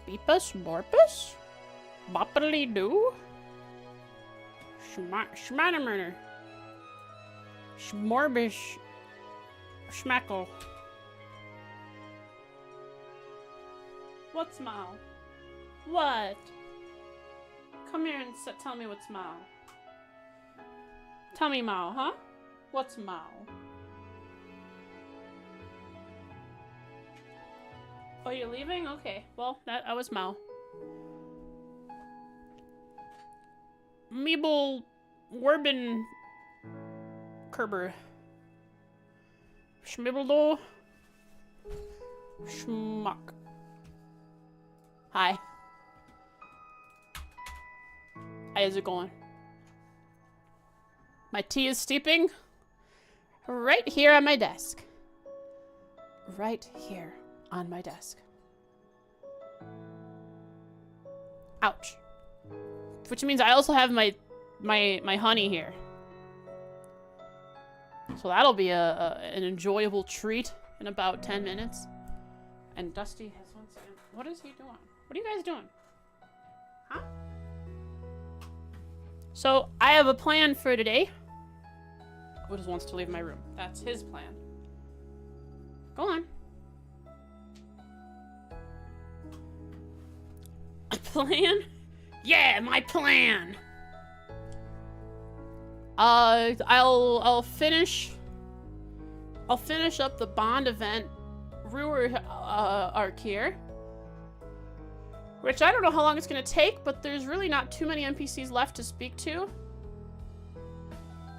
Beepus Morpus? Boppily doo? Schmanamerner. Schmorbish. Schmackle. What's Mal? What? Come here and tell me what's Mal. Tell me Mal, huh? What's Mal? Oh, you're leaving? Okay. Well, I was Mal. Meeble Werben Kerber. Schmibbledo. Schmuck. Hi. How's it going? My tea is steeping right here on my desk. Right here on my desk. Ouch. Which means I also have my honey here. So that'll be an enjoyable treat in about 10 minutes. And Dusty has once again... What is he doing? What are you guys doing? Huh? So, I have a plan for today. Who just wants to leave my room? That's his plan. Go on. A plan? Yeah, my plan! I'll finish up the Bond event Roer arc here. Which I don't know how long it's gonna take, but there's really not too many NPCs left to speak to.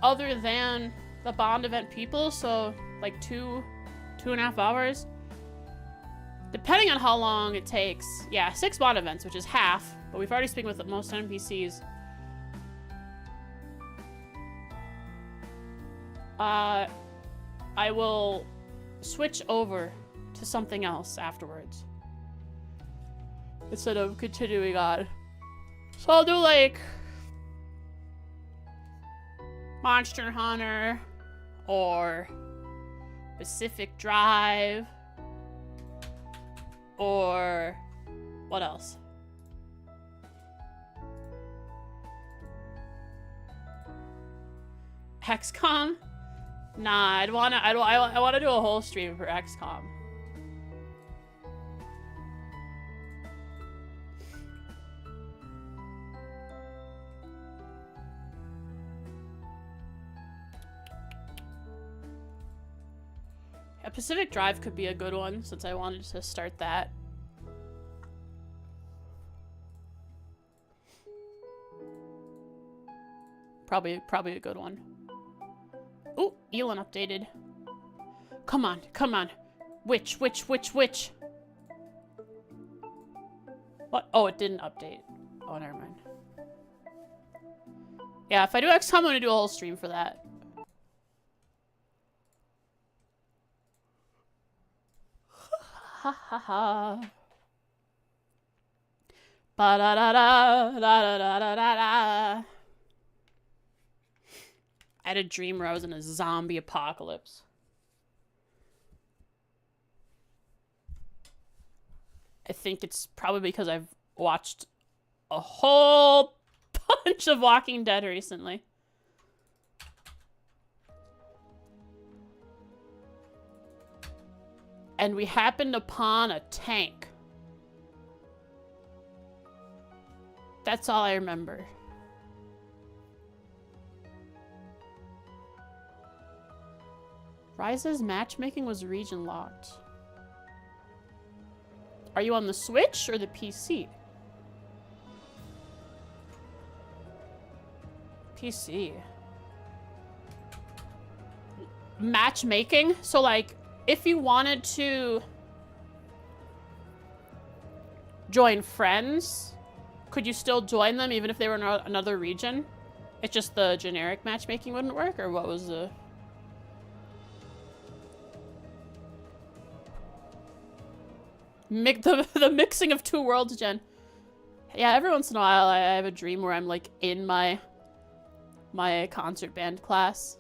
Other than the Bond event people, so like 2.5 hours. Depending on how long it takes. Yeah, 6 Bond events, which is half, but we've already spoken with most NPCs. I will switch over to something else afterwards. Instead of continuing on. So I'll do like Monster Hunter or Pacific Drive or what else? XCOM? Nah, I wanna do a whole stream for XCOM. A Pacific Drive could be a good one since I wanted to start that. Probably a good one. Ooh, Elon updated. Come on, come on. Which? What? Oh, it didn't update. Oh, never mind. Yeah, if I do XCOM, I'm gonna do a whole stream for that. Ha ha ha. Ba da da da da da da da da. I had a dream where I was in a zombie apocalypse. I think it's probably because I've watched a whole bunch of Walking Dead recently. And we happened upon a tank. That's all I remember. Rise's matchmaking was region locked. Are you on the Switch or the PC? PC. Matchmaking? So like, if you wanted to join friends, could you still join them even if they were in another region? It's just the generic matchmaking wouldn't work, or what was the... the mixing of two worlds, Jen. Yeah, every once in a while I have a dream where I'm like in my concert band class.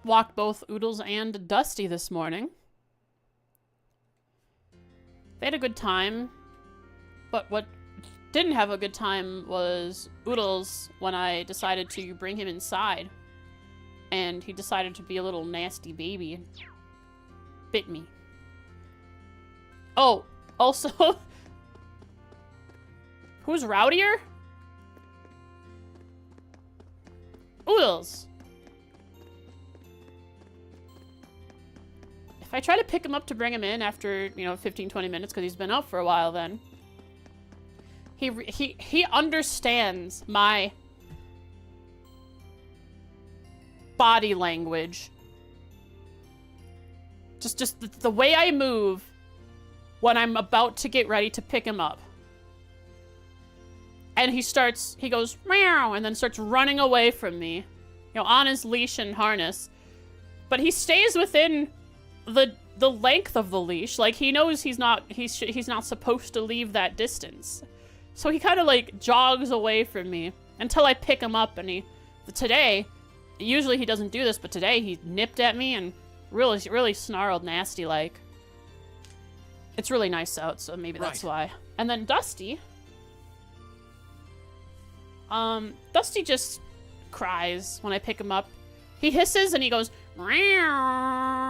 walked both Oodles and Dusty this morning. They had a good time, but what didn't have a good time was Oodles when I decided to bring him inside. And he decided to be a little nasty baby and bit me. Oh, also, who's rowdier? Oodles. If I try to pick him up to bring him in after, 15, 20 minutes, because he's been up for a while then, he understands my body language. Just the way I move when I'm about to get ready to pick him up. And he goes, meow, and then starts running away from me, on his leash and harness. But he stays within the length of the leash. Like, he knows he's not supposed to leave that distance. So he kind of, like, jogs away from me until I pick him up, and today, usually he doesn't do this, but today he nipped at me and really snarled nasty like. It's really nice out, so maybe that's why. And then Dusty. Dusty just cries when I pick him up. He hisses and he goes, meow.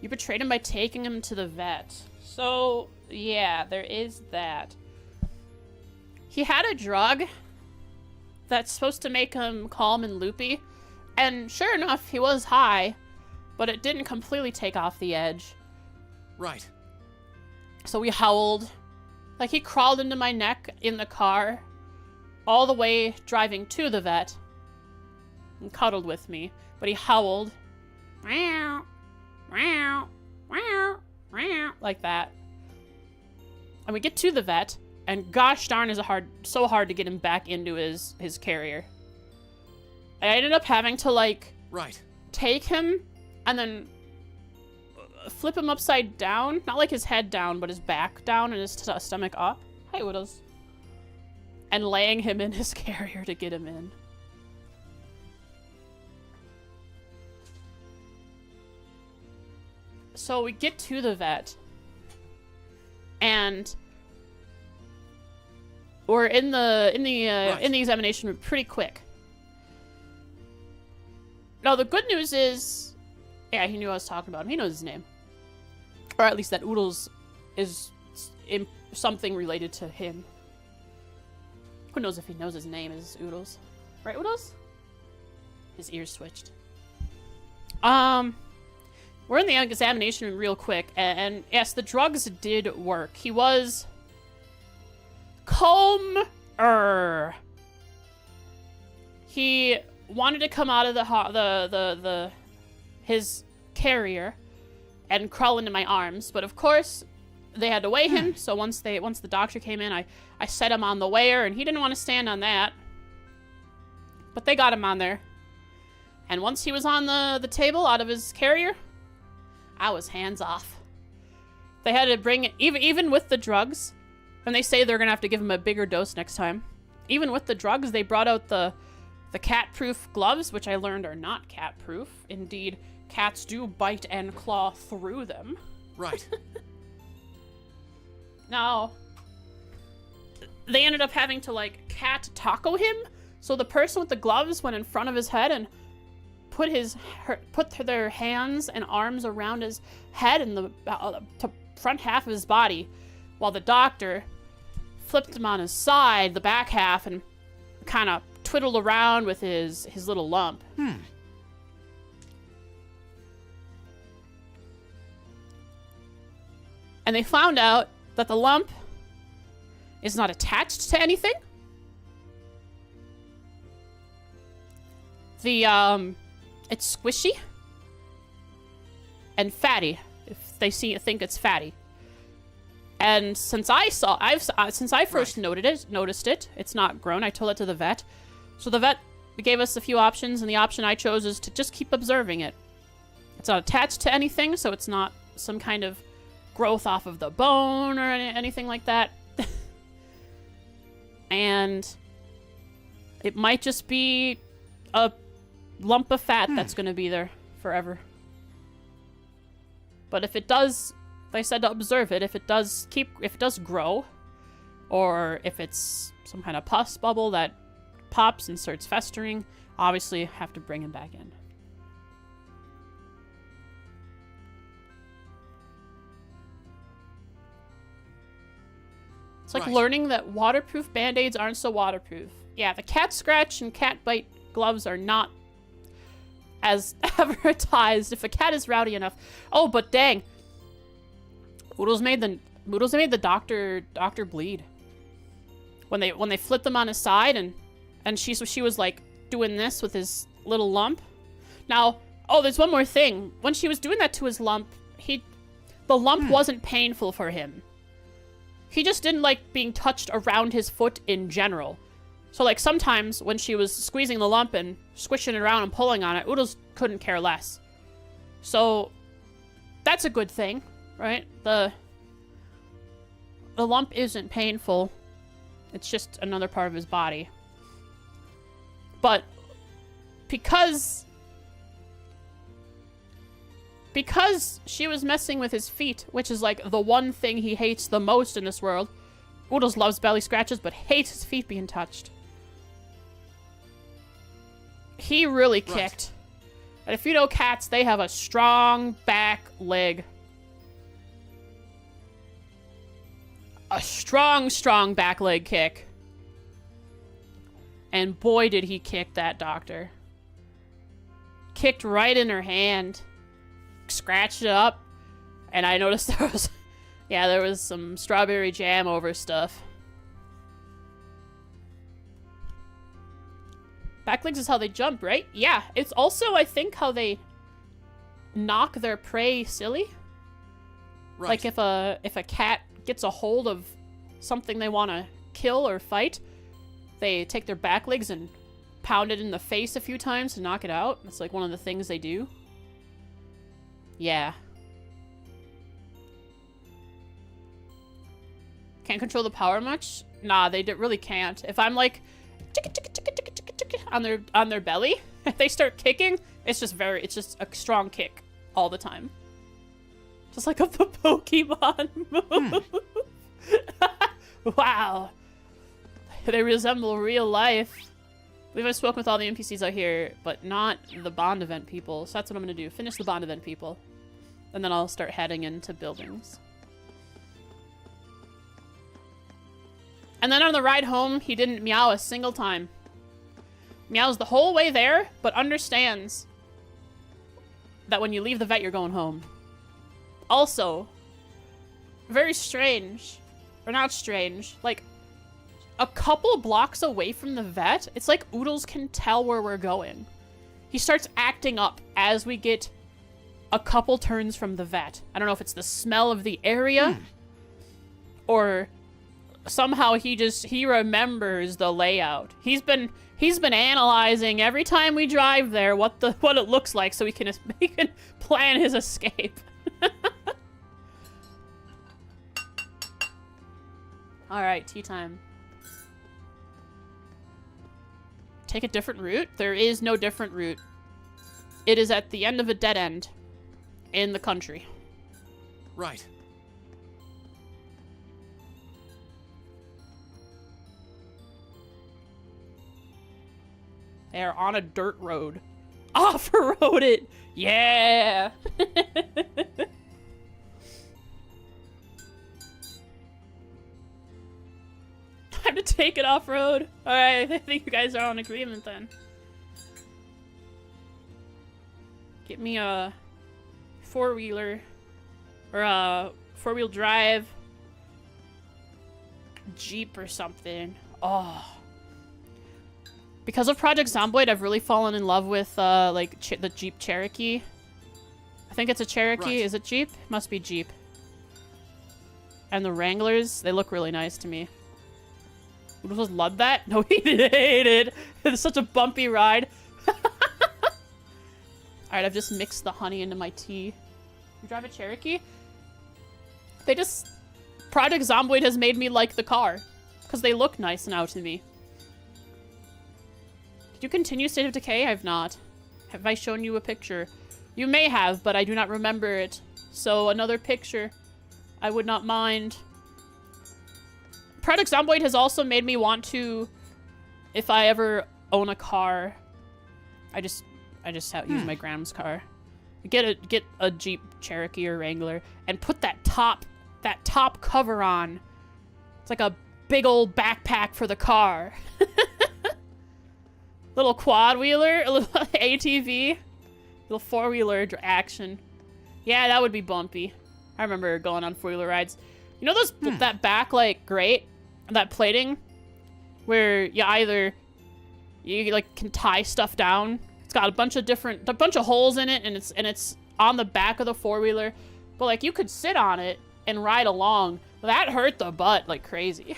You betrayed him by taking him to the vet. So, yeah, there is that. He had a drug that's supposed to make him calm and loopy. And sure enough, he was high, but it didn't completely take off the edge. Right. So we howled. Like, he crawled into my neck in the car, all the way driving to the vet, and cuddled with me. But he howled. Meow, meow, meow, meow, like that. And we get to the vet, and gosh darn is so hard to get him back into his carrier. I ended up having to, like, take him and then flip him upside down. Not like his head down, but his back down and his stomach up. Hi, Widows. And laying him in his carrier to get him in. So we get to the vet. And we're in the examination room pretty quick. Now the good news is, yeah, he knew I was talking about him. He knows his name, or at least that Oodles is something related to him. Who knows if he knows his name is Oodles, right? Oodles? His ears switched. We're in the examination room real quick, and yes, the drugs did work. He was calmer. He wanted to come out of his carrier and crawl into my arms, but of course they had to weigh him. So once the doctor came in, I set him on the weigher, and he didn't want to stand on that. But they got him on there, and once he was on the table out of his carrier, I was hands off. They had to bring it even with the drugs, and they say they're gonna have to give him a bigger dose next time. Even with the drugs, they brought out the cat-proof gloves, which I learned are not cat-proof. Indeed, cats do bite and claw through them. Right. Now, they ended up having to, like, cat taco him. So the person with the gloves went in front of his head and put their hands and arms around his head and the front half of his body, while the doctor flipped him on his side, the back half, and kind of twiddled around with his little lump. And they found out that the lump is not attached to anything. It's squishy and fatty. If they think it's fatty. And since I first noticed it, it's not grown. I told it to the vet. So the vet gave us a few options, and the option I chose is to just keep observing it. It's not attached to anything, so it's not some kind of growth off of the bone or anything like that. And It might just be a lump of fat that's going to be there forever. But if it does, they said to observe it. If it does grow, or if it's some kind of pus bubble that pops and starts festering, obviously have to bring him back in. It's like learning that waterproof band-aids aren't so waterproof. Yeah, the cat scratch and cat bite gloves are not as advertised if a cat is rowdy enough. Oh, but dang. Oodles made the doctor bleed. When they flipped him on his side and she was like doing this with his little lump. Now, oh, there's one more thing. When she was doing that to his lump, the lump wasn't painful for him. He just didn't like being touched around his foot in general. So, like, sometimes when she was squeezing the lump and squishing it around and pulling on it, Oodles couldn't care less. So, that's a good thing, right? The lump isn't painful. It's just another part of his body. But because she was messing with his feet, which is like the one thing he hates the most in this world. Oodles loves belly scratches, but hates his feet being touched. He really kicked. And if you know cats, they have a strong back leg. A strong, strong back leg kick. And boy, did he kick that doctor. Kicked right in her hand. Scratched it up, and I noticed there was some strawberry jam over stuff. Back legs is how they jump, right? Yeah, it's also, I think, how they knock their prey silly. Right. Like if a cat gets a hold of something they want to kill or fight, they take their back legs and pound it in the face a few times to knock it out. It's like one of the things they do. Yeah. Can't control the power much? Nah, they really can't. If I'm like on their belly, if they start kicking, it's just a strong kick all the time. Just like the Pokemon move. Wow. They resemble real life. We've spoken with all the NPCs out here, but not the Bond event people. So that's what I'm going to do. Finish the Bond event people. And then I'll start heading into buildings. And then on the ride home, he didn't meow a single time. Meows the whole way there, but understands that when you leave the vet, you're going home. Also, very strange. Or not strange. Like, a couple blocks away from the vet, it's like Oodles can tell where we're going. He starts acting up as we get a couple turns from the vet. I don't know if it's the smell of the area or somehow he remembers the layout. He's been analyzing every time we drive there what it looks like so he can plan his escape. All right, tea time. Take a different route? There is no different route. It is at the end of a dead end in the country. Right. They are on a dirt road. Off-road it! Yeah! Time to take it off-road. Alright, I think you guys are on agreement then. Get me a four-wheeler. Or a four-wheel drive. Jeep or something. Oh. Because of Project Zomboid, I've really fallen in love with, the Jeep Cherokee. I think it's a Cherokee. Right. Is it Jeep? Must be Jeep. And the Wranglers, they look really nice to me. Who just loved that? No, he hated it. It's such a bumpy ride. Alright, I've just mixed the honey into my tea. You drive a Cherokee? Project Zomboid has made me like the car. Because they look nice now to me. Did you continue State of Decay? I've not. Have I shown you a picture? You may have, but I do not remember it. So another picture. I would not mind. Project Zomboid has also made me want to, if I ever own a car, I just use my grandma's car. Get a Jeep Cherokee or Wrangler and put that top cover on. It's like a big old backpack for the car. Little quad wheeler, a little ATV, little four-wheeler action. Yeah, that would be bumpy. I remember going on four-wheeler rides. You know those that back like grate, that plating, where you like can tie stuff down. It's got a bunch of holes in it, and it's on the back of the four-wheeler. But like you could sit on it and ride along. That hurt the butt like crazy,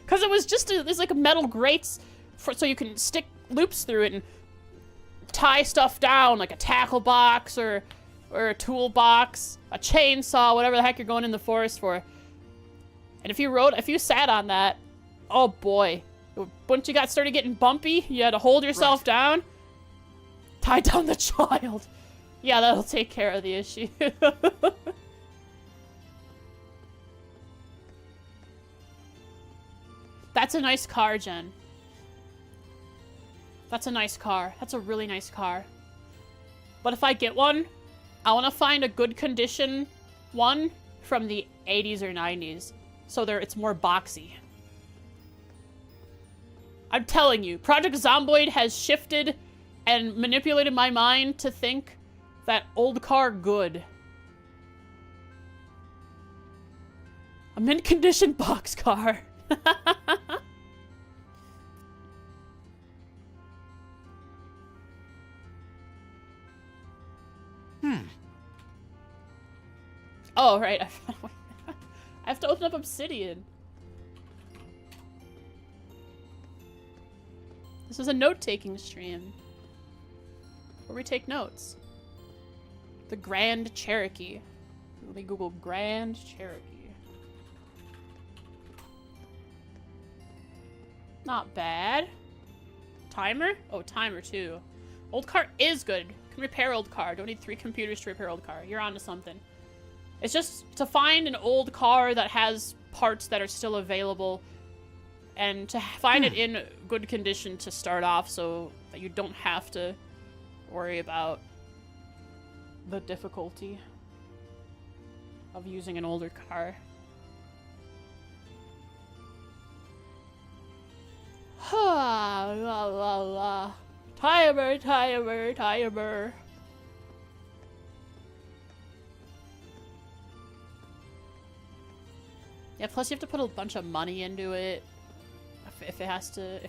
because it was just there's like a metal grates so you can stick loops through it and tie stuff down, like a tackle box or a toolbox, a chainsaw, whatever the heck you're going in the forest for. And if you sat on that, oh boy, once you started getting bumpy, you had to hold yourself down, tie down the child. Yeah, that'll take care of the issue. That's a nice car, Jen. That's a nice car. That's a really nice car. But if I get one, I want to find a good condition one from the 80s or 90s. So it's more boxy. I'm telling you, Project Zomboid has shifted and manipulated my mind to think that old car good. A mint condition box car. Oh, right. I have to open up Obsidian. This is a note-taking stream where we take notes. The Grand Cherokee. Let me Google Grand Cherokee. Not bad. Timer? Oh, timer too. Old car is good. Can repair old car. Don't need 3 computers to repair old car. You're onto something. It's just to find an old car that has parts that are still available and to find it in good condition to start off so that you don't have to worry about the difficulty of using an older car. La la la. Timer, timer, timer. Yeah, plus you have to put a bunch of money into it if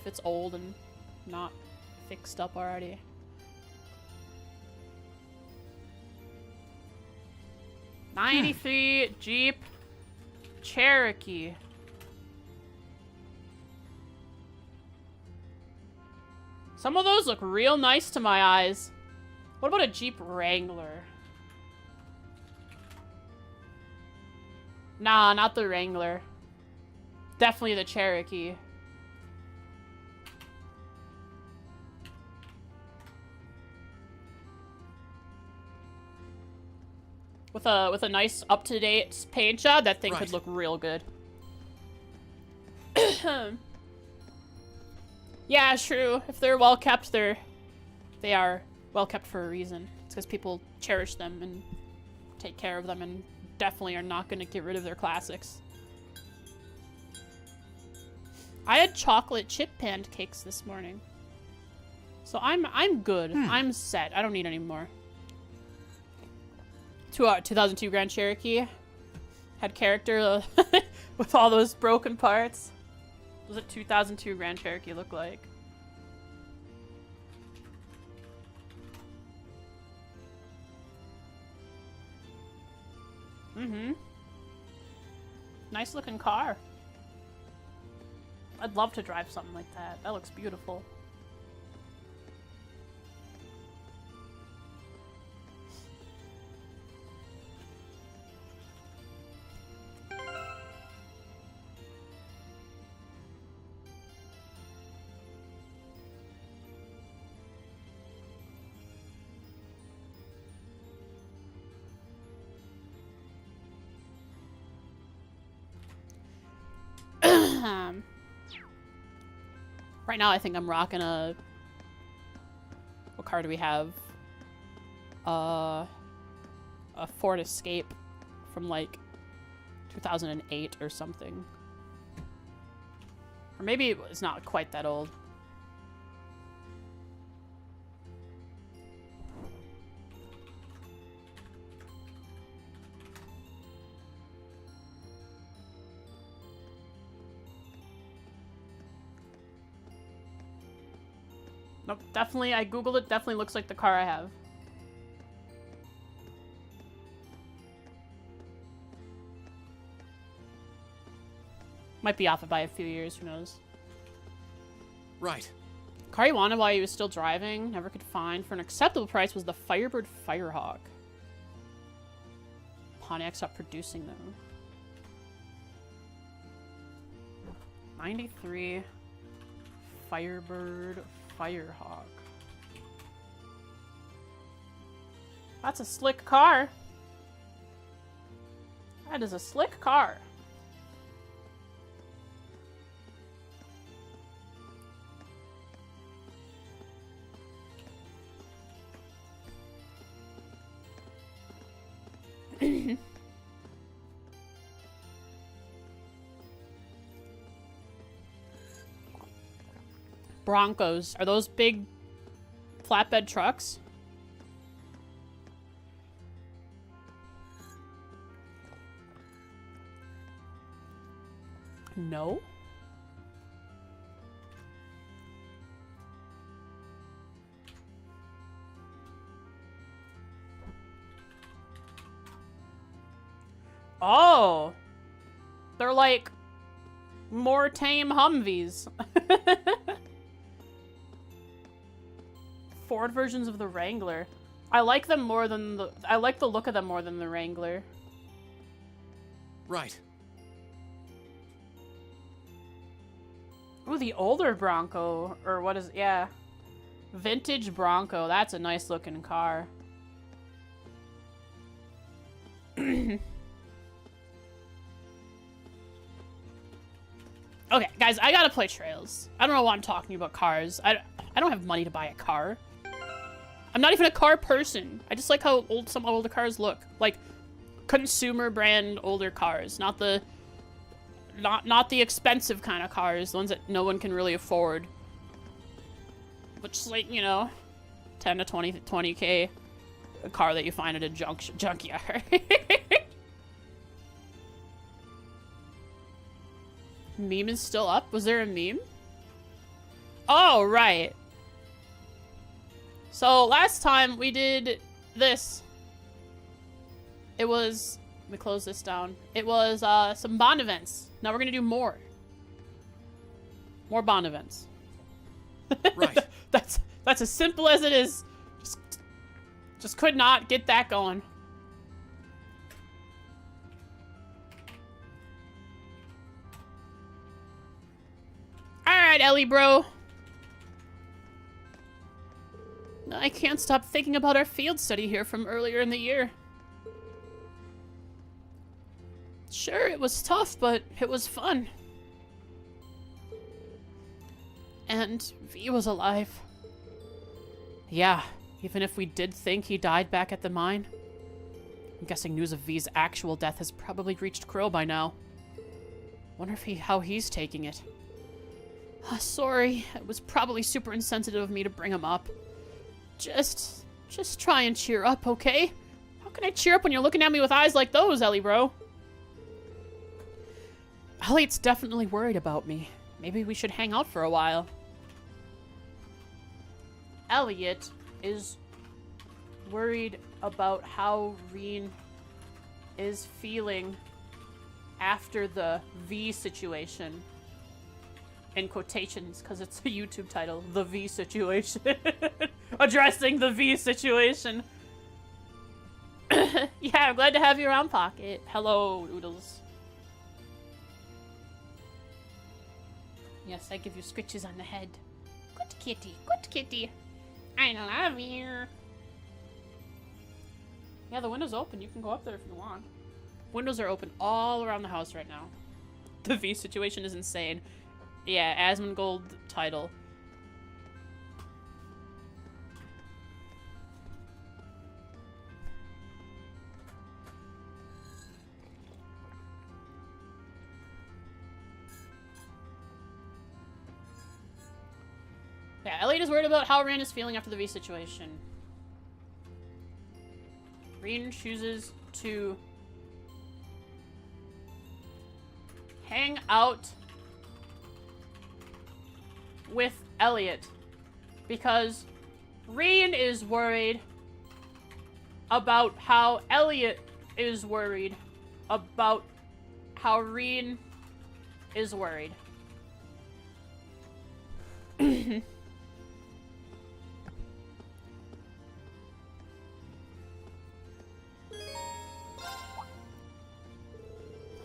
it's old and not fixed up already. '93 Jeep Cherokee. Some of those look real nice to my eyes. What about a Jeep Wrangler? Nah, not the Wrangler. Definitely the Cherokee. With a nice up-to-date paint job, that thing could look real good. Yeah, true. If they're well kept, they are well kept for a reason. It's because people cherish them and take care of them and definitely are not going to get rid of their classics. I had chocolate chip pancakes this morning. So I'm good. I'm set. I don't need any more. 2002 Grand Cherokee. Had character with all those broken parts. What does a 2002 Grand Cherokee look like? Nice looking car. I'd love to drive something like that. That looks beautiful. Right now, I think I'm rocking a... What car do we have? A Ford Escape from, like, 2008 or something. Or maybe it's not quite that old. Nope, definitely, I googled it, definitely looks like the car I have. Might be off it by a few years, who knows. Right. Car he wanted while he was still driving, never could find for an acceptable price was the Firebird Firehawk. Pontiac stopped producing them. 93 Firebird Firehawk. That's a slick car. That is a slick car. Broncos. Are those big flatbed trucks? No. Oh. They're like more tame Humvees. Ford versions of the Wrangler. I like them more than the... I like the look of them more than the Wrangler. Right. Ooh, the older Bronco. Or what is... Yeah. Vintage Bronco. That's a nice looking car. Okay, guys, I gotta play Trails. I don't know why I'm talking about cars. I don't have money to buy a car. I'm not even a car person. I just like how old some older cars look. Like, consumer brand older cars. Not the expensive kind of cars. The ones that no one can really afford. But just like, you know, 10 to 20K. A car that you find at a junkyard. Meme is still up? Was there a meme? Oh, right. So, last time we did this. It was... Let me close this down. It was some bond events. Now we're gonna do more. More bond events. Right. That's as simple as it is. Just could not get that going. Alright, Ellie bro. I can't stop thinking about our field study here from earlier in the year. Sure, it was tough, but it was fun. And V was alive. Yeah, even if we did think he died back at the mine. I'm guessing news of V's actual death has probably reached Krill by now. Wonder if how he's taking it. Sorry, it was probably super insensitive of me to bring him up. Just try and cheer up, okay? How can I cheer up when you're looking at me with eyes like those, Ellie, bro? Elliot's definitely worried about me. Maybe we should hang out for a while. Elliot is worried about how Reen is feeling after the V situation. In quotations, because it's a YouTube title. The V situation. Addressing the V situation. Yeah, I'm glad to have you around, Pocket. Hello, Oodles. Yes, I give you scritches on the head. Good kitty, good kitty. I love you. Yeah, the window's open. You can go up there if you want. Windows are open all around the house right now. The V situation is insane. Yeah, Asmongold title. Yeah, Elliot is worried about how Reen is feeling after the V situation. Reen chooses to hang out with Elliot because Reen is worried about how Elliot is worried about how Reen is worried.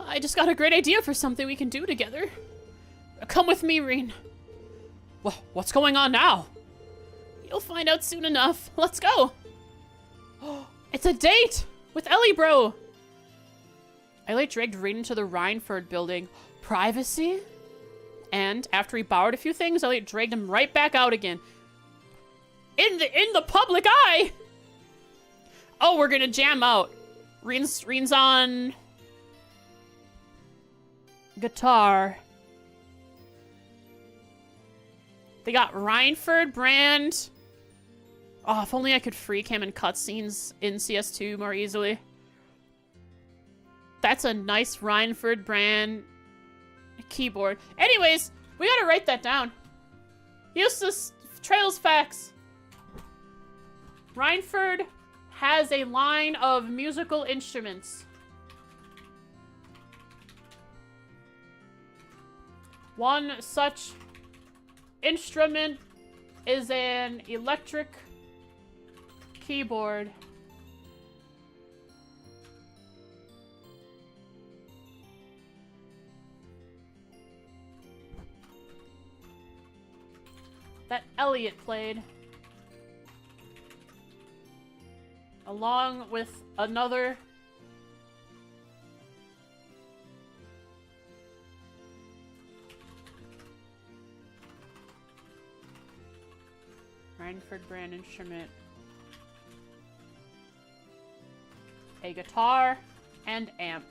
I just got a great idea for something we can do together. Come with me, Reen. What's going on now? You'll find out soon enough. Let's go. It's a date with Ellie, bro. Elliot dragged Reen into the Rhineford building. Privacy? And after he borrowed a few things, Elliot dragged him right back out again. In the public eye! Oh, we're gonna jam out. Reen's on guitar. They got Rhineford brand. Oh, if only I could free cam and cutscenes in CS2 more easily. That's a nice Rhineford brand keyboard. Anyways, we gotta write that down. Useless Trails facts. Rhineford has a line of musical instruments. One such instrument is an electric keyboard. That Elliot played. Along with another Rhineford brand instrument, a guitar, and amp.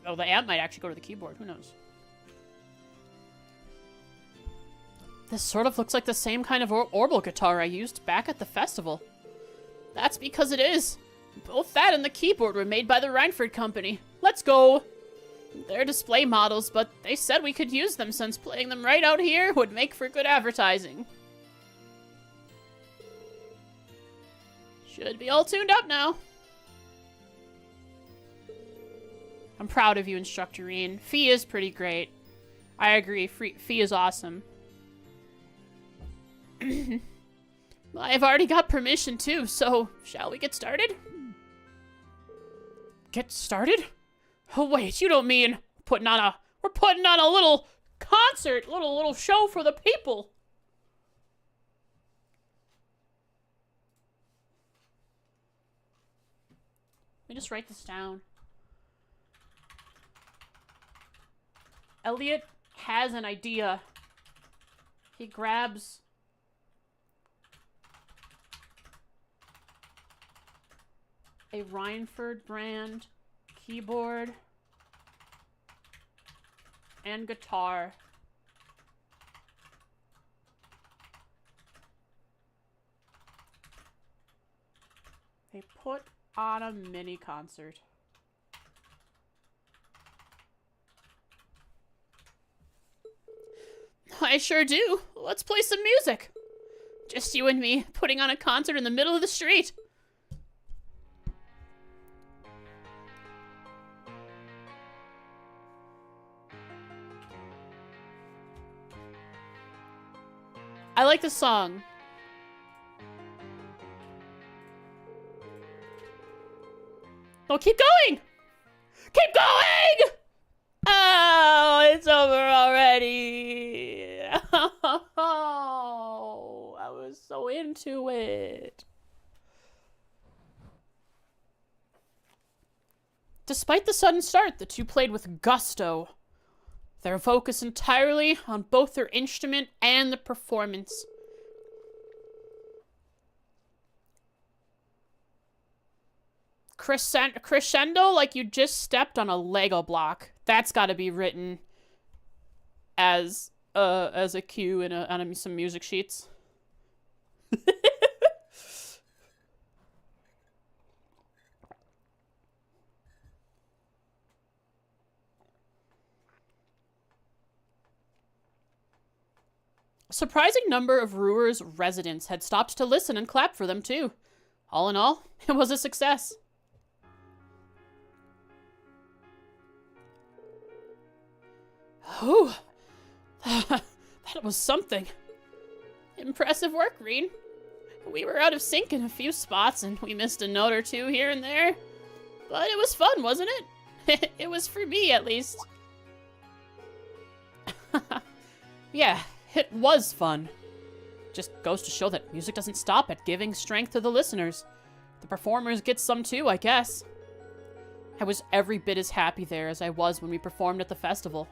Oh, the amp might actually go to the keyboard. Who knows? This sort of looks like the same kind of orbital guitar I used back at the festival. That's because it is. Both that and the keyboard were made by the Rhineford company. Let's go! They're display models, but they said we could use them since playing them right out here would make for good advertising. Should be all tuned up now. I'm proud of you, Instructor Reen. Fee is pretty great. I agree. Fee is awesome. I've already got permission too, so shall we get started? Get started? Oh wait, you don't mean we're putting on a little concert, little show for the people. Let me just write this down. Elliot has an idea. He grabs a Rhineford brand keyboard and guitar. They put on a mini concert. I sure do. Let's play some music. Just you and me putting on a concert in the middle of the street. I like the song. Oh, keep going! Keep going! Oh, it's over already. Oh, I was so into it. Despite the sudden start, the two played with gusto. Their focus entirely on both their instrument and the performance. Crescendo like you just stepped on a Lego block. That's got to be written as a cue in on some music sheets. A surprising number of Roer's residents had stopped to listen and clap for them too. All in all, it was a success. Oh, that was something. Impressive work, Reed. We were out of sync in a few spots and we missed a note or two here and there. But it was fun, wasn't it? It was for me, at least. Yeah, it was fun. Just goes to show that music doesn't stop at giving strength to the listeners. The performers get some too, I guess. I was every bit as happy there as I was when we performed at the festival.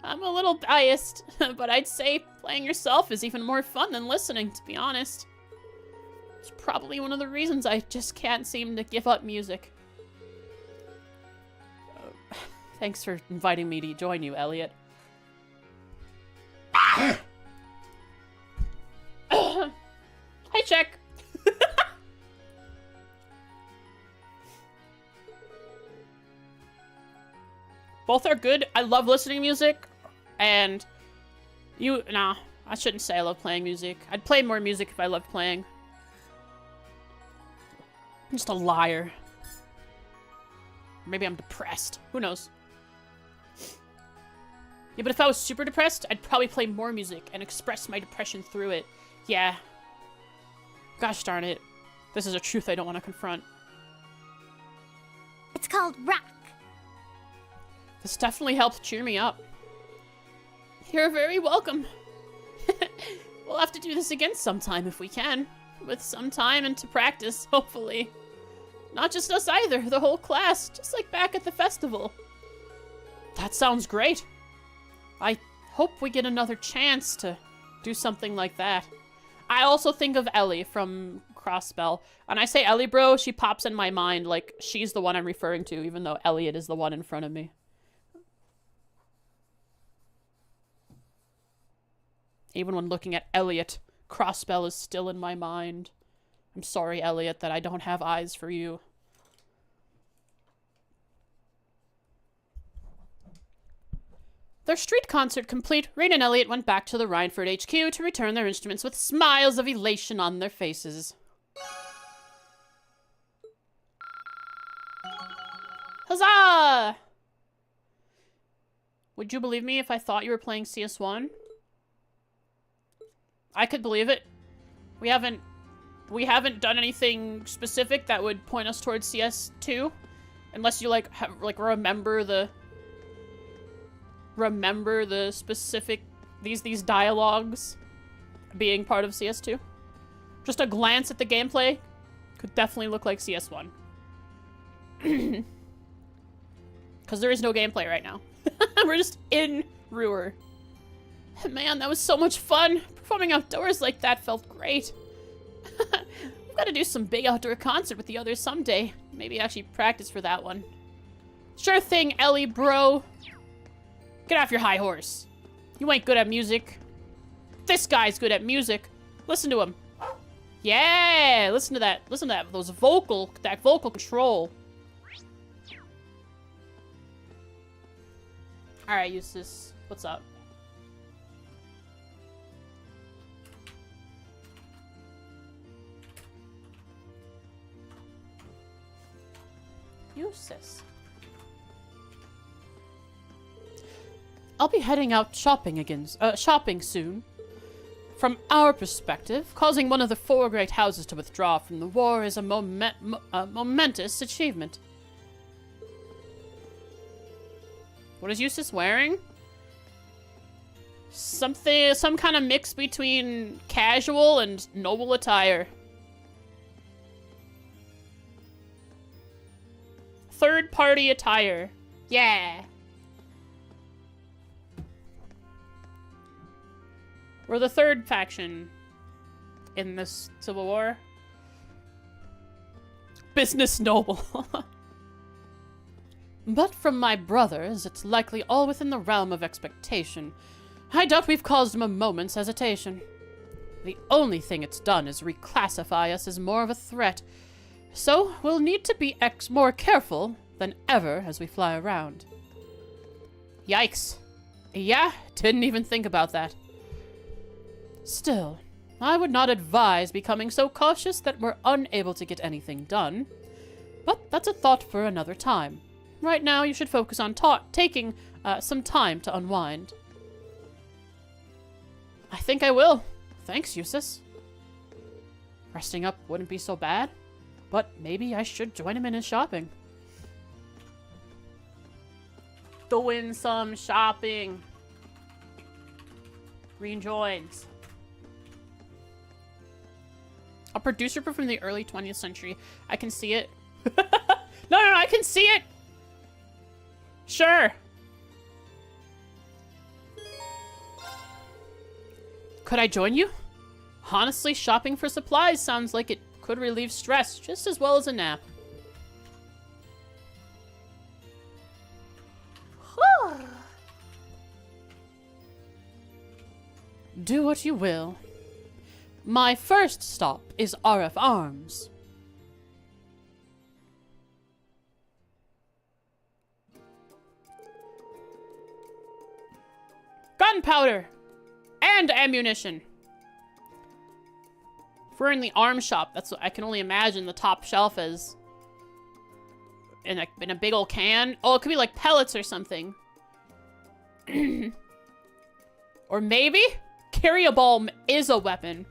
I'm a little biased, but I'd say playing yourself is even more fun than listening, to be honest. It's probably one of the reasons I just can't seem to give up music. Thanks for inviting me to join you, Elliot. Hi, Check. Both are good. I love listening to music, and nah, I shouldn't say I love playing music. I'd play more music if I loved playing. I'm just a liar. Maybe I'm depressed. Who knows? Yeah, but if I was super depressed, I'd probably play more music and express my depression through it. Yeah. Gosh darn it. This is a truth I don't want to confront. It's called rock. This definitely helped cheer me up. You're very welcome. We'll have to do this again sometime if we can. With some time and to practice, hopefully. Not just us either, the whole class, just like back at the festival. That sounds great. I hope we get another chance to do something like that. I also think of Ellie from Crossbell. When I say Ellie, bro, she pops in my mind like she's the one I'm referring to, even though Elliot is the one in front of me. Even when looking at Elliot, Crossbell is still in my mind. I'm sorry, Elliot, that I don't have eyes for you. Their street concert complete, Rain and Elliot went back to the Rhineford HQ to return their instruments with smiles of elation on their faces. Huzzah! Would you believe me if I thought you were playing CS1? I could believe it. We haven't done anything specific that would point us towards CS2, unless you remember the specific these dialogues being part of CS2. Just a glance at the gameplay could definitely look like CS1. Because there is no gameplay right now. We're just in Roer. Man, that was so much fun. Performing outdoors like that felt great. We've got to do some big outdoor concert with the others someday. Maybe actually practice for that one. Sure thing, Ellie, bro. Get off your high horse. You ain't good at music. This guy's good at music. Listen to him. Yeah, listen to that. Listen to that. That vocal control. All right, Eustace. What's up? Eustace. I'll be heading out shopping soon. From our perspective, causing one of the 4 great houses to withdraw from the war is a momentous achievement. What is Eustace wearing? Some kind of mix between casual and noble attire. third-party attire. Yeah. We're the third faction in this Civil War. Business noble. But from my brothers, it's likely all within the realm of expectation. I doubt we've caused them a moment's hesitation. The only thing it's done is reclassify us as more of a threat. So we'll need to be more careful than ever as we fly around. Yikes. Yeah, didn't even think about that. Still, I would not advise becoming so cautious that we're unable to get anything done. But that's a thought for another time. Right now, you should focus on taking some time to unwind. I think I will. Thanks, Eustace. Resting up wouldn't be so bad, but maybe I should join him in his shopping. Doing some shopping. Rejoins. A producer from the early 20th century. I can see it. No, I can see it! Sure. Could I join you? Honestly, shopping for supplies sounds like it could relieve stress just as well as a nap. Do what you will. My first stop is RF Arms. Gunpowder! And ammunition! If we're in the arms shop, that's what I can only imagine the top shelf is. In a big old can. Oh, it could be like pellets or something. Or maybe carry a bomb is a weapon.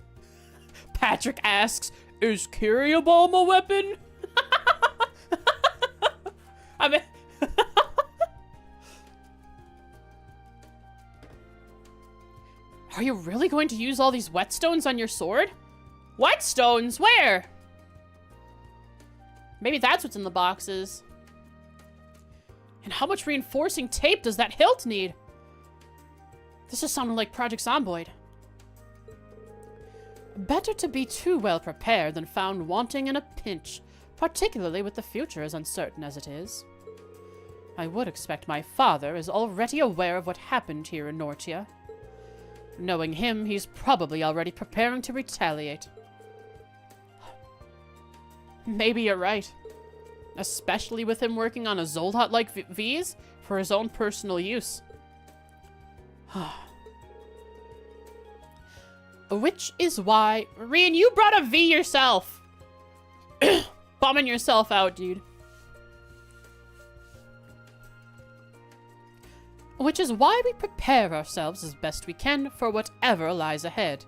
Patrick asks, is carry a bomb a weapon? I mean... Are you really going to use all these whetstones on your sword? Whetstones? Where? Maybe that's what's in the boxes. And how much reinforcing tape does that hilt need? This is sounding like Project Zomboid. Better to be too well prepared than found wanting in a pinch, particularly with the future as uncertain as it is. I would expect my father is already aware of what happened here in Nortia. Knowing him, he's probably already preparing to retaliate. Maybe you're right. Especially with him working on a Zoldot-like V's for his own personal use. Which is why... Rian, you brought a V yourself! Bombing yourself out, dude. Which is why we prepare ourselves as best we can for whatever lies ahead.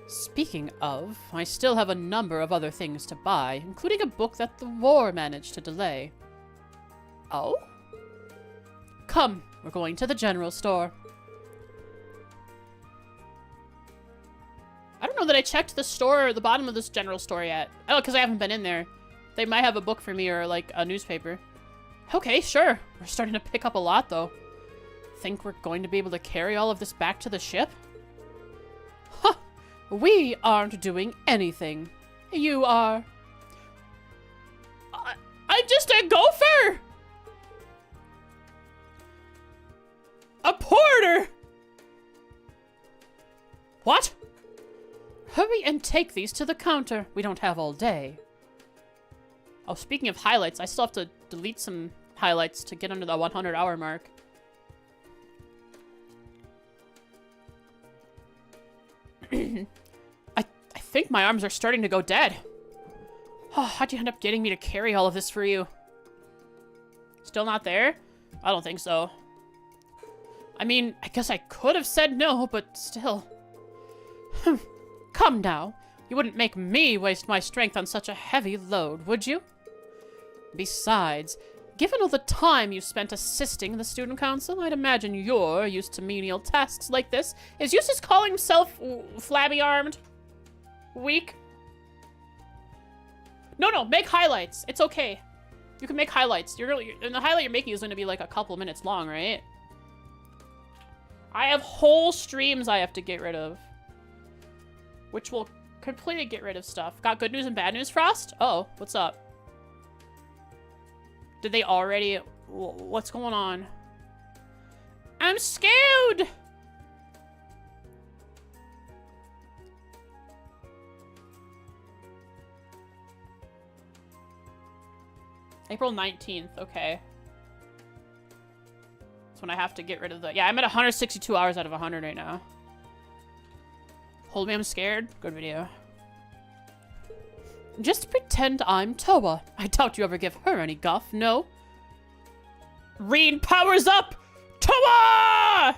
Speaking of, I still have a number of other things to buy, including a book that the war managed to delay. Oh? Come, we're going to the general store. I don't know that I checked the store, the bottom of this general store yet. Oh, because I haven't been in there. They might have a book for me or, like, a newspaper. Okay, sure. We're starting to pick up a lot, though. Think we're going to be able to carry all of this back to the ship? Huh! We aren't doing anything. You are. I'm just a gopher! A porter! What? Hurry and take these to the counter. We don't have all day. Oh, speaking of highlights, I still have to delete some highlights to get under the 100-hour mark. I think my arms are starting to go dead. Oh, how'd you end up getting me to carry all of this for you? Still not there? I don't think so. I mean, I guess I could have said no, but still. Come now. You wouldn't make me waste my strength on such a heavy load, would you? Besides, given all the time you spent assisting the student council, I'd imagine you're used to menial tasks like this. Is Eustace calling himself flabby-armed? Weak? No, make highlights. It's okay. You can make highlights. And the highlight you're making is going to be like a couple minutes long, right? I have whole streams I have to get rid of. Which will completely get rid of stuff. Got good news and bad news, Frost? Oh, what's up? Did they already... What's going on? I'm scared! April 19th, okay. That's when I have to get rid of the... Yeah, I'm at 162 hours out of 100 right now. Hold me, I'm scared. Good video. Just pretend I'm Toa. I doubt you ever give her any guff, no? Reen powers up! Toa!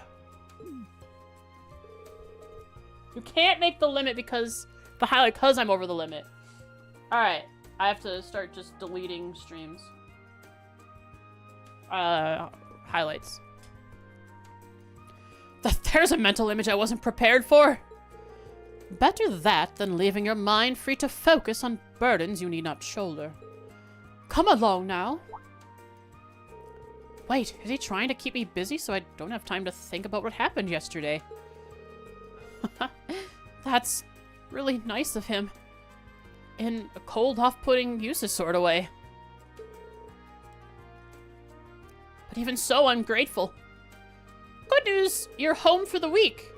You can't make the limit because... The highlight, because I'm over the limit. Alright. I have to start just deleting streams. Highlights. There's a mental image I wasn't prepared for. Better that than leaving your mind free to focus on burdens you need not shoulder. Come along now. Wait, is he trying to keep me busy so I don't have time to think about what happened yesterday? That's really nice of him. In a cold, off-putting, useless sort of way. But even so, I'm grateful. Good news, you're home for the week.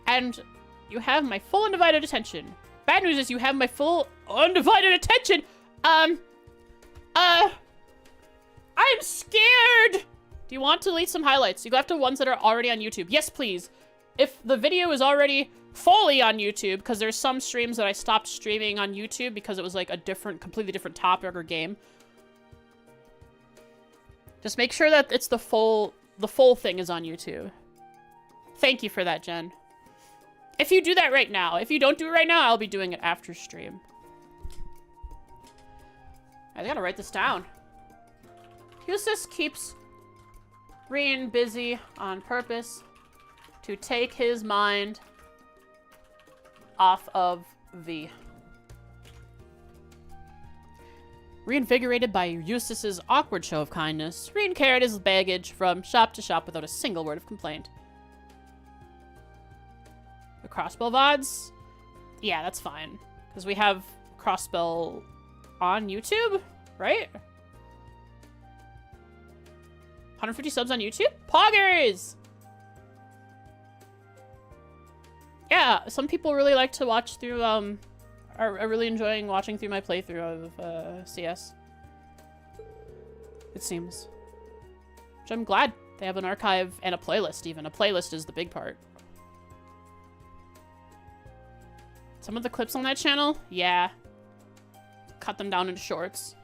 And you have my full undivided attention. Bad news is you have my full undivided attention. I'm scared. Do you want to delete some highlights? You go after ones that are already on YouTube. Yes, please. If the video is already fully on YouTube, because there's some streams that I stopped streaming on YouTube because it was like a completely different topic or game. Just make sure that it's the full thing is on YouTube. Thank you for that, Jen. If you do that right now. If you don't do it right now, I'll be doing it after stream. I gotta write this down. Eustace keeps Reen busy on purpose to take his mind off of V. Reinvigorated by Eustace's awkward show of kindness, Reen carried his baggage from shop to shop without a single word of complaint. The crossbow VODs? Yeah, that's fine. Because we have crossbow on YouTube, right? 150 subs on YouTube? Poggers! Yeah, some people really like to watch through, are really enjoying watching through my playthrough of, CS. It seems. Which I'm glad they have an archive and a playlist, even. A playlist is the big part. Some of the clips on that channel? Yeah. Cut them down into shorts.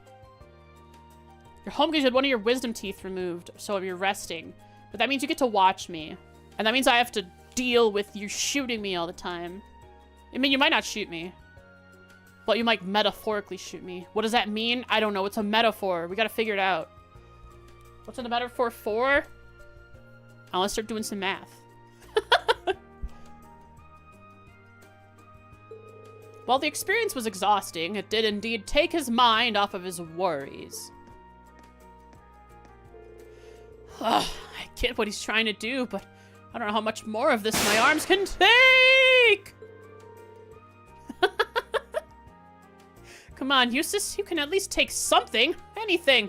You're home because you had one of your wisdom teeth removed, so you're resting. But that means you get to watch me. And that means I have to deal with you shooting me all the time. I mean, you might not shoot me. But you might metaphorically shoot me. What does that mean? I don't know. It's a metaphor. We gotta figure it out. What's in the metaphor for? I want to start doing some math. While the experience was exhausting, it did indeed take his mind off of his worries. Ugh, I get what he's trying to do, but I don't know how much more of this my arms can take! Come on, Eustace, you can at least take something. Anything.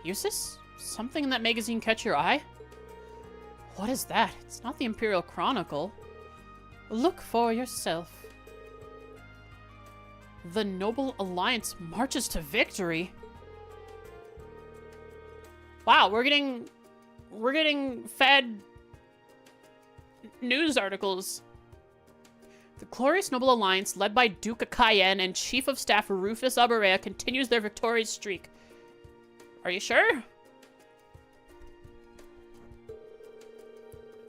Eustace? Something in that magazine catch your eye? What is that? It's not the Imperial Chronicle. Look for yourself. The Noble Alliance marches to victory. Wow, we're getting fed news articles. The glorious Noble Alliance, led by Duke of Cayenne and Chief of Staff Rufus Abarea, continues their victorious streak. Are you sure?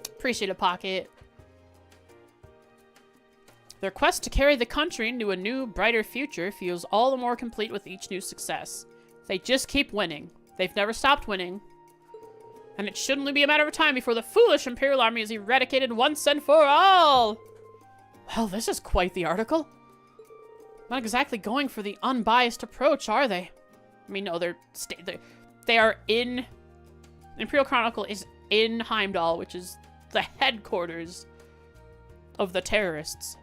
Appreciate it, Pocket. Their quest to carry the country into a new, brighter future feels all the more complete with each new success. They just keep winning. They've never stopped winning. And it should only be a matter of time before the foolish Imperial Army is eradicated once and for all! Well, this is quite the article. Not exactly going for the unbiased approach, are they? I mean, no, they are in... Imperial Chronicle is in Heimdall, which is the headquarters of the terrorists.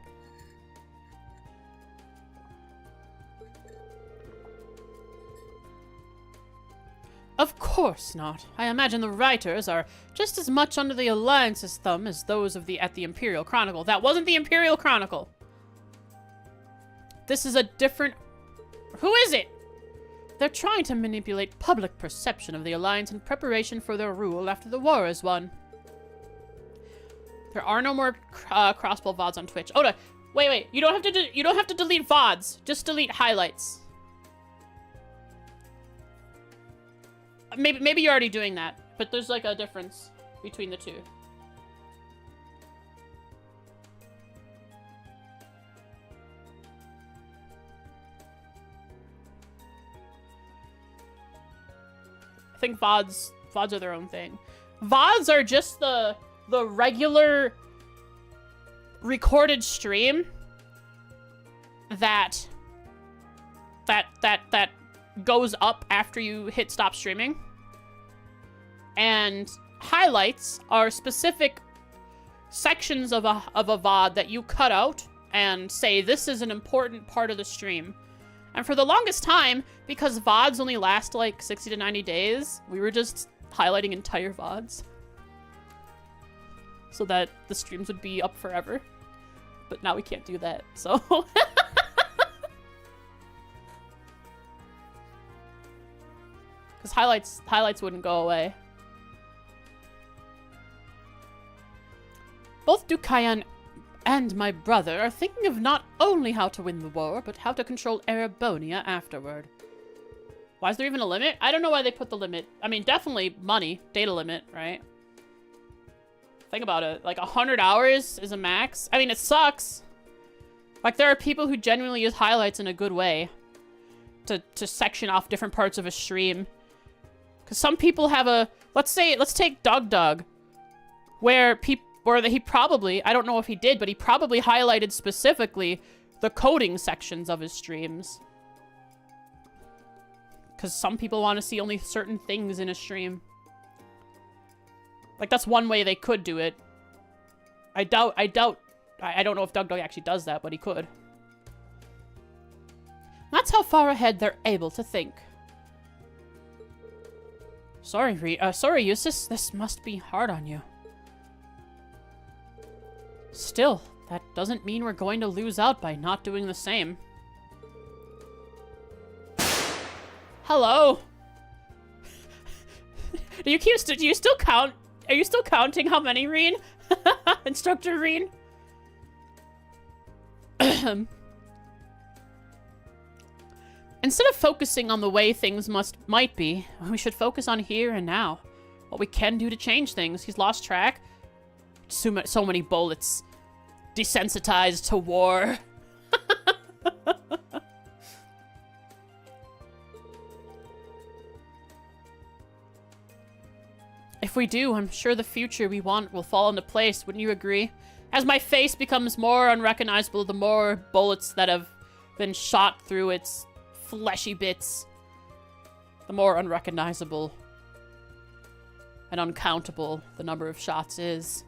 Of course not. I imagine the writers are just as much under the Alliance's thumb as those of at the Imperial Chronicle. That wasn't the Imperial Chronicle. This is a different... Who is it? They're trying to manipulate public perception of the Alliance in preparation for their rule after the war is won. There are no more crossbow VODs on Twitch. Oh, no. Wait. You don't have to delete VODs. Just delete highlights. Maybe you're already doing that, but there's like a difference between the two. I think VODs are their own thing. VODs are just the regular recorded stream that goes up after you hit stop streaming. And highlights are specific sections of a VOD that you cut out and say this is an important part of the stream. And for the longest time, because VODs only last like 60 to 90 days, we were just highlighting entire VODs. So that the streams would be up forever. But now we can't do that, so... Because highlights wouldn't go away. Both Dukayan and my brother are thinking of not only how to win the war, but how to control Erebonia afterward. Why is there even a limit? I don't know why they put the limit. I mean, definitely money. Data limit, right? Think about it. Like, 100 hours is a max. I mean, it sucks. Like, there are people who genuinely use highlights in a good way. To section off different parts of a stream. Because some people have a... Let's take Dog, where he probably, I don't know if he did, but he probably highlighted specifically the coding sections of his streams. Because some people want to see only certain things in a stream. Like, that's one way they could do it. I don't know if Dog actually does that, but he could. That's how far ahead they're able to think. Sorry, Eustace, this must be hard on you. Still, that doesn't mean we're going to lose out by not doing the same. Hello? Do you still count? Are you still counting how many, Reen? Instructor Reen? Instead of focusing on the way things might be, we should focus on here and now. What we can do to change things. He's lost track. So many bullets. Desensitized to war. If we do, I'm sure the future we want will fall into place, wouldn't you agree? As my face becomes more unrecognizable, the more bullets that have been shot through its fleshy bits, the more unrecognizable and uncountable the number of shots is.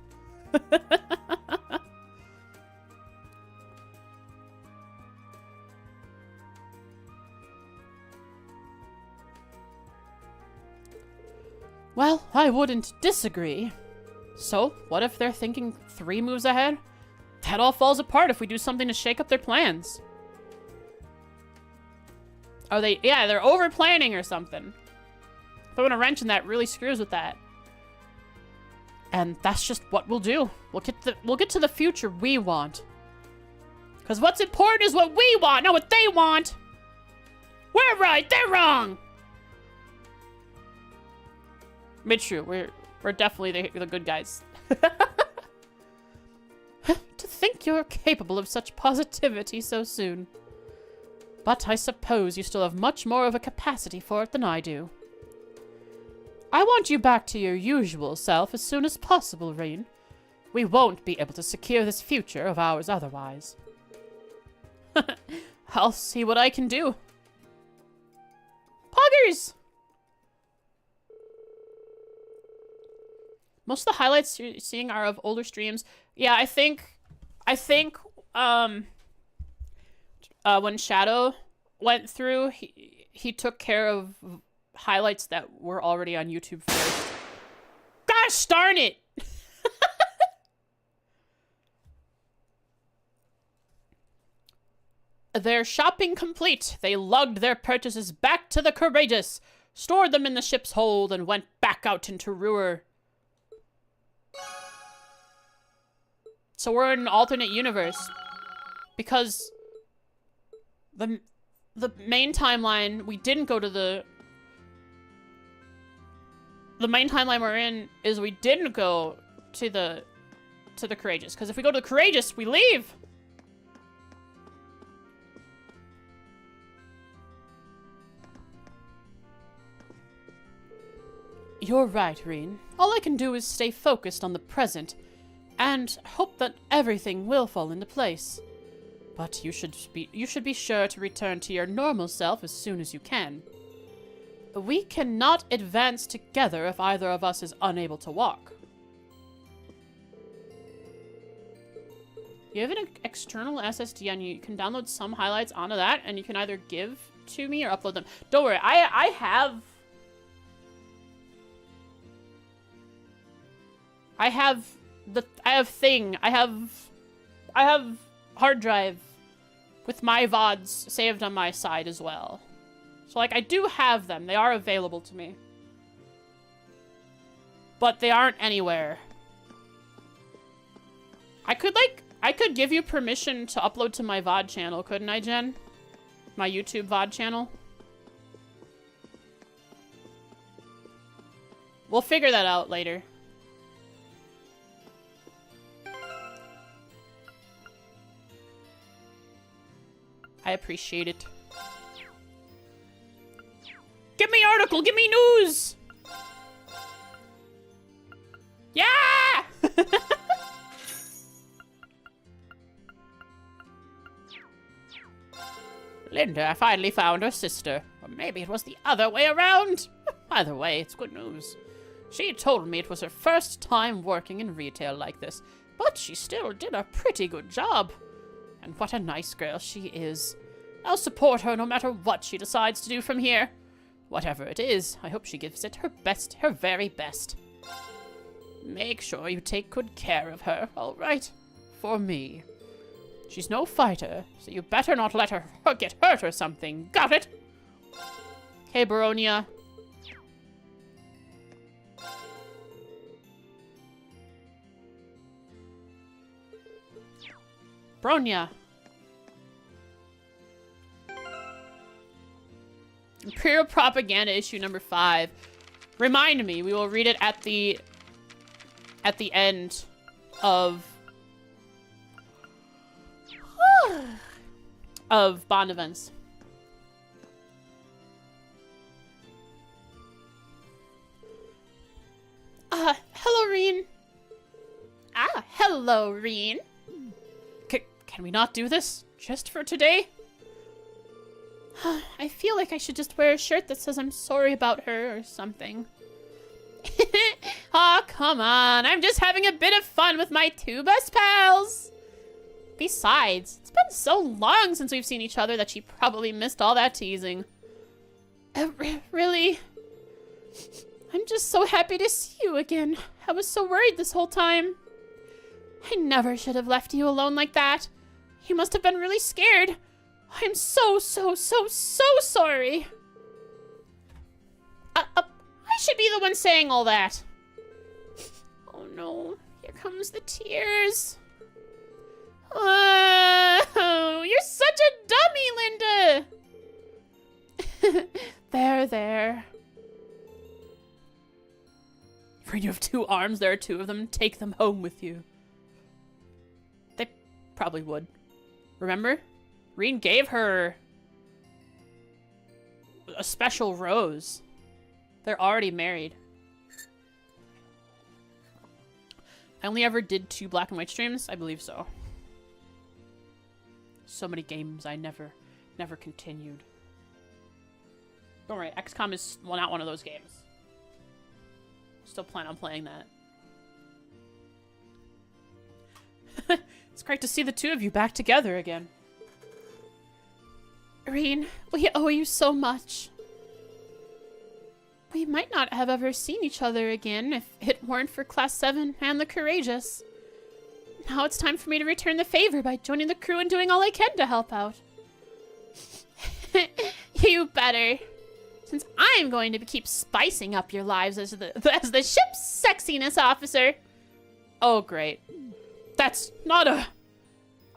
Well, I wouldn't disagree. So, what if they're thinking 3 moves ahead? That all falls apart if we do something to shake up their plans. Are they... Yeah, they're over-planning or something. Throwing a wrench in that really screws with that. And that's just what we'll do. We'll get to the future we want. Because what's important is what we want, not what they want! We're right, they're wrong! Mitru, we're definitely the good guys. To think you're capable of such positivity so soon. But I suppose you still have much more of a capacity for it than I do. I want you back to your usual self as soon as possible, Rain. We won't be able to secure this future of ours otherwise. I'll see what I can do. Poggers! Most of the highlights you're seeing are of older streams. Yeah, I think, when Shadow went through, he took care of highlights that were already on YouTube first. Gosh darn it! Their shopping complete, they lugged their purchases back to the Courageous, stored them in the ship's hold, and went back out into Roer. So we're in an alternate universe. Because the main timeline, we didn't go to the main timeline we're in is we didn't go to the Courageous. Because if we go to the Courageous, we leave! You're right, Reen. All I can do is stay focused on the present and hope that everything will fall into place. But you should be sure to return to your normal self as soon as you can. We cannot advance together if either of us is unable to walk. You have an external SSD and you can download some highlights onto that and you can either give to me or upload them. Don't worry, I have hard drive with my VODs saved on my side as well. So, like, I do have them. They are available to me. But they aren't anywhere. I could give you permission to upload to my VOD channel, couldn't I, Jen? My YouTube VOD channel? We'll figure that out later. I appreciate it. Give me article! Give me news! Yeah! Linda finally found her sister. Or maybe it was the other way around. Either way, it's good news. She told me it was her first time working in retail like this, but she still did a pretty good job. And what a nice girl she is. I'll support her no matter what she decides to do from here. Whatever it is, I hope she gives it her best, her very best. Make sure you take good care of her, all right? For me. She's no fighter, so you better not let her get hurt or something. Got it? Okay, Baronia. Bronya. Imperial Propaganda issue number 5. Remind me, we will read it at the end of Bond events. Hello, Reen. Hello, Reen. Can we not do this just for today? I feel like I should just wear a shirt that says I'm sorry about her or something. Aw, come on. I'm just having a bit of fun with my two best pals. Besides, it's been so long since we've seen each other that she probably missed all that teasing. Really? I'm just so happy to see you again. I was so worried this whole time. I never should have left you alone like that. You must have been really scared. I'm so sorry. I should be the one saying all that. Oh no, here comes the tears. Oh, you're such a dummy, Linda. There. When you have 2 arms, there are 2 of them. Take them home with you. They probably would. Remember? Reen gave her a special rose. They're already married. I only ever did 2 black and white streams. I believe so. So many games I never continued. Don't worry, XCOM is, well, not one of those games. Still plan on playing that. It's great to see the 2 of you back together again. Reen, we owe you so much. We might not have ever seen each other again if it weren't for Class 7 and the Courageous. Now it's time for me to return the favor by joining the crew and doing all I can to help out. You better. Since I'm going to keep spicing up your lives as the ship's sexiness officer. Oh, great. That's not a...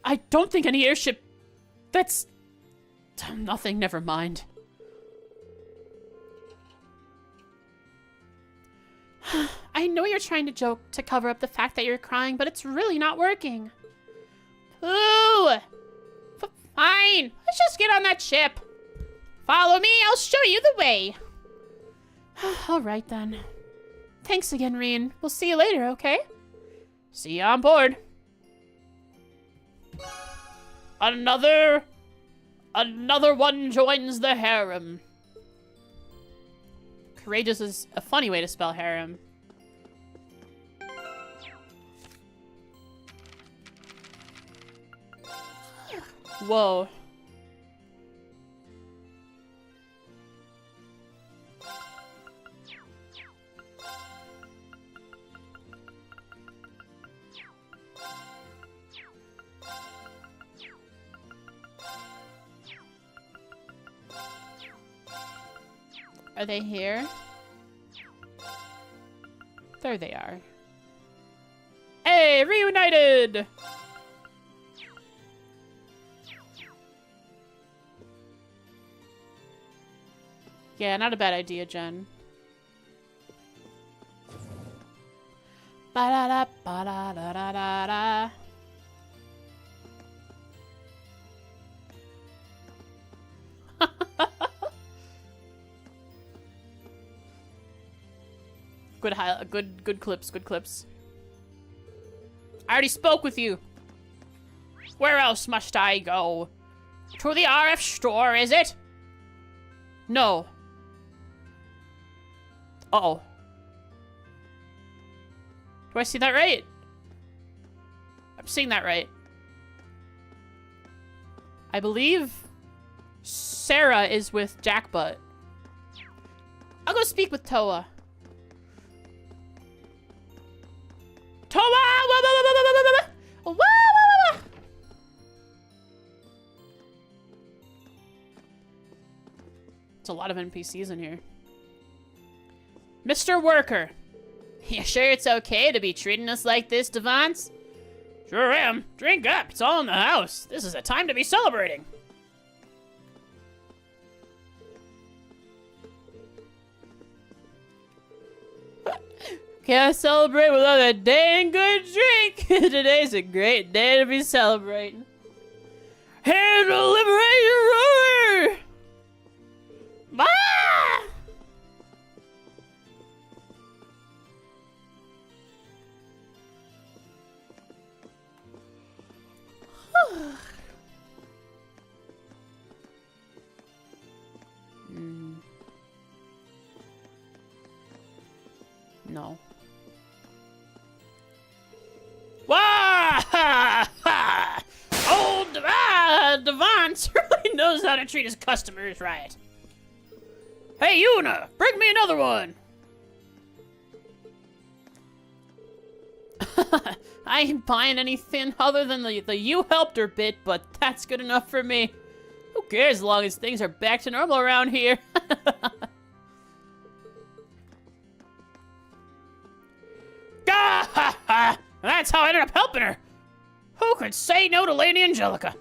I don't think any airship... That's... Nothing, never mind. I know you're trying to joke to cover up the fact that you're crying, but it's really not working. Ooh! Fine, let's just get on that ship. Follow me, I'll show you the way. All right, then. Thanks again, Reen. We'll see you later, okay? See you on board. Another one joins the harem. Courageous is a funny way to spell harem. Whoa. Are they here? There they are. Hey, reunited! Yeah, not a bad idea, Jen. Ba-da-da, ba-da-da-da-da-da. Good clips, good clips. I already spoke with you. Where else must I go? To the RF store, is it? No. Uh-oh. Do I see that right? I'm seeing that right. I believe Sarah is with Jackbutt. I'll go speak with Toa. Toa! Wah, wah, wah, wah, wah, wah, wah, wah, wah, wah. It's a lot of NPCs in here. Mr. Worker. You sure it's okay to be treating us like this, Devance? Sure am. Drink up. It's all in the house. This is a time to be celebrating. Can't celebrate without a dang good drink. Today's a great day to be celebrating. Here to liberate your Roer! Ah! No. Wah! Old Devance really knows how to treat his customers right. Hey, Una, bring me another one. I ain't buying anything other than the you helped her bit, but that's good enough for me. Who cares as long as things are back to normal around here? That's how I ended up helping her. Who could say no to Lady Angelica?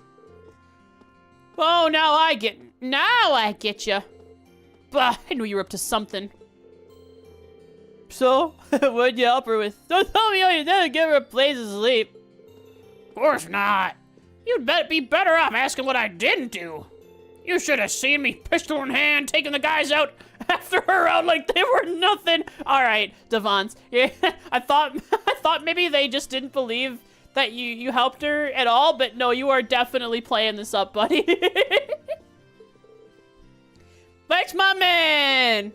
Oh, now I get you. But I knew you were up to something. So, what'd you help her with? Don't tell me all you did to give her a place to sleep. Of course not. You'd be better off asking what I didn't do. You should have seen me pistol in hand taking the guys out after her out like they were nothing. All right, Devons. Yeah, I thought maybe they just didn't believe that you helped her at all, but no, you are definitely playing this up, buddy. Thanks, my man.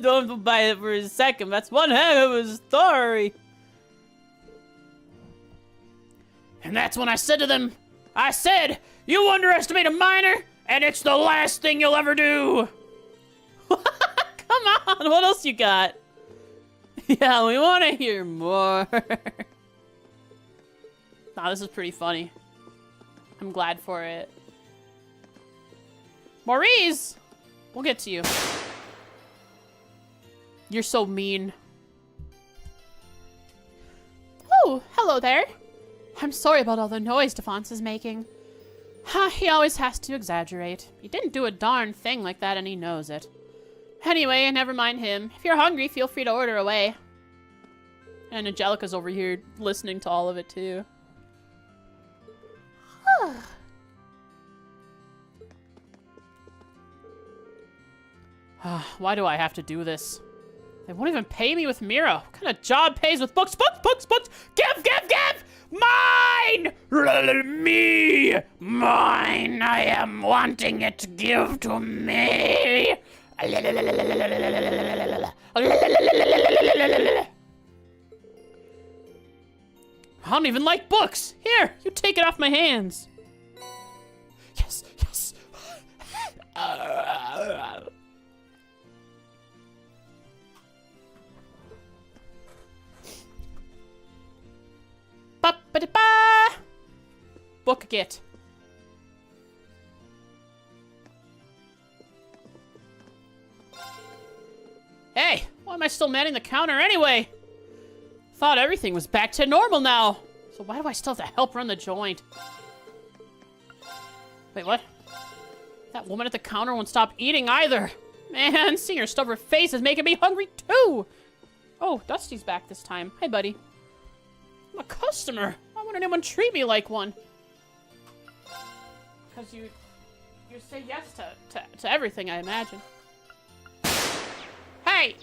Don't buy it for a second. That's one heck of a story. And that's when I said to them, I said, you underestimate a miner, and it's the last thing you'll ever do. Come on, what else you got? Yeah, we want to hear more. Nah, this is pretty funny. I'm glad for it. Maurice! We'll get to you. You're so mean. Oh, hello there. I'm sorry about all the noise Devons is making. He always has to exaggerate. He didn't do a darn thing like that and he knows it. Anyway, never mind him. If you're hungry, feel free to order away. And Angelica's over here listening to all of it too. Why do I have to do this? They won't even pay me with Mira. What kind of job pays with books? Books! Give! Mine! Me! Mine! I am wanting it to give to me! I don't even like books! Here, you take it off my hands! Yes! Ba-ba-da-ba! Book get. Hey, why am I still manning the counter anyway? Thought everything was back to normal now. So why do I still have to help run the joint? Wait, what? That woman at the counter won't stop eating either. Man, seeing her stuff her face is making me hungry too. Oh, Dusty's back this time. Hi, buddy. I'm a customer. Why would anyone treat me like one? Because you say yes to everything, I imagine. Hey!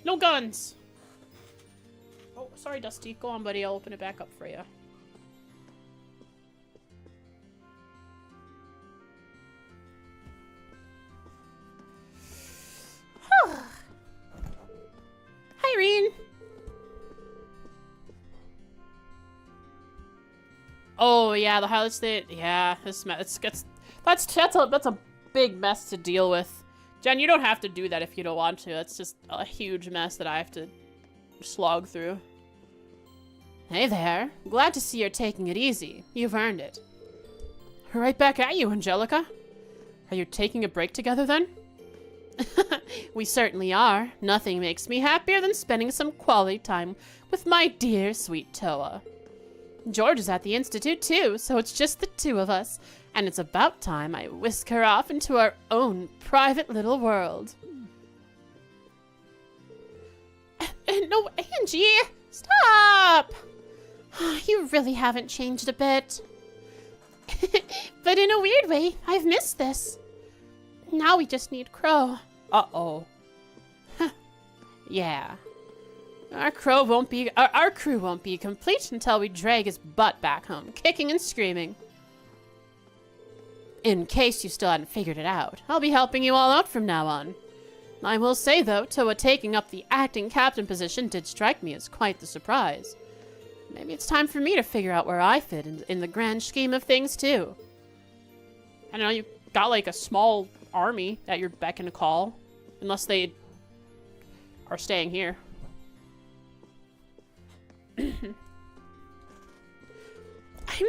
No guns! Oh, sorry, Dusty. Go on, buddy. I'll open it back up for you. Hi, Irene. Oh yeah, the highlights that this mess that's a big mess to deal with. Jen, you don't have to do that if you don't want to. That's just a huge mess that I have to slog through. Hey there. Glad to see you're taking it easy. You've earned it. Right back at you, Angelica. Are you taking a break together then? We certainly are. Nothing makes me happier than spending some quality time with my dear sweet Toa. George is at the Institute too, so it's just the two of us, and it's about time I whisk her off into our own private little world. No, Angie! Stop! You really haven't changed a bit. But in a weird way, I've missed this. Now we just need Crow. Uh-oh. Yeah. Our crew won't be complete until we drag his butt back home, kicking and screaming. In case you still hadn't figured it out, I'll be helping you all out from now on. I will say, though, Toa taking up the acting captain position did strike me as quite the surprise. Maybe it's time for me to figure out where I fit in the grand scheme of things, too. I know you got, like, a small army at your beck and call, unless they are staying here. I'm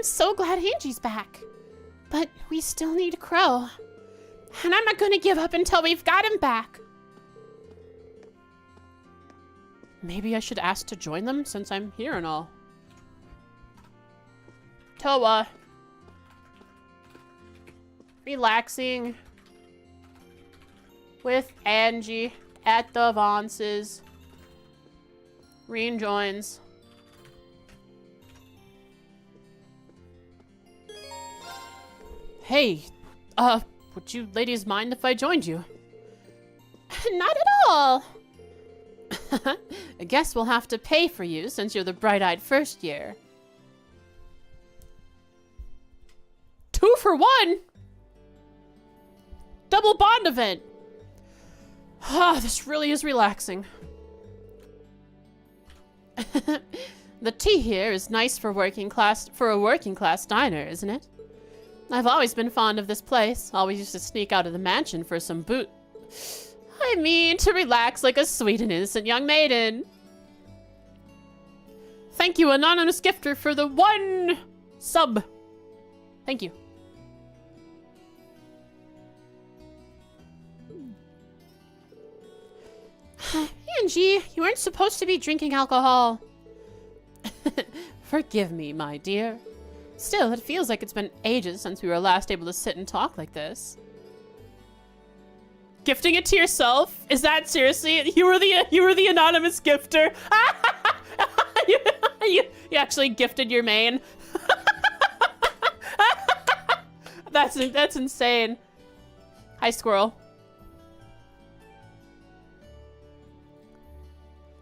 so glad Angie's back. But we still need Crow. And I'm not gonna give up until we've got him back. Maybe I should ask to join them since I'm here and all. Toa. Relaxing. With Angie at the Vances. Reen joins. Hey, Would you ladies mind if I joined you? Not at all. I guess we'll have to pay for you since you're the bright-eyed first year. 2 for 1? Double bond event. Ah, this really is relaxing. The tea here is nice for a working class diner, isn't it? I've always been fond of this place. Always used to sneak out of the mansion for some to relax like a sweet and innocent young maiden. Thank you, anonymous gifter, for the 1 sub. Thank you. Angie, you weren't supposed to be drinking alcohol. Forgive me, my dear. Still, it feels like it's been ages since we were last able to sit and talk like this. Gifting it to yourself? Is that seriously? You were the anonymous gifter. you actually gifted your main. That's insane. Hi, squirrel.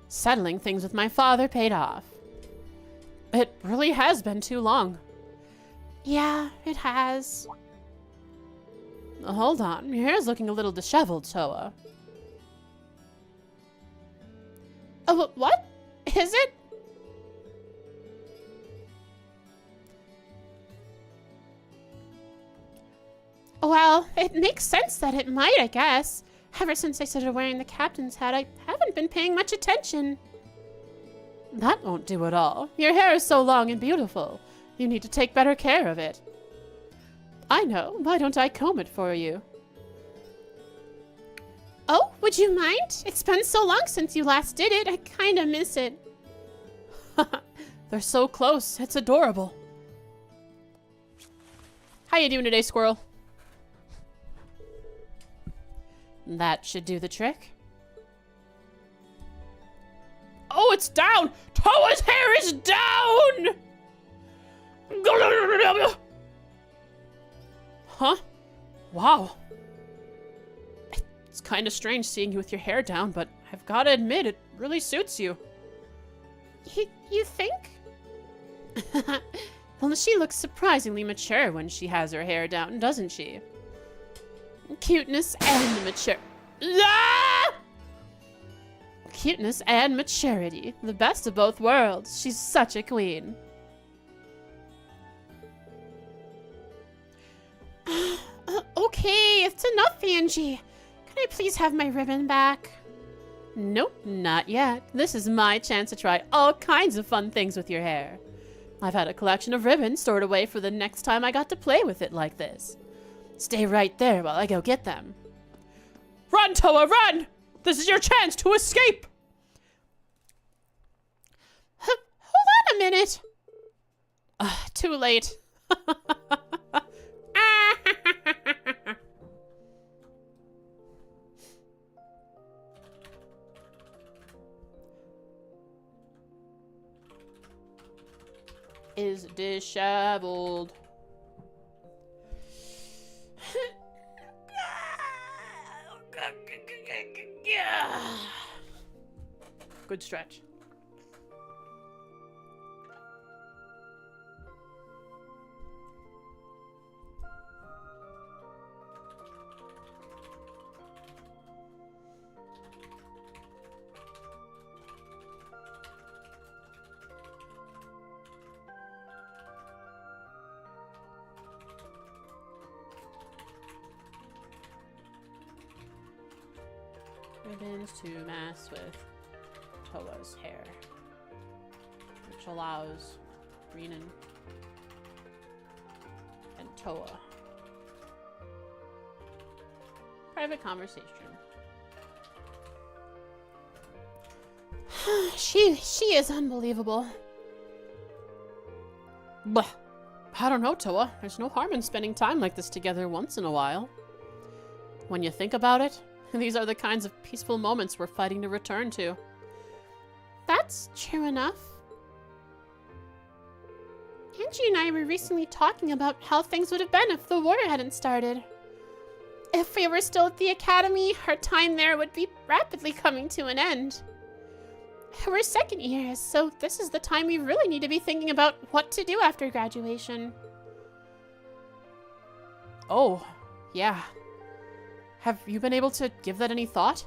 Settling things with my father paid off. It really has been too long. Yeah, it has. Hold on, your hair's looking a little disheveled, Toa. Oh, what? Is it? Well, it makes sense that it might, I guess. Ever since I started wearing the captain's hat, I haven't been paying much attention. That won't do at all. Your hair is so long and beautiful. You need to take better care of it. I know. Why don't I comb it for you? Oh, would you mind? It's been so long since you last did it. I kinda miss it. They're so close. It's adorable. How you doing today, squirrel? That should do the trick. Oh, it's down! Toa's hair is down! Huh? Wow. It's kind of strange seeing you with your hair down, but I've got to admit, it really suits you. You think? Well, she looks surprisingly mature when she has her hair down, doesn't she? Cuteness and mature. Ah! Cuteness and maturity. The best of both worlds. She's such a queen. Okay, it's enough, Angie. Can I please have my ribbon back? Nope, not yet. This is my chance to try all kinds of fun things with your hair. I've had a collection of ribbons stored away for the next time I got to play with it like this. Stay right there while I go get them. Run, Toa, run! This is your chance to escape! Hold on a minute. Too late. Is disheveled. Good stretch. Ribbons to mess with Toa's hair, which allows Reenan and Toa private conversation. She is unbelievable. Bah. I don't know, Toa. There's no harm in spending time like this together once in a while. When you think about it, these are the kinds of peaceful moments we're fighting to return to. That's true enough. Angie and I were recently talking about how things would have been if the war hadn't started. If we were still at the academy, our time there would be rapidly coming to an end. We're second years, so this is the time we really need to be thinking about what to do after graduation. Oh, yeah. Have you been able to give that any thought?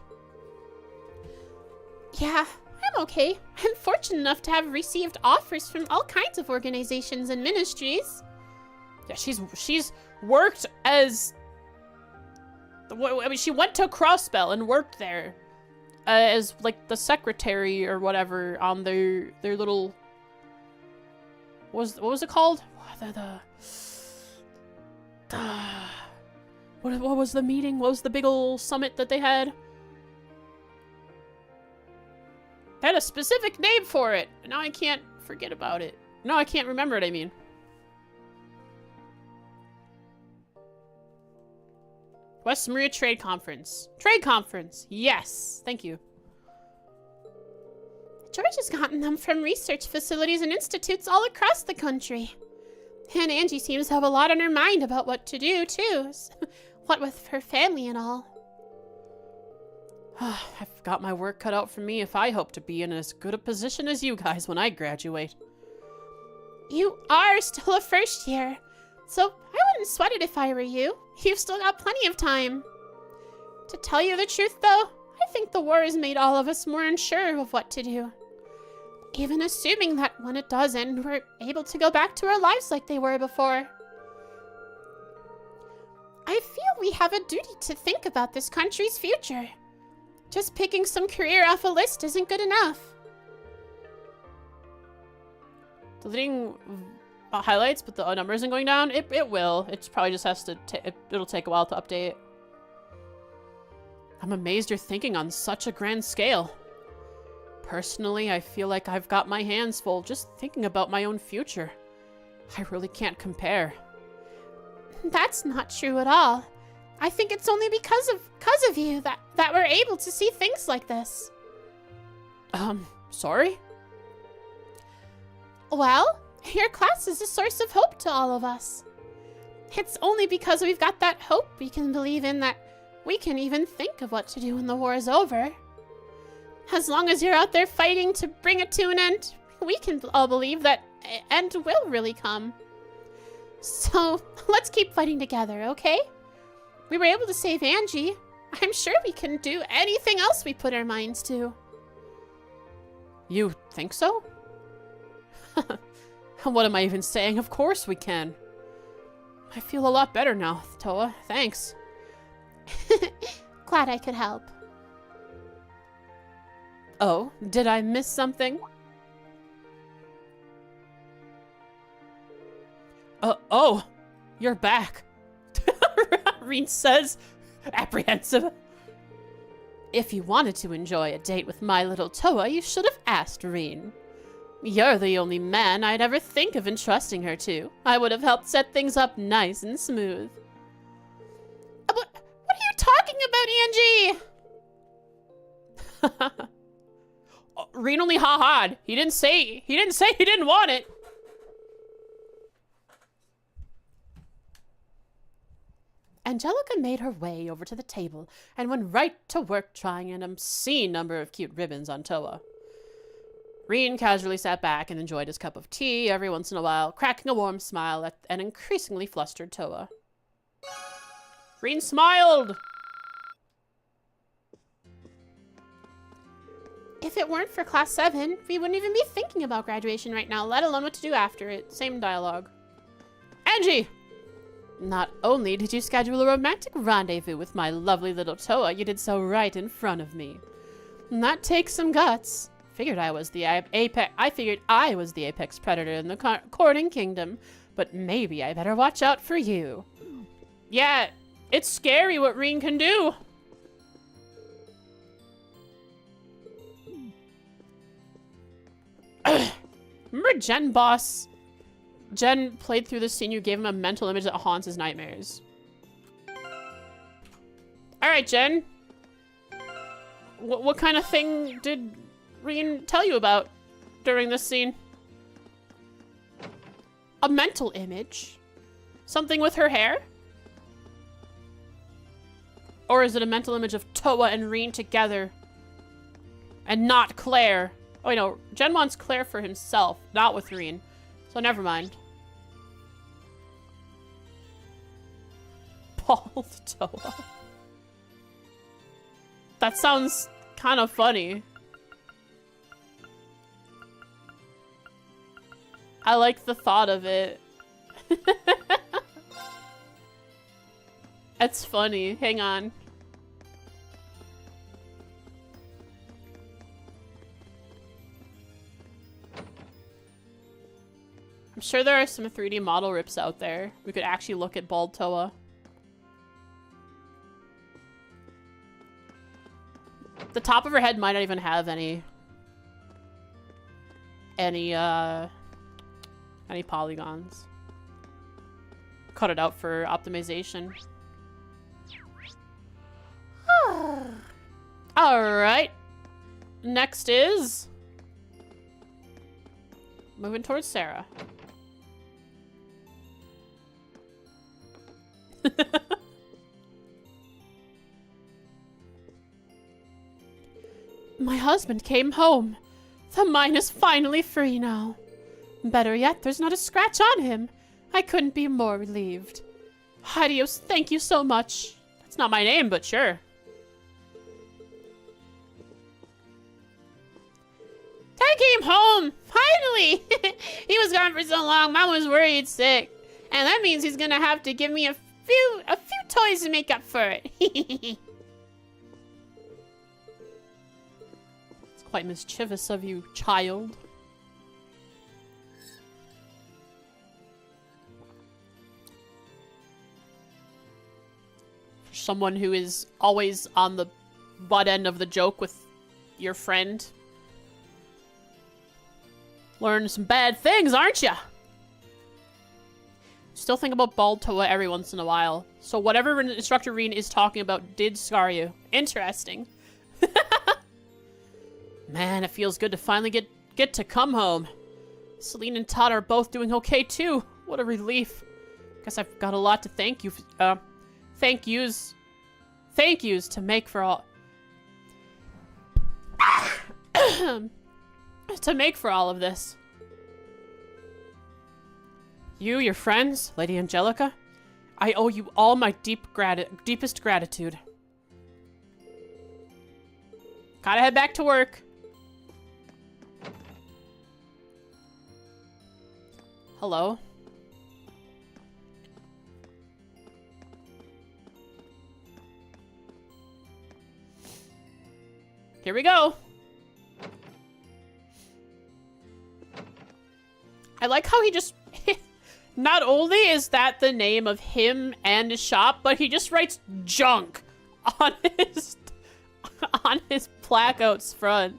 Yeah, I'm okay. I'm fortunate enough to have received offers from all kinds of organizations and ministries. Yeah, she's worked as... I mean, she went to Crossbell and worked there as, like, the secretary or whatever on their little... What was it called? What was the meeting? What was the big ol' summit that they had? They had a specific name for it. And now I can't forget about it. No, I can't remember it, I mean. West Maria Trade Conference. Trade Conference. Yes. Thank you. George has gotten them from research facilities and institutes all across the country. And Angie seems to have a lot on her mind about what to do, too. What with her family and all. I've got my work cut out for me if I hope to be in as good a position as you guys when I graduate. You are still a first year, so I wouldn't sweat it if I were you. You've still got plenty of time. To tell you the truth, though, I think the war has made all of us more unsure of what to do. Even assuming that when it does end, we're able to go back to our lives like they were before. I feel we have a duty to think about this country's future. Just picking some career off a list isn't good enough. Deleting highlights, but the number isn't going down? It will. It probably just has to... It'll take a while to update. I'm amazed you're thinking on such a grand scale. Personally, I feel like I've got my hands full just thinking about my own future. I really can't compare. That's not true at all. I think it's only because of you that we're able to see things like this. Sorry? Well, your class is a source of hope to all of us. It's only because we've got that hope we can believe in that we can even think of what to do when the war is over. As long as you're out there fighting to bring it to an end, we can all believe that end will really come. So, let's keep fighting together, okay? We were able to save Angie. I'm sure we can do anything else we put our minds to. You think so? What am I even saying? Of course we can. I feel a lot better now, Toa. Thanks. Glad I could help. Oh, did I miss something? Oh, you're back. Reen says, apprehensive. If you wanted to enjoy a date with my little Toa, you should have asked Reen. You're the only man I'd ever think of entrusting her to. I would have helped set things up nice and smooth. What are you talking about, Angie? Reen only ha-ha'd. He didn't say he didn't want it. Angelica made her way over to the table and went right to work trying an obscene number of cute ribbons on Toa. Reen casually sat back and enjoyed his cup of tea every once in a while, cracking a warm smile at an increasingly flustered Toa. Reen smiled! If it weren't for Class 7, we wouldn't even be thinking about graduation right now, let alone what to do after it. Same dialogue. Angie! Not only did you schedule a romantic rendezvous with my lovely little Toa, you did so right in front of me. And that takes some guts. I figured I was the apex predator in the courting kingdom, but maybe I better watch out for you. Yeah, it's scary what Reen can do. Remember Gen Boss? Jen played through the scene, you gave him a mental image that haunts his nightmares. Alright, Jen. What kind of thing did Reen tell you about during this scene? A mental image? Something with her hair? Or is it a mental image of Toa and Reen together? And not Claire. Oh, wait, no. Jen wants Claire for himself, not with Reen. So never mind. Bald Toa. That sounds kind of funny. I like the thought of it. That's funny. Hang on. I'm sure there are some 3D model rips out there. We could actually look at Bald Toa. The top of her head might not even have any polygons. Cut it out for optimization. Alright. Next is... moving towards Sarah. My husband came home. The mine is finally free now. Better yet, there's not a scratch on him. I couldn't be more relieved. Adios, thank you so much. That's not my name, but sure. Dad came home! Finally! He was gone for so long, Mom was worried sick. And that means he's gonna have to give me a few toys to make up for it. It's quite mischievous of you, child. For someone who is always on the butt end of the joke with your friend. Learn some bad things, aren't ya? Still think about Bald Toa every once in a while. So whatever Instructor Reen is talking about did scar you. Interesting. Man, it feels good to finally get to come home. Celine and Todd are both doing okay too. What a relief. Guess I've got a lot to thank you. Thank yous to make for all. To make for all of this. You, your friends, Lady Angelica, I owe you all my deepest gratitude. Gotta head back to work. Hello? Here we go. I like how he just... Not only is that the name of him and his shop, but he just writes junk on his plaque out front.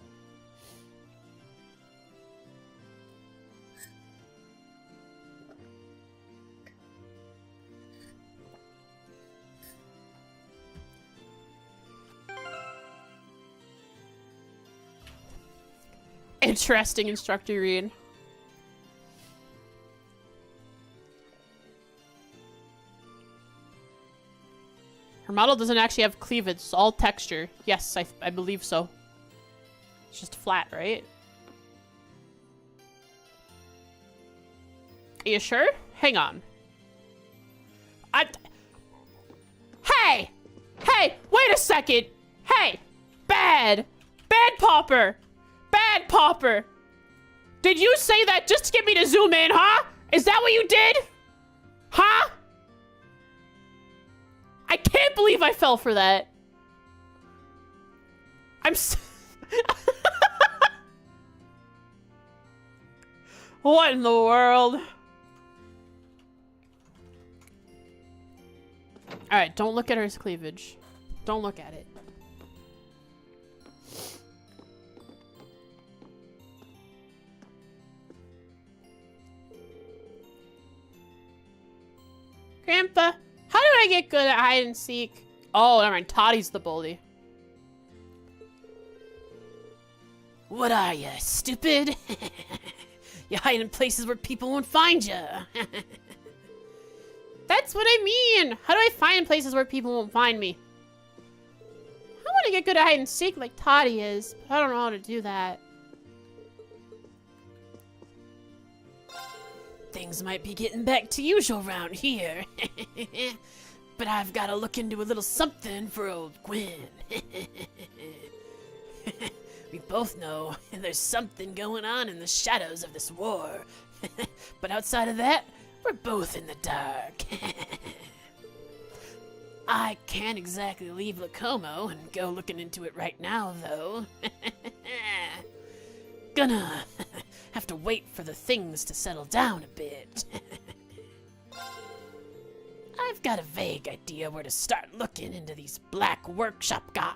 Interesting, Instructor Reen. Her model doesn't actually have cleavage, it's all texture. Yes, I believe so. It's just flat, right? Are you sure? Hang on. Hey! Hey! Wait a second! Hey! Bad! Bad Popper! Bad Popper! Did you say that just to get me to zoom in, huh? Is that what you did? Huh? I can't believe I fell for that. What in the world? Alright, don't look at her cleavage. Don't look at it. Grandpa, how do I get good at hide and seek? Oh, never mind. Toddy's the bully. What are you, stupid? You hide in places where people won't find you. That's what I mean. How do I find places where people won't find me? get good at hide and seek like Toddy is, but I don't know how to do that. Things might be getting back to usual around here. But I've got to look into a little something for old Gwen. We both know there's something going on in the shadows of this war. But outside of that, we're both in the dark. I can't exactly leave Lacomo and go looking into it right now, though. Gonna have to wait for the things to settle down a bit. I've got a vague idea where to start looking into these black workshop guys.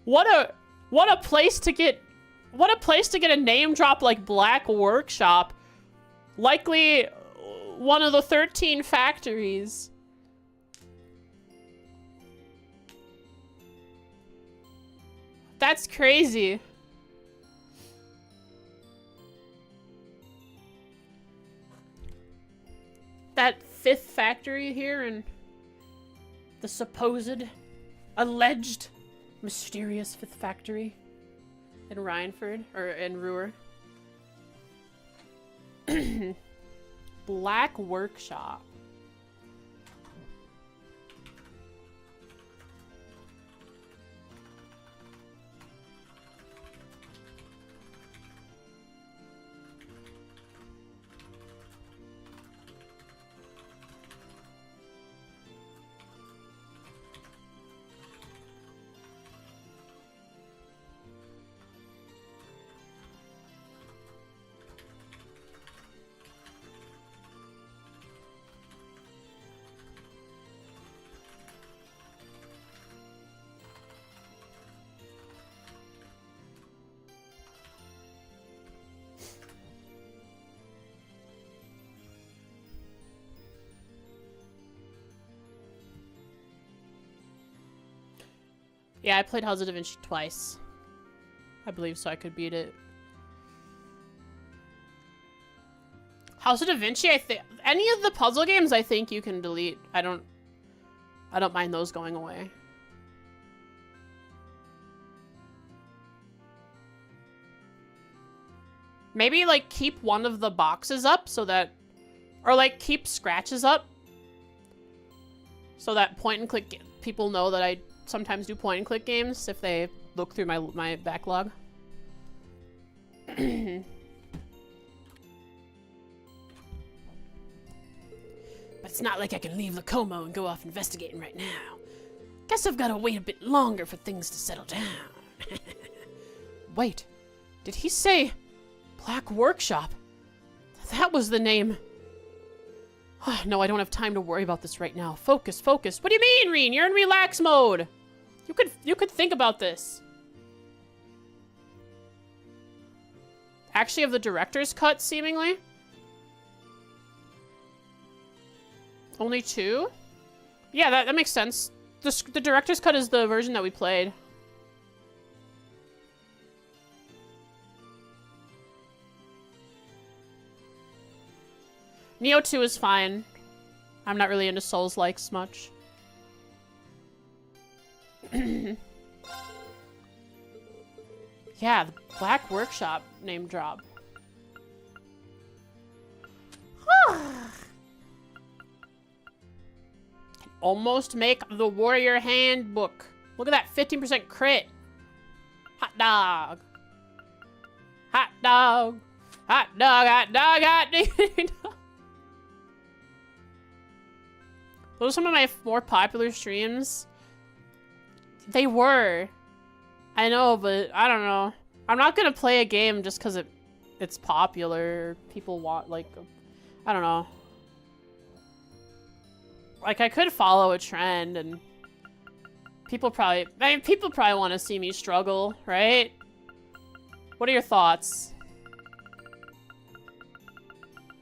What a place to get a name drop like Black Workshop. Likely one of the 13 factories. That's crazy. That 5th factory here in the supposed, alleged, mysterious 5th factory in Rhineford, or in Roer. Black Workshop. Yeah, I played House of Da Vinci twice. I believe so I could beat it. House of Da Vinci, I think any of the puzzle games I think you can delete. I don't mind those going away. Maybe like keep one of the boxes up so that, or like keep scratches up so that point and click people know that I sometimes do point and click games if they look through my backlog. But it's not like I can leave Lacomo and go off investigating right now. Guess I've got to wait a bit longer for things to settle down. Wait, did he say Black Workshop? That was the name. No, I don't have time to worry about this right now. Focus, focus. What do you mean, Reen? You're in relax mode. You could think about this. Actually, of the director's cut, seemingly. Only 2? Yeah, that makes sense. The director's cut is the version that we played. Neo 2 is fine. I'm not really into Souls-likes much. Yeah, the Black Workshop name drop. Can almost make the Warrior Handbook. Look at that 15% crit. Hot dog. Hot dog. Hot dog, hot dog, hot dog. Those are some of my more popular streams. They were. I know, but I don't know. I'm not gonna play a game just because it's popular. People want, like, I don't know. Like, I could follow a trend and people probably want to see me struggle, right? What are your thoughts?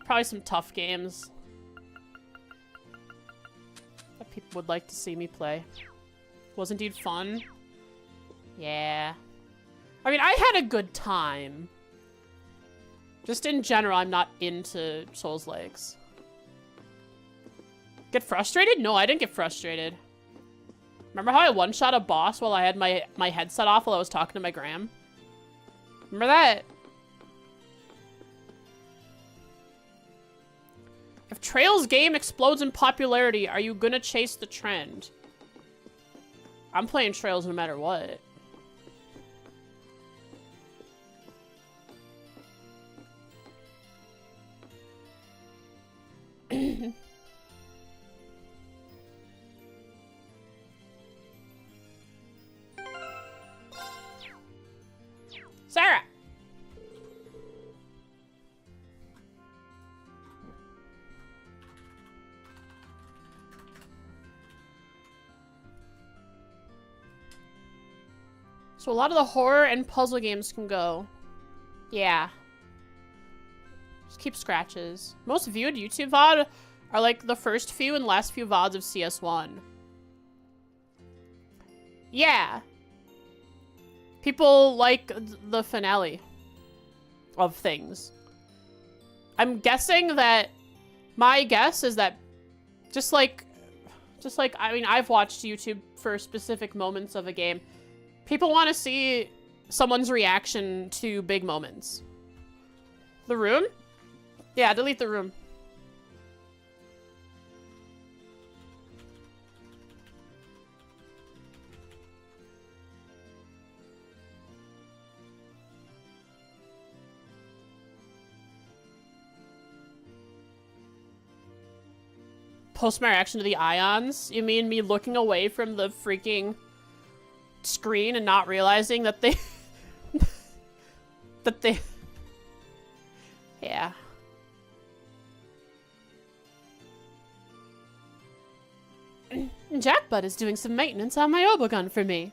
Probably some tough games that people would like to see me play. Was indeed fun. Yeah. I mean, I had a good time. Just in general, I'm not into Souls-likes. Get frustrated? No, I didn't get frustrated. Remember how I one-shot a boss while I had my headset off while I was talking to my gram? Remember that? If Trail's game explodes in popularity, are you gonna chase the trend? I'm playing Trails no matter what. Sarah! So a lot of the horror and puzzle games can go. Yeah. Just keep scratches. Most viewed YouTube VOD are like the first few and last few VODs of CS1. Yeah. People like the finale of things. I'm guessing that, my guess is that just like, I mean, I've watched YouTube for specific moments of a game. People want to see someone's reaction to big moments. The room? Yeah, delete the room. Post my reaction to the ions? You mean me looking away from the freaking screen and not realizing that they... that they... Yeah. Jackbutt is doing some maintenance on my obogun for me.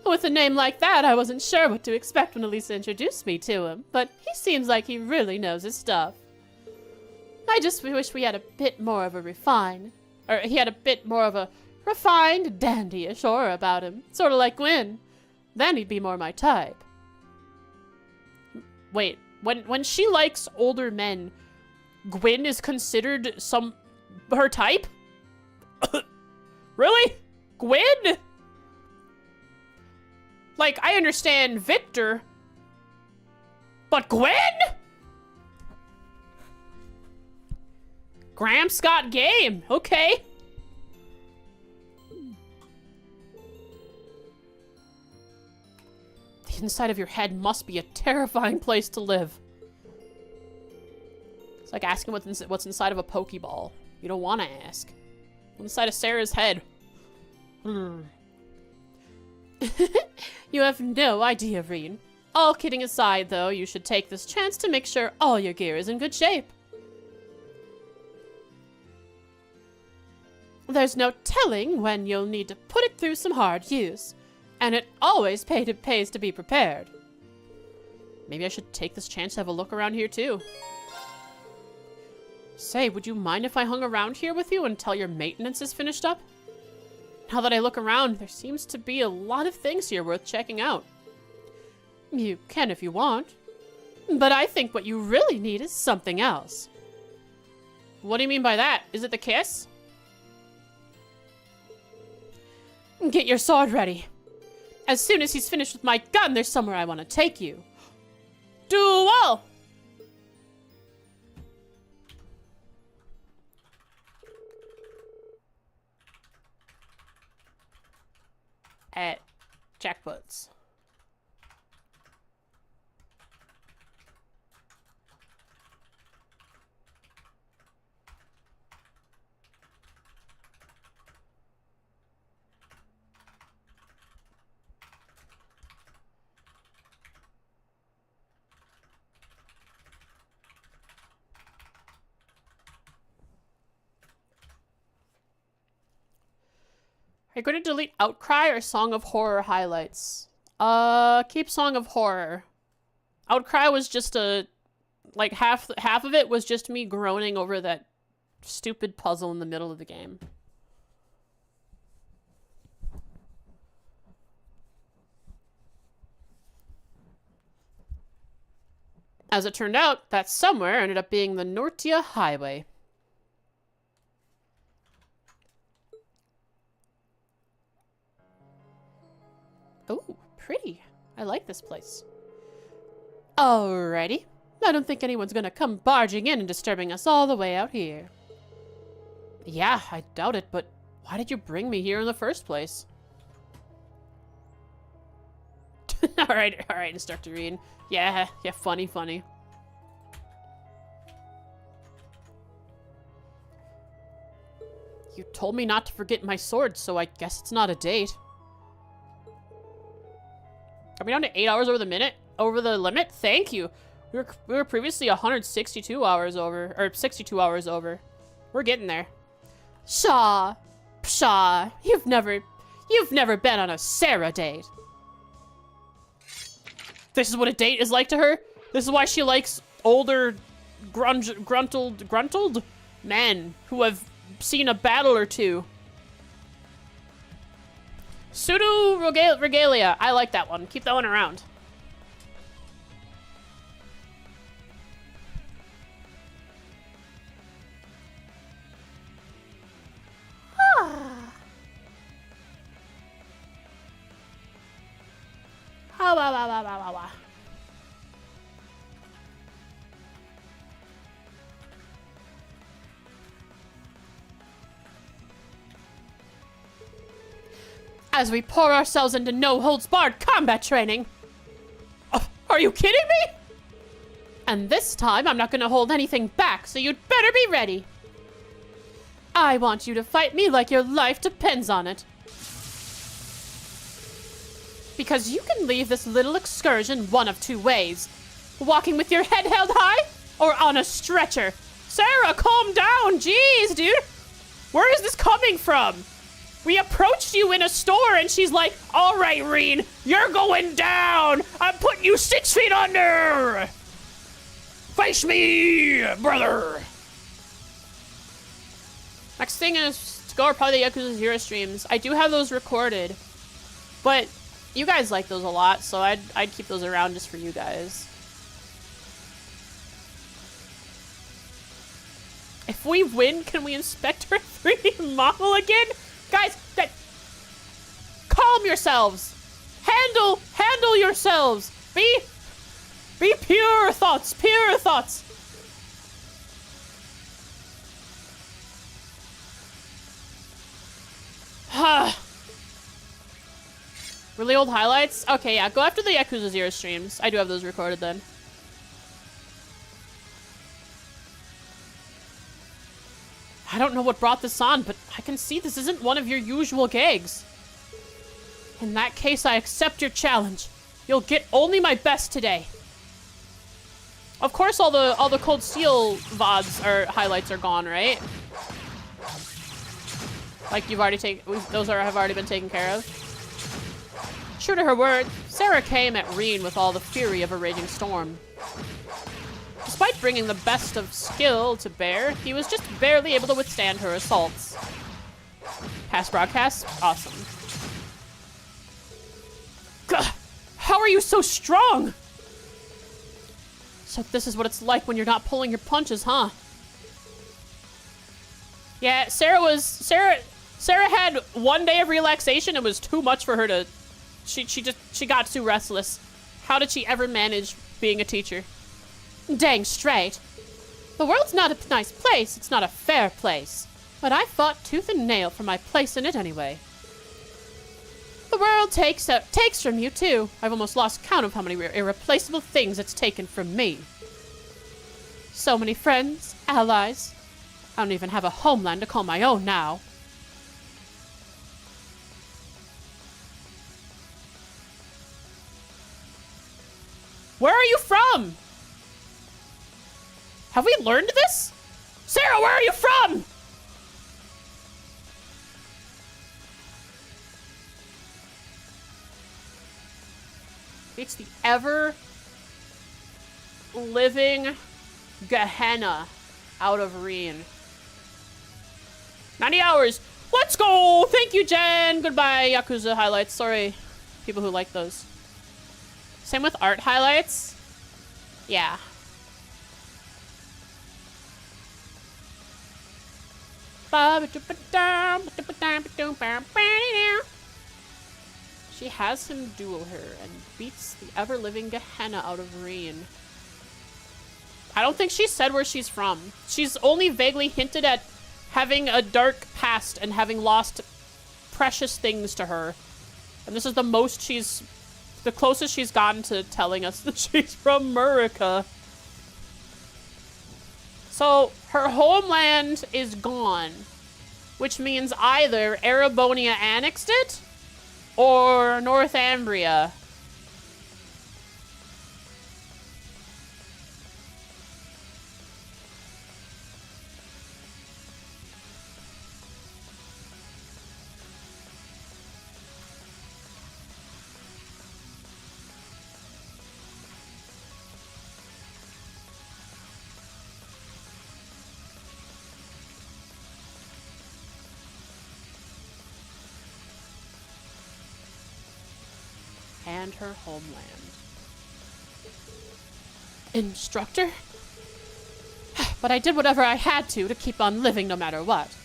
With a name like that, I wasn't sure what to expect when Elisa introduced me to him, but he seems like he really knows his stuff. I just wish we had a bit more of a refined, dandyish aura about him. Sort of like Gwyn. Then he'd be more my type. Wait, when she likes older men, Gwyn is considered her type? Really? Gwyn? Like, I understand Victor, but Gwyn? Gramps got game. Okay. The inside of your head must be a terrifying place to live. It's like asking what's inside of a Pokeball. You don't want to ask. What's inside of Sarah's head? You have no idea, Reen. All kidding aside, though, you should take this chance to make sure all your gear is in good shape. There's no telling when you'll need to put it through some hard use, and it always pays to be prepared. Maybe I should take this chance to have a look around here, too. Say, would you mind if I hung around here with you until your maintenance is finished up? Now that I look around, there seems to be a lot of things here worth checking out. You can if you want, but I think what you really need is something else. What do you mean by that? Is it the kiss? Get your sword ready. As soon as he's finished with my gun, there's somewhere I want to take you. Duel! At Jackbutts. Are you going to delete Outcry or Song of Horror highlights? Keep Song of Horror. Outcry was just like half of it was just me groaning over that stupid puzzle in the middle of the game. As it turned out, that somewhere ended up being the Nortia Highway. Oh, pretty. I like this place. Alrighty. I don't think anyone's gonna come barging in and disturbing us all the way out here. Yeah, I doubt it, but why did you bring me here in the first place? Alright, Instructor Reed. Yeah, funny. You told me not to forget my sword, so I guess it's not a date. Are we down to 8 hours over the limit? Thank you. We were previously 162 hours over, or 62 hours over. We're getting there. Pshaw, you've never been on a Sarah date. This is what a date is like to her? This is why she likes older, gruntled men who have seen a battle or two. Pseudo regalia. I like that one. Keep that one around. As we pour ourselves into no-holds-barred combat training. Are you kidding me? And this time, I'm not gonna hold anything back, so you'd better be ready. I want you to fight me like your life depends on it. Because you can leave this little excursion one of two ways. Walking with your head held high, or on a stretcher. Sarah, calm down, jeez, dude. Where is this coming from? We approached you in a store and she's like, all right, Reen, you're going down. I'm putting you 6 feet under. Face me, brother. Next thing is to go over probably the Yakuza 0 streams. I do have those recorded, but you guys like those a lot, so I'd keep those around just for you guys. If we win, can we inspect our 3D model again? Guys, calm yourselves. Handle yourselves. Be pure thoughts, Really old highlights? Okay, yeah, go after the Yakuza 0 streams. I do have those recorded then. I don't know what brought this on, but I can see this isn't one of your usual gigs. In that case, I accept your challenge. You'll get only my best today. Of course, all the Cold Steel VODs or highlights are gone, right? Like you've already have already been taken care of. True to her word, Sarah came at Reen with all the fury of a raging storm. Despite bringing the best of skill to bear, he was just barely able to withstand her assaults. Past broadcasts? Awesome. Gah! How are you so strong? So this is what it's like when you're not pulling your punches, huh? Yeah, Sarah had 1 day of relaxation. It was too much for her to... She got too restless. How did she ever manage being a teacher? Dang straight. The world's not a nice place. It's not a fair place. But I fought tooth and nail for my place in it anyway. The world takes from you, too. I've almost lost count of how many irreplaceable things it's taken from me. So many friends, allies. I don't even have a homeland to call my own now. Where are you from? Have we learned this? Sarah, where are you from? It's the ever-living Gehenna out of Reen. 90 hours. Let's go! Thank you, Jen. Goodbye, Yakuza highlights. Sorry, people who like those. Same with art highlights. Yeah. She has him duel her and beats the ever-living Gehenna out of Reen. I don't think she said where she's from. She's only vaguely hinted at having a dark past and having lost precious things to her. And this is the closest she's gotten to telling us that she's from Murica. So her homeland is gone, which means either Erebonia annexed it or Northumbria. And her homeland. Instructor? But I did whatever I had to keep on living no matter what.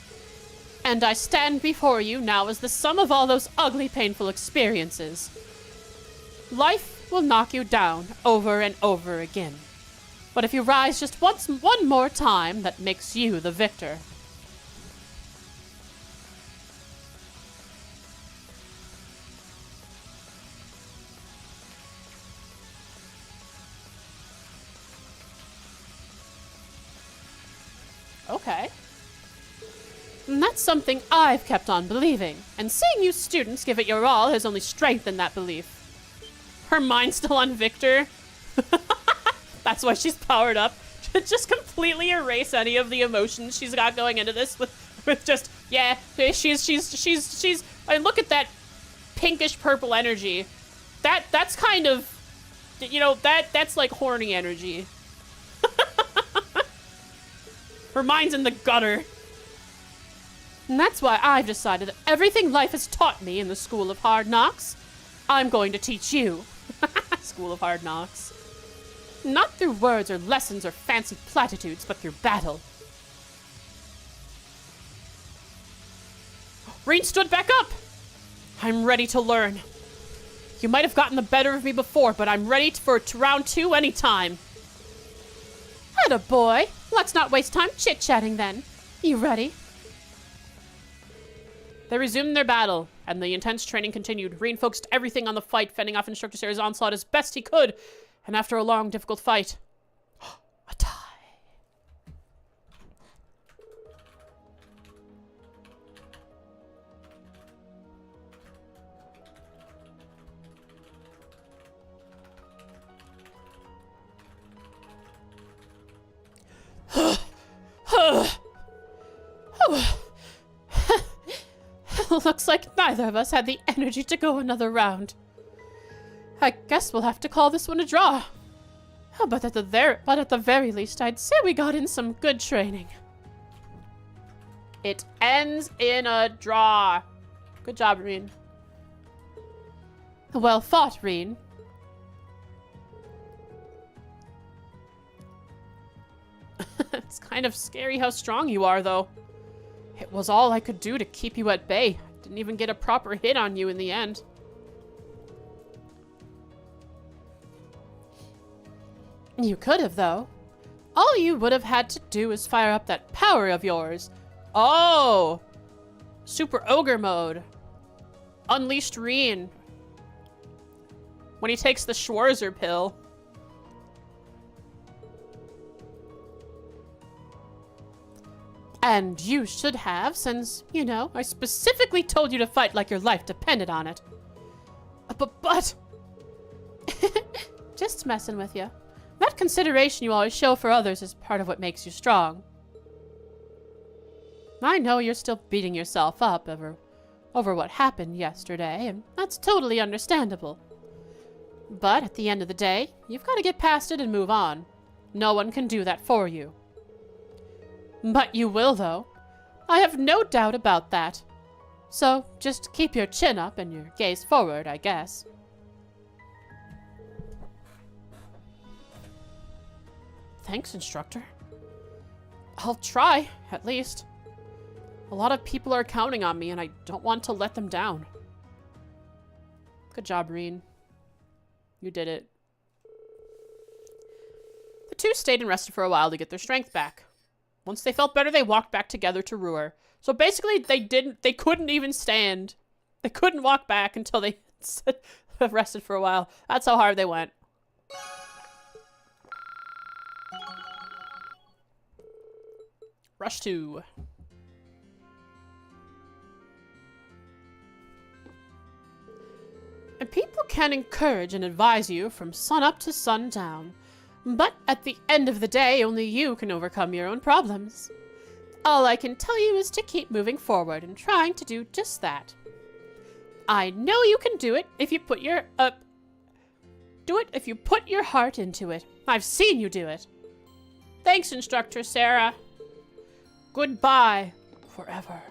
And I stand before you now as the sum of all those ugly, painful experiences. Life will knock you down over and over again. But if you rise just one more time, that makes you the victor. Okay. And that's something I've kept on believing, and seeing you students give it your all has only strengthened that belief. Her mind's still on Victor. That's why she's powered up. Just completely erase any of the emotions she's got going into this with just, yeah, she's, I mean, look at that pinkish purple energy. That's kind of, you know, that's like horny energy. Her mind's in the gutter. And that's why I've decided that everything life has taught me in the School of Hard Knocks, I'm going to teach you. School of Hard Knocks. Not through words or lessons or fancy platitudes, but through battle. Reen stood back up. I'm ready to learn. You might have gotten the better of me before, but I'm ready for round 2 anytime. Atta boy. Let's not waste time chit-chatting then. You ready? They resumed their battle, and the intense training continued. Reen focused everything on the fight, fending off Instructor Sarah's onslaught as best he could. And after a long, difficult fight, a tie. Looks like neither of us had the energy to go another round. I guess we'll have to call this one a draw. But at the very least, I'd say we got in some good training. It ends in a draw. Good job, Reen. Well fought, Reen. It's kind of scary how strong you are, though. It was all I could do to keep you at bay. I didn't even get a proper hit on you in the end. You could have, though. All you would have had to do is fire up that power of yours. Oh! Super Ogre mode. Unleashed Reen. When he takes the Schwarzer pill. And you should have, since, you know, I specifically told you to fight like your life depended on it. But... Just messing with you. That consideration you always show for others is part of what makes you strong. I know you're still beating yourself up over what happened yesterday, and that's totally understandable. But at the end of the day, you've got to get past it and move on. No one can do that for you. But you will, though. I have no doubt about that. So just keep your chin up and your gaze forward, I guess. Thanks, Instructor. I'll try, at least. A lot of people are counting on me, and I don't want to let them down. Good job, Reen. You did it. The two stayed and rested for a while to get their strength back. Once they felt better, they walked back together to Roer. So basically, they couldn't even stand. They couldn't walk back until they rested for a while. That's how hard they went. Rush 2. And people can encourage and advise you from sun up to sundown. But at the end of the day, only you can overcome your own problems. All I can tell you is to keep moving forward and trying to do just that. I know you can do it if you put your heart into it. I've seen you do it. Thanks, Instructor Sarah. Goodbye forever.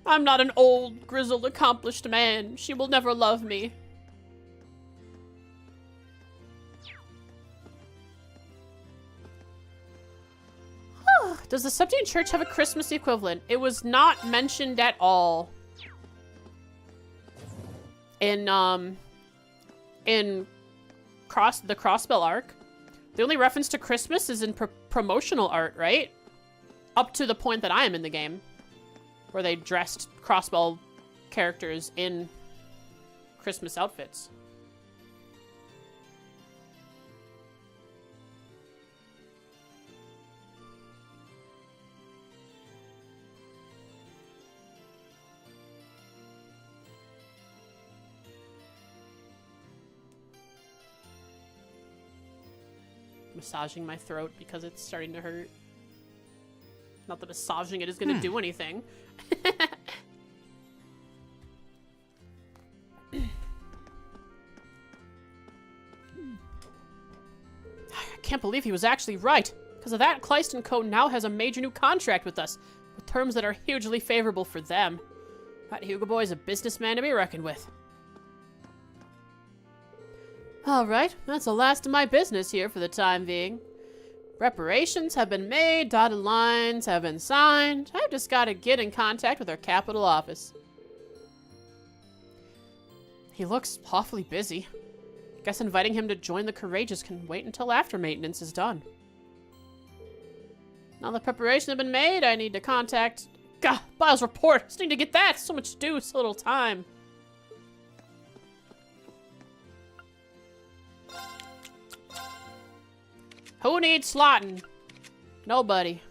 I'm not an old, grizzled, accomplished man. She will never love me. Does the Septian Church have a Christmas equivalent? It was not mentioned at all. In the Crossbell arc. The only reference to Christmas is in promotional art, right? Up to the point that I am in the game. Where they dressed Crossbell characters in Christmas outfits. Massaging my throat because it's starting to hurt. Not that massaging it is going to do anything. I can't believe he was actually right. Because of that, Kleist & Co. now has a major new contract with us, with terms that are hugely favorable for them. That Hugo boy is a businessman to be reckoned with. Alright, that's the last of my business here for the time being. Reparations have been made, dotted lines have been signed. I've just got to get in contact with our capital office. He looks awfully busy. Guess inviting him to join the Courageous can wait until after maintenance is done. Now the preparations have been made, I need to contact... God, Biles' report! I just need to get that! So much to do, so little time. Who needs slotting? Nobody.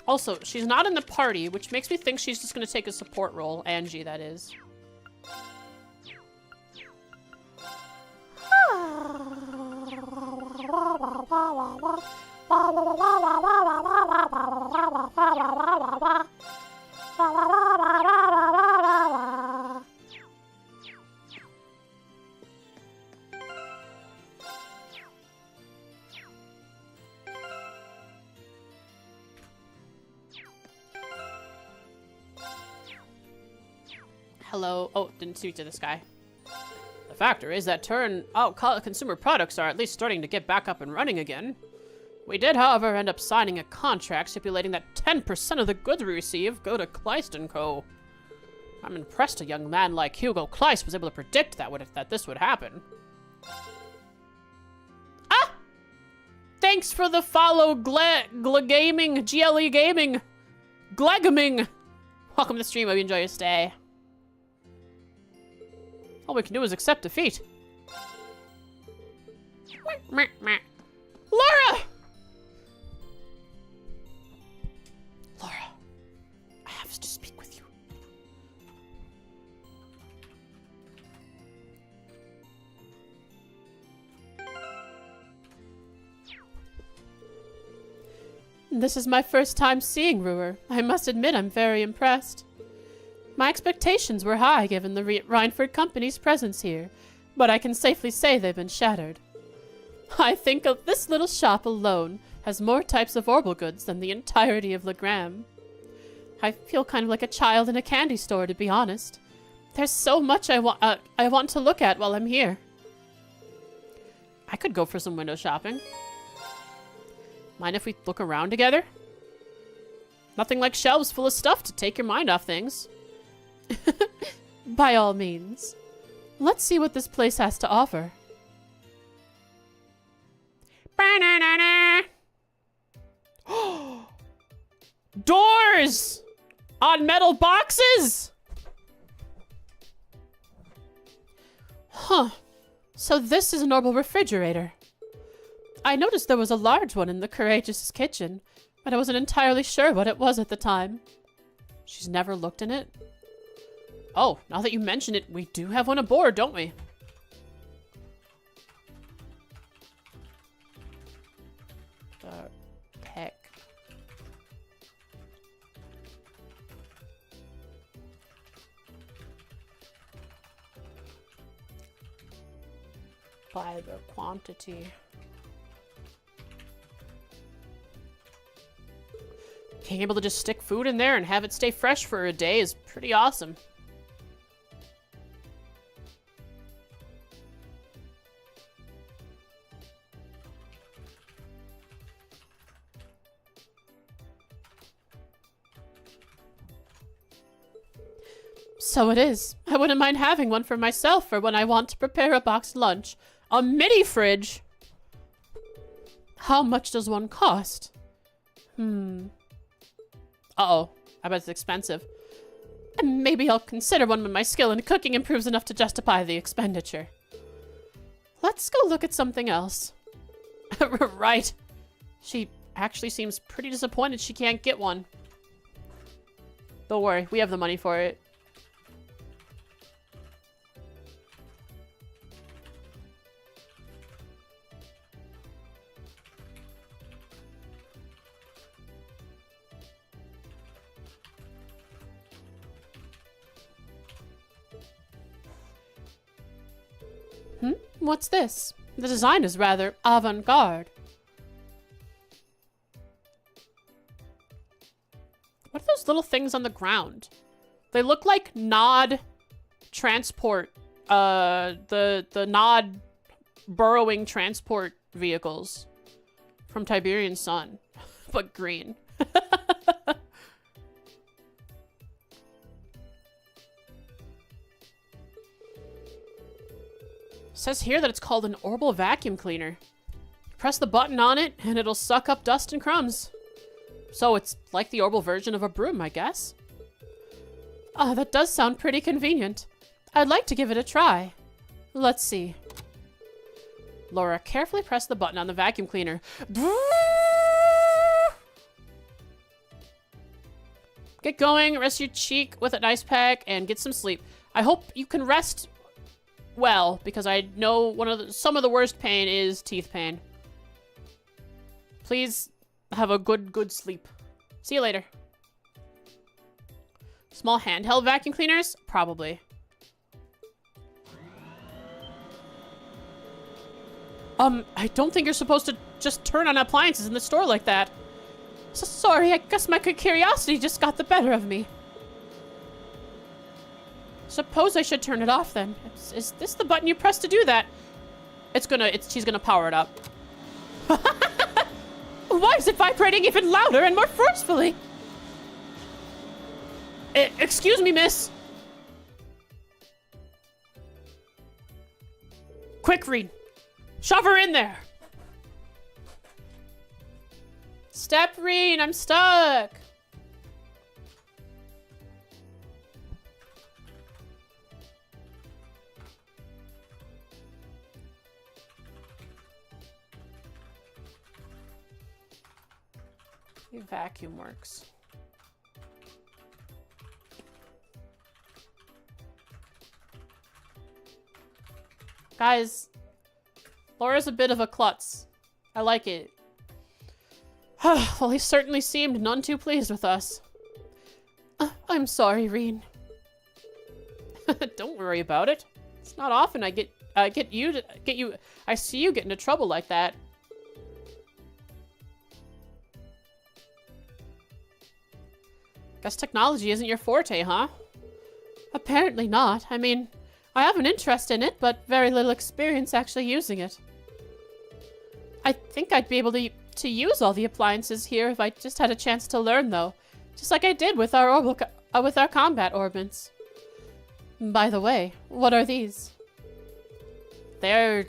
Also, she's not in the party, which makes me think she's just going to take a support role. Angie, that is. Hello. Oh, didn't speak to this guy. The factor is that consumer products are at least starting to get back up and running again. We did, however, end up signing a contract stipulating that 10% of the goods we receive go to Kleist & Co. I'm impressed a young man like Hugo Kleist was able to predict that this would happen. Ah! Thanks for the follow, GLE Gaming. Glegaming. Welcome to the stream. Hope you enjoy your stay. All we can do is accept defeat. Laura! Laura, I have to speak with you. This is my first time seeing Roer. I must admit I'm very impressed. My expectations were high given the Reinford Company's presence here, but I can safely say they've been shattered. I think this little shop alone has more types of Orbital goods than the entirety of Legram. I feel kind of like a child in a candy store, to be honest. There's so much I want to look at while I'm here. I could go for some window shopping. Mind if we look around together? Nothing like shelves full of stuff to take your mind off things. By all means. Let's see what this place has to offer. Doors! On metal boxes? Huh. So this is a normal refrigerator. I noticed there was a large one in the Courageous kitchen, but I wasn't entirely sure what it was at the time. She's never looked in it? Oh, now that you mention it, we do have one aboard, don't we? The heck? By the quantity. Being able to just stick food in there and have it stay fresh for a day is pretty awesome. So it is. I wouldn't mind having one for myself for when I want to prepare a boxed lunch. A mini fridge? How much does one cost? Uh-oh. I bet it's expensive. Maybe I'll consider one when my skill in cooking improves enough to justify the expenditure. Let's go look at something else. Right. She actually seems pretty disappointed she can't get one. Don't worry, we have the money for it. What's this? The design is rather avant-garde. What are those little things on the ground? They look like Nod transport, the Nod burrowing transport vehicles from Tiberian Sun, but green. Says here that it's called an orbital vacuum cleaner. Press the button on it and it'll suck up dust and crumbs. So it's like the orbital version of a broom, I guess. Ah, that does sound pretty convenient. I'd like to give it a try. Let's see. Laura carefully pressed the button on the vacuum cleaner. Get going, rest your cheek with an ice pack, and get some sleep. I hope you can rest well, because I know some of the worst pain is teeth pain. Please have a good sleep. See you later. Small handheld vacuum cleaners? Probably. I don't think you're supposed to just turn on appliances in the store like that. So sorry, I guess my curiosity just got the better of me. Suppose I should turn it off then. Is this the button you press to do that? She's gonna power it up. Why is it vibrating even louder and more forcefully? Excuse me, miss. Quick, Reed. Shove her in there. Step, Reed, I'm stuck. The vacuum works. Guys, Laura's a bit of a klutz. I like it. Well, he certainly seemed none too pleased with us. I'm sorry, Reen. Don't worry about it. It's not often I see you get into trouble like that. Guess technology isn't your forte, huh? Apparently not. I mean, I have an interest in it, but very little experience actually using it. I think I'd be able to use all the appliances here if I just had a chance to learn, though. Just like I did with our combat orbits. By the way, what are these? They're,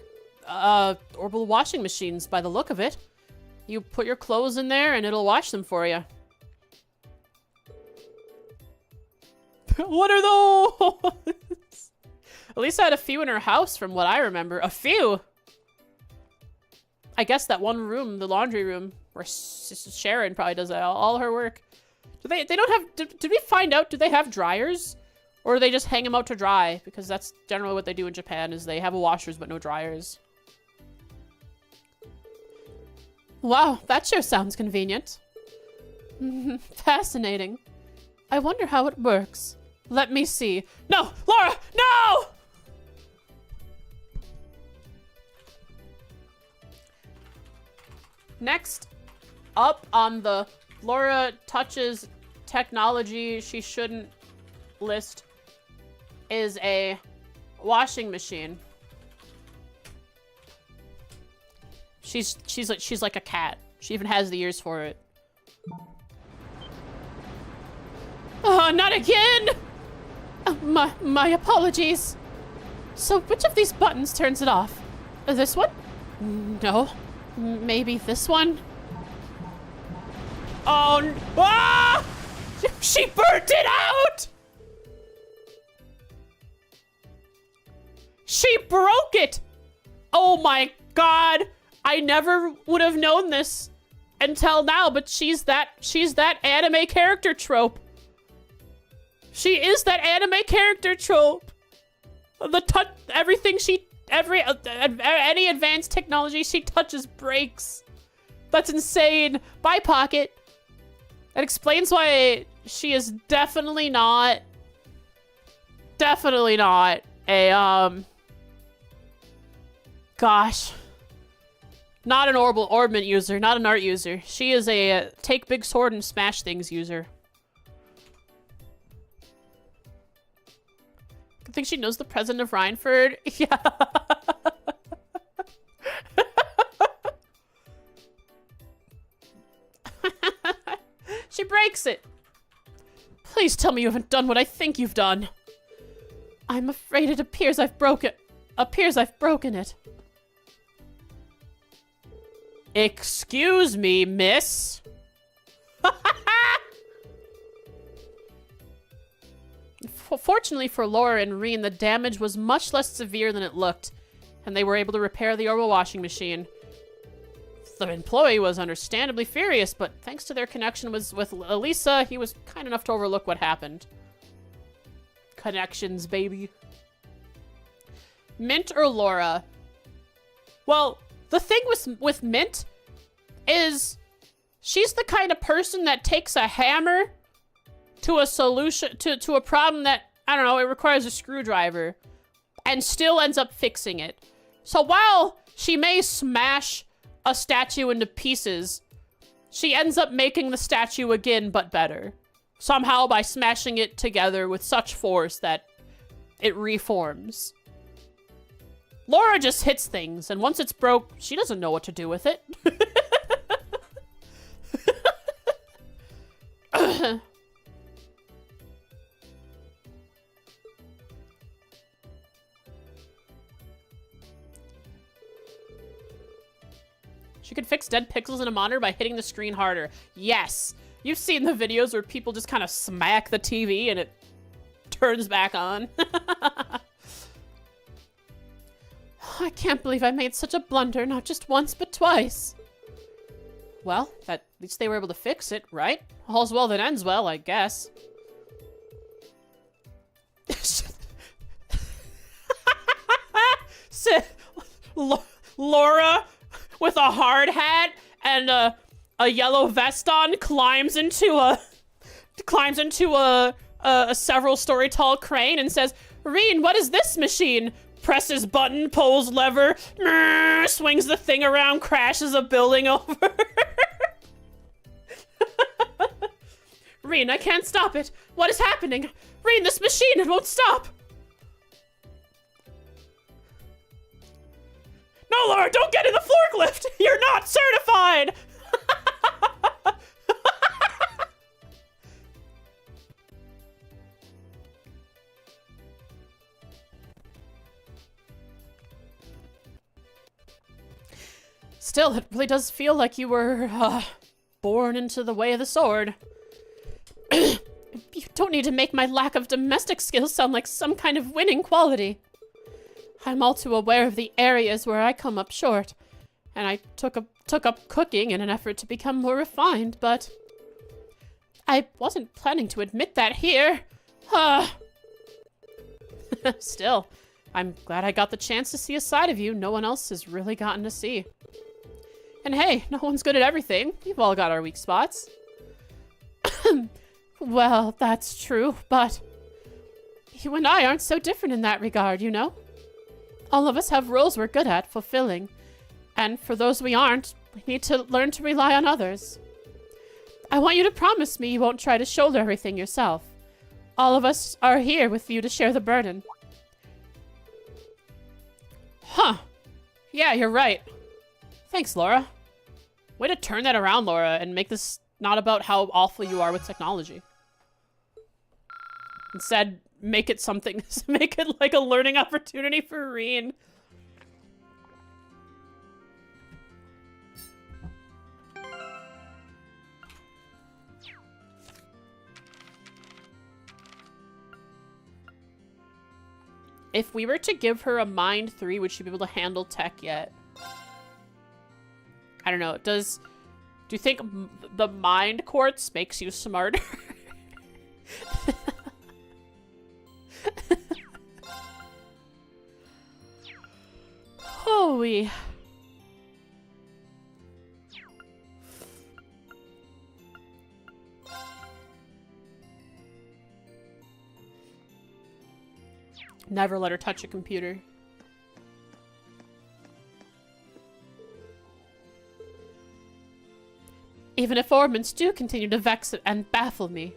orbital washing machines by the look of it. You put your clothes in there and it'll wash them for you. What are those? At least I had a few in her house from what I remember. A few! I guess that one room, the laundry room, where Sharon probably does all her work. They don't have, did we find out, do they have dryers? Or do they just hang them out to dry? Because that's generally what they do in Japan, is they have washers but no dryers. Wow, that sure sounds convenient. Fascinating. I wonder how it works. Let me see. No! Laura! No! Next up on the Laura touches technology she shouldn't list is a washing machine. She's like a cat. She even has the ears for it. Oh, not again! My apologies. So which of these buttons turns it off? This one? No. Maybe this one? Oh, ah! She burnt it out! She broke it! Oh my god! I never would have known this until now, but she's that anime character trope. She is that anime character trope. Any advanced technology she touches breaks. That's insane. Bye, Pocket. That explains why she is definitely not a, gosh. Not an orbment user, not an art user. She is a take big sword and smash things user. I think she knows the president of Rhineford. Yeah. She breaks it. Please tell me you haven't done what I think you've done. I'm afraid it appears I've broken it. Excuse me, miss. Fortunately for Laura and Reen, the damage was much less severe than it looked, and they were able to repair the orbital washing machine. The employee was understandably furious, but thanks to their connection with Elisa, he was kind enough to overlook what happened. Connections, baby. Mint or Laura? Well, the thing with Mint is she's the kind of person that takes a hammer to a solution, to a problem that, I don't know, it requires a screwdriver and still ends up fixing it. So while she may smash a statue into pieces, she ends up making the statue again, but better. Somehow by smashing it together with such force that it reforms. Laura just hits things, and once it's broke, she doesn't know what to do with it. She could fix dead pixels in a monitor by hitting the screen harder. Yes! You've seen the videos where people just kind of smack the TV and it turns back on. I can't believe I made such a blunder, not just once, but twice. Well, at least they were able to fix it, right? All's well that ends well, I guess. Laura, with a hard hat and a yellow vest on, climbs into a several story tall crane and says, "Reen, what is this machine?" Presses button, pulls lever, swings the thing around, crashes a building over. Reen, I can't stop it. What is happening? Reen, this machine, it won't stop. No, Laura, don't get in the forklift. You're not certified. Still, it really does feel like you were, born into the way of the sword. You don't need to make my lack of domestic skills sound like some kind of winning quality. I'm all too aware of the areas where I come up short, and I took up cooking in an effort to become more refined, but I wasn't planning to admit that here. Still, I'm glad I got the chance to see a side of you no one else has really gotten to see. And hey, no one's good at everything. We've all got our weak spots. Well, that's true, but you and I aren't so different in that regard, you know? All of us have roles we're good at fulfilling, and for those we aren't, we need to learn to rely on others. I want you to promise me you won't try to shoulder everything yourself. All of us are here with you to share the burden. Huh. Yeah, you're right. Thanks, Laura. Way to turn that around, Laura, and make this not about how awful you are with technology. Instead, make it something, make it like a learning opportunity for Reen. If we were to give her a Mind 3, would she be able to handle tech yet? I don't know. Do you think the Mind Quartz makes you smarter? Holy. Never let her touch a computer. Even if ornaments do continue to vex and baffle me.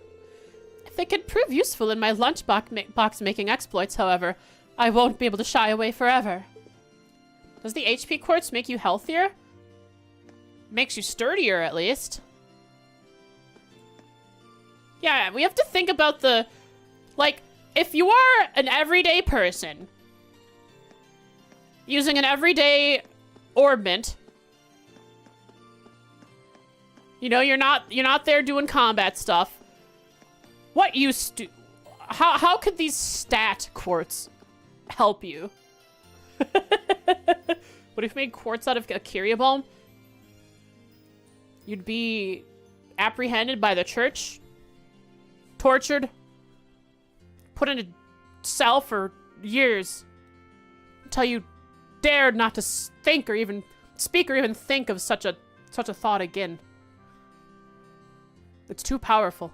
If they could prove useful in my lunchbox making exploits, however, I won't be able to shy away forever. Does the HP quartz make you healthier? Makes you sturdier, at least. Yeah, we have to think about the... Like, if you are an everyday person using an everyday ornament, you know, you're not there doing combat stuff. What use do... How could these stat quartz help you? What if you made quartz out of a Kyria bomb? You'd be apprehended by the church, tortured, put in a cell for years until you dared not to think or even speak or even think of such a thought again. It's too powerful.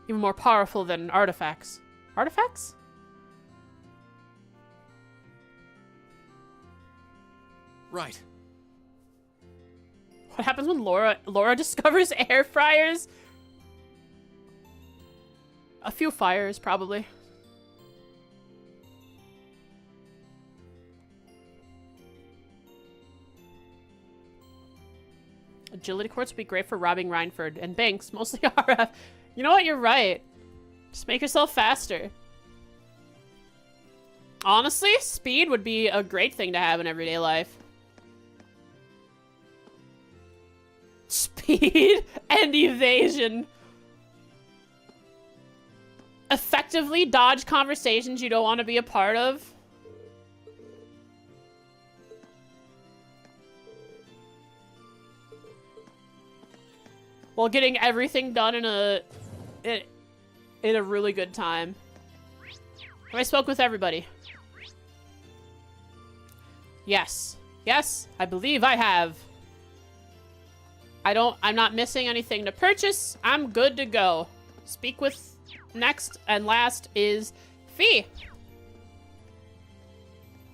Even more powerful than artifacts. Artifacts? Right. What happens when Laura discovers air fryers? A few fires, probably. Agility quartz would be great for robbing Rhineford and banks, mostly RF. You know what? You're right. Just make yourself faster. Honestly, speed would be a great thing to have in everyday life. Speed and evasion. Effectively dodge conversations you don't want to be a part of. While getting everything done in a really good time. Have I spoke with everybody? Yes. Yes, I believe I have. I'm not missing anything to purchase. I'm good to go. Speak with next and last is Fee.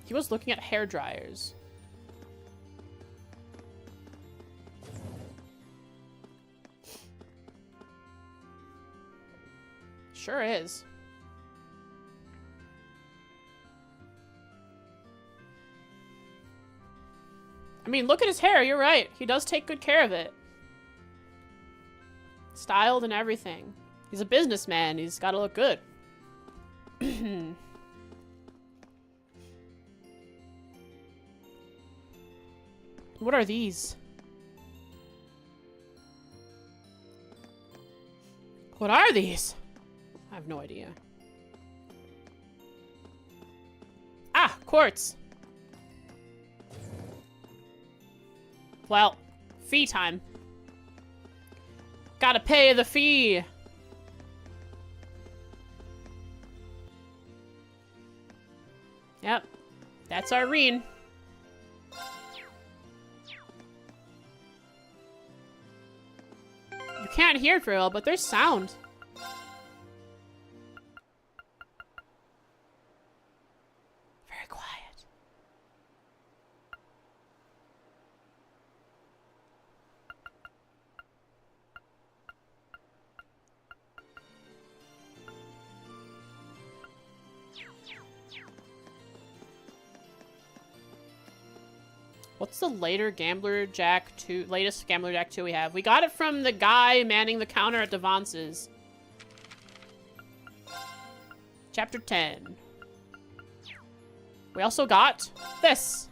He was looking at hair dryers. Sure is. I mean, look at his hair. You're right. He does take good care of it. Styled and everything. He's a businessman. He's got to look good. What are these? What are these? I have no idea. Ah, quartz. Well, fee time. Gotta pay the fee. Yep. That's Irene. You can't hear it very well, but there's sound. Very quiet. What's the latest Gambler Jack 2 we have? We got it from the guy manning the counter at Devance's. Chapter 10. We also got this.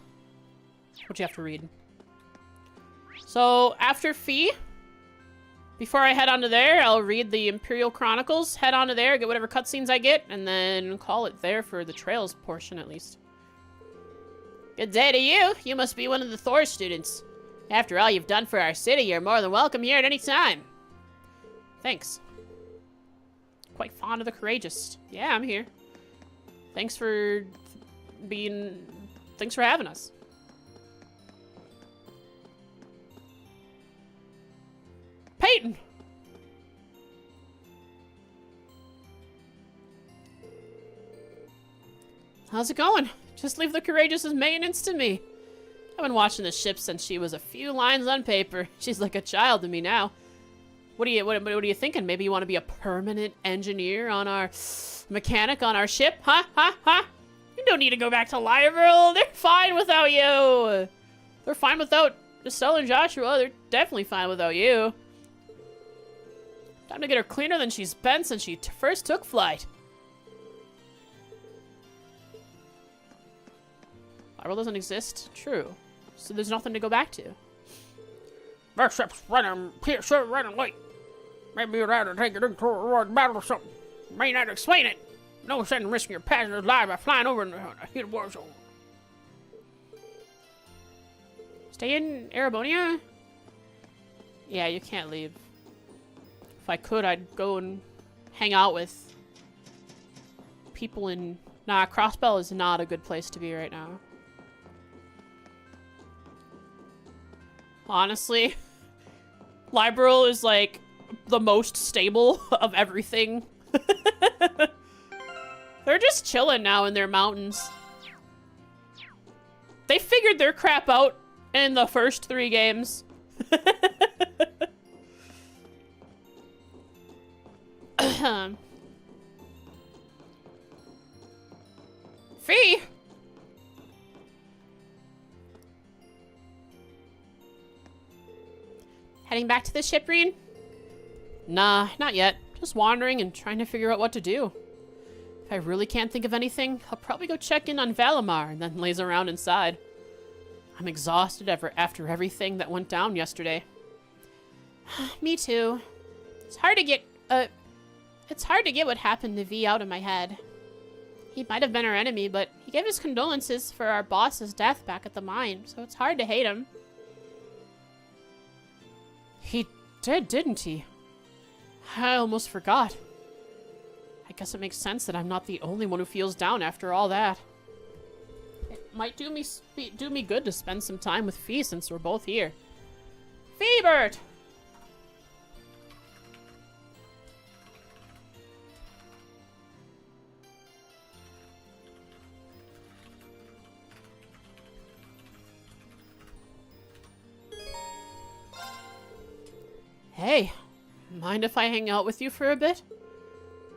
What you have to read. So, after Fee, before I head onto there, I'll read the Imperial Chronicles, head onto there, get whatever cutscenes I get, and then call it there for the Trails portion at least. Good day to you. You must be one of the Thor students. After all you've done for our city, you're more than welcome here at any time. Thanks. Quite fond of the courageous. Yeah, I'm here. Thanks for having us. Peyton! How's it going? Just leave the courageous's maintenance to me. I've been watching the ship since she was a few lines on paper. She's like a child to me now. What are you thinking? Maybe you want to be a permanent engineer on our mechanic on our ship? Huh? You don't need to go back to Liberal. They're fine without you. They're fine without Estelle and Joshua. They're definitely fine without you. Time to get her cleaner than she's been since she first took flight. Liberal doesn't exist? True. So there's nothing to go back to. That ship's running late. Maybe you'd have to take it into a battle or something. May not explain it. No sense in risking your passengers' lives by flying over in the heat of war zone. Stay in Erebonia? Yeah, you can't leave. If I could, I'd go and hang out with people in... Nah, Crossbell is not a good place to be right now. Honestly, Liberal is like the most stable of everything. They're just chilling now in their mountains. They figured their crap out in the first 3 games. Fee! Heading back to the ship, Reen? Nah, not yet. Just wandering and trying to figure out what to do. If I really can't think of anything, I'll probably go check in on Valimar and then laze around inside. I'm exhausted after everything that went down yesterday. Me too. It's hard to get what happened to V out of my head. He might have been our enemy, but he gave his condolences for our boss's death back at the mine, so it's hard to hate him. He did, didn't he? I almost forgot. I guess it makes sense that I'm not the only one who feels down after all that. It might do me good to spend some time with Fee since we're both here. Feebert! Hey, mind if I hang out with you for a bit?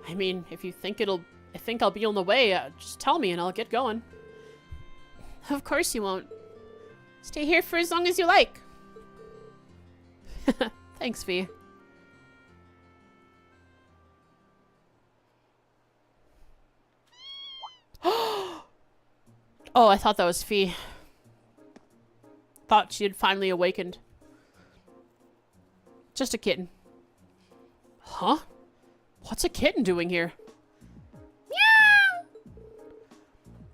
I mean, if you think I think I'll be on the way, just tell me and I'll get going. Of course you won't. Stay here for as long as you like. Thanks, Fee. Oh, I thought that was Fee. Thought she had finally awakened. Just a kitten. Huh? What's a kitten doing here? Meow!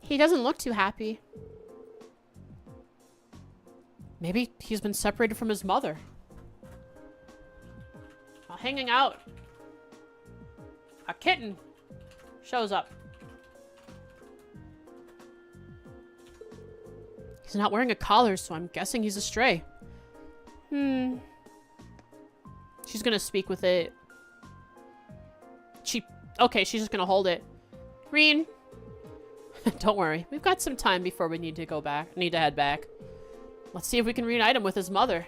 He doesn't look too happy. Maybe he's been separated from his mother. While hanging out, a kitten shows up. He's not wearing a collar, so I'm guessing he's a stray. She's gonna speak with it. Okay, she's just gonna hold it. Reen. Don't worry. We've got some time before we need to head back. Let's see if we can reunite him with his mother.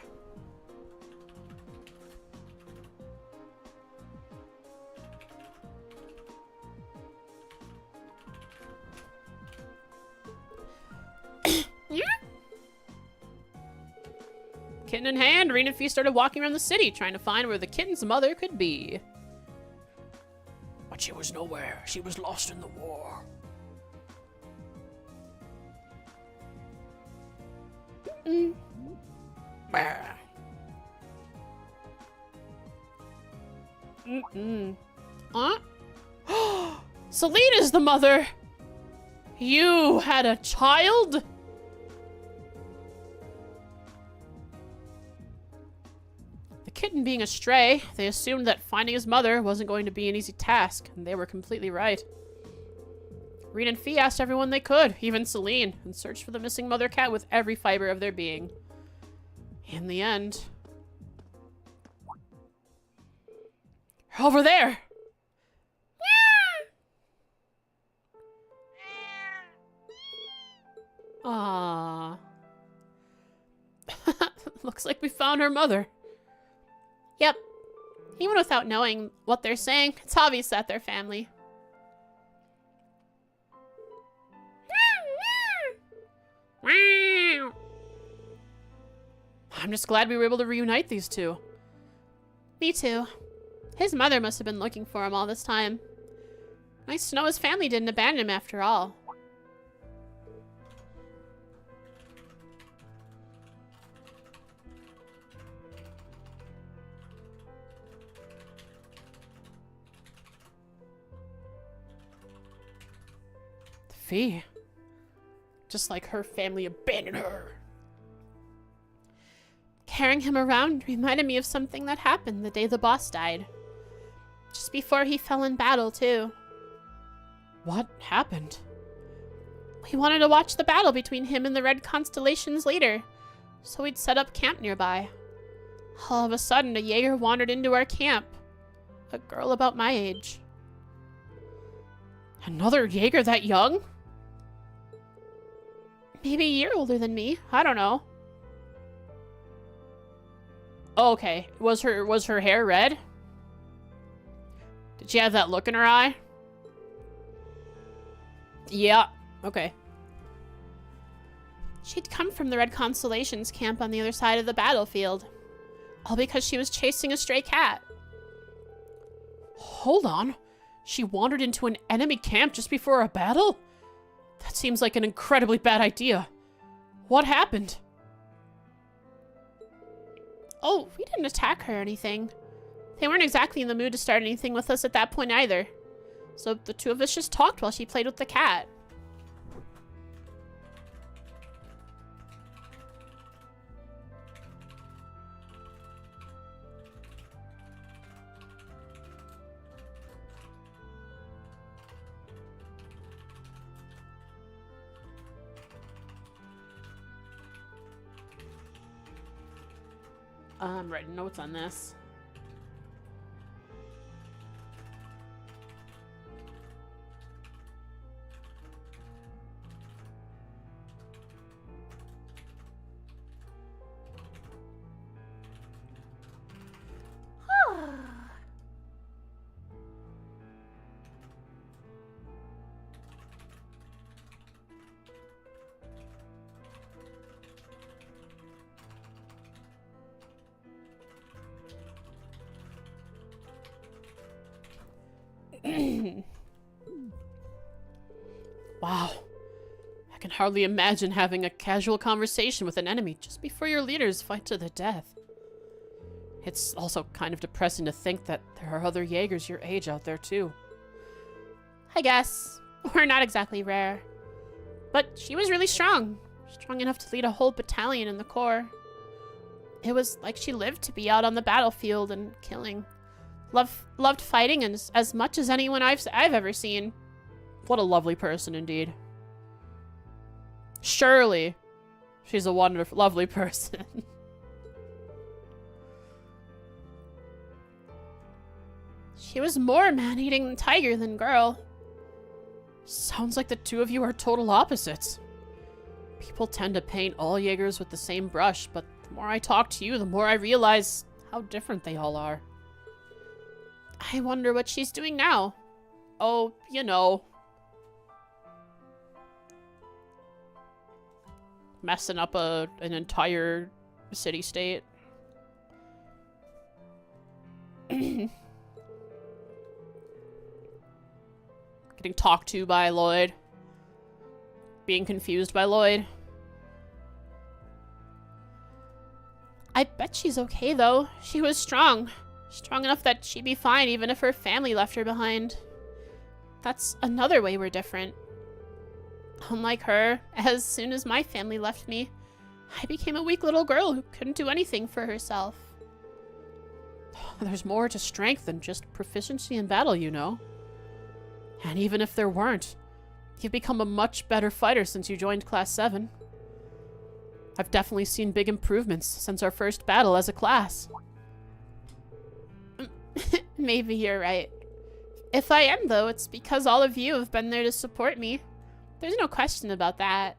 Kitten in hand, Reen and Fee started walking around the city, trying to find where the kitten's mother could be. But she was nowhere. She was lost in the war. Bah. Huh? Selena's the mother! You had a child? The kitten being a stray, they assumed that finding his mother wasn't going to be an easy task, and they were completely right. Reen and Fee asked everyone they could, even Celine, and searched for the missing mother cat with every fiber of their being. In the end... Over there! Aww. Looks like we found her mother. Yep. Even without knowing what they're saying, it's obvious that they're family. I'm just glad we were able to reunite these two. Me too. His mother must have been looking for him all this time. Nice to know his family didn't abandon him after all. Fee. Just like her family abandoned her. Carrying him around reminded me of something that happened the day the boss died. Just before he fell in battle, too. What happened? We wanted to watch the battle between him and the Red Constellation's leader, so we'd set up camp nearby. All of a sudden, a Jaeger wandered into our camp. A girl about my age. Another Jaeger that young? Maybe a year older than me. I don't know. Oh, okay. Was her hair red? Did she have that look in her eye? Yeah. Okay. She'd come from the Red Constellation's camp on the other side of the battlefield. All because she was chasing a stray cat. Hold on. She wandered into an enemy camp just before a battle? That seems like an incredibly bad idea. What happened? Oh, we didn't attack her or anything. They weren't exactly in the mood to start anything with us at that point either. So the two of us just talked while she played with the cat. I'm writing notes on this. Wow. I can hardly imagine having a casual conversation with an enemy just before your leaders fight to the death. It's also kind of depressing to think that there are other Jaegers your age out there too. I guess. We're not exactly rare. But she was really strong. Strong enough to lead a whole battalion in the Corps. It was like she lived to be out on the battlefield and killing. Loved fighting as much as anyone I've ever seen. What a lovely person indeed. Surely, she's a wonderful, lovely person. She was more man-eating tiger than girl. Sounds like the two of you are total opposites. People tend to paint all Jaegers with the same brush, but the more I talk to you, the more I realize how different they all are. I wonder what she's doing now. Oh, you know. Messing up an entire city-state. Getting talked to by Lloyd. Being confused by Lloyd. I bet she's okay, though. She was strong. Strong enough that she'd be fine even if her family left her behind. That's another way we're different. Unlike her, as soon as my family left me, I became a weak little girl who couldn't do anything for herself. There's more to strength than just proficiency in battle, you know. And even if there weren't, you've become a much better fighter since you joined Class 7. I've definitely seen big improvements since our first battle as a class. Maybe you're right. If I am, though, it's because all of you have been there to support me. There's no question about that.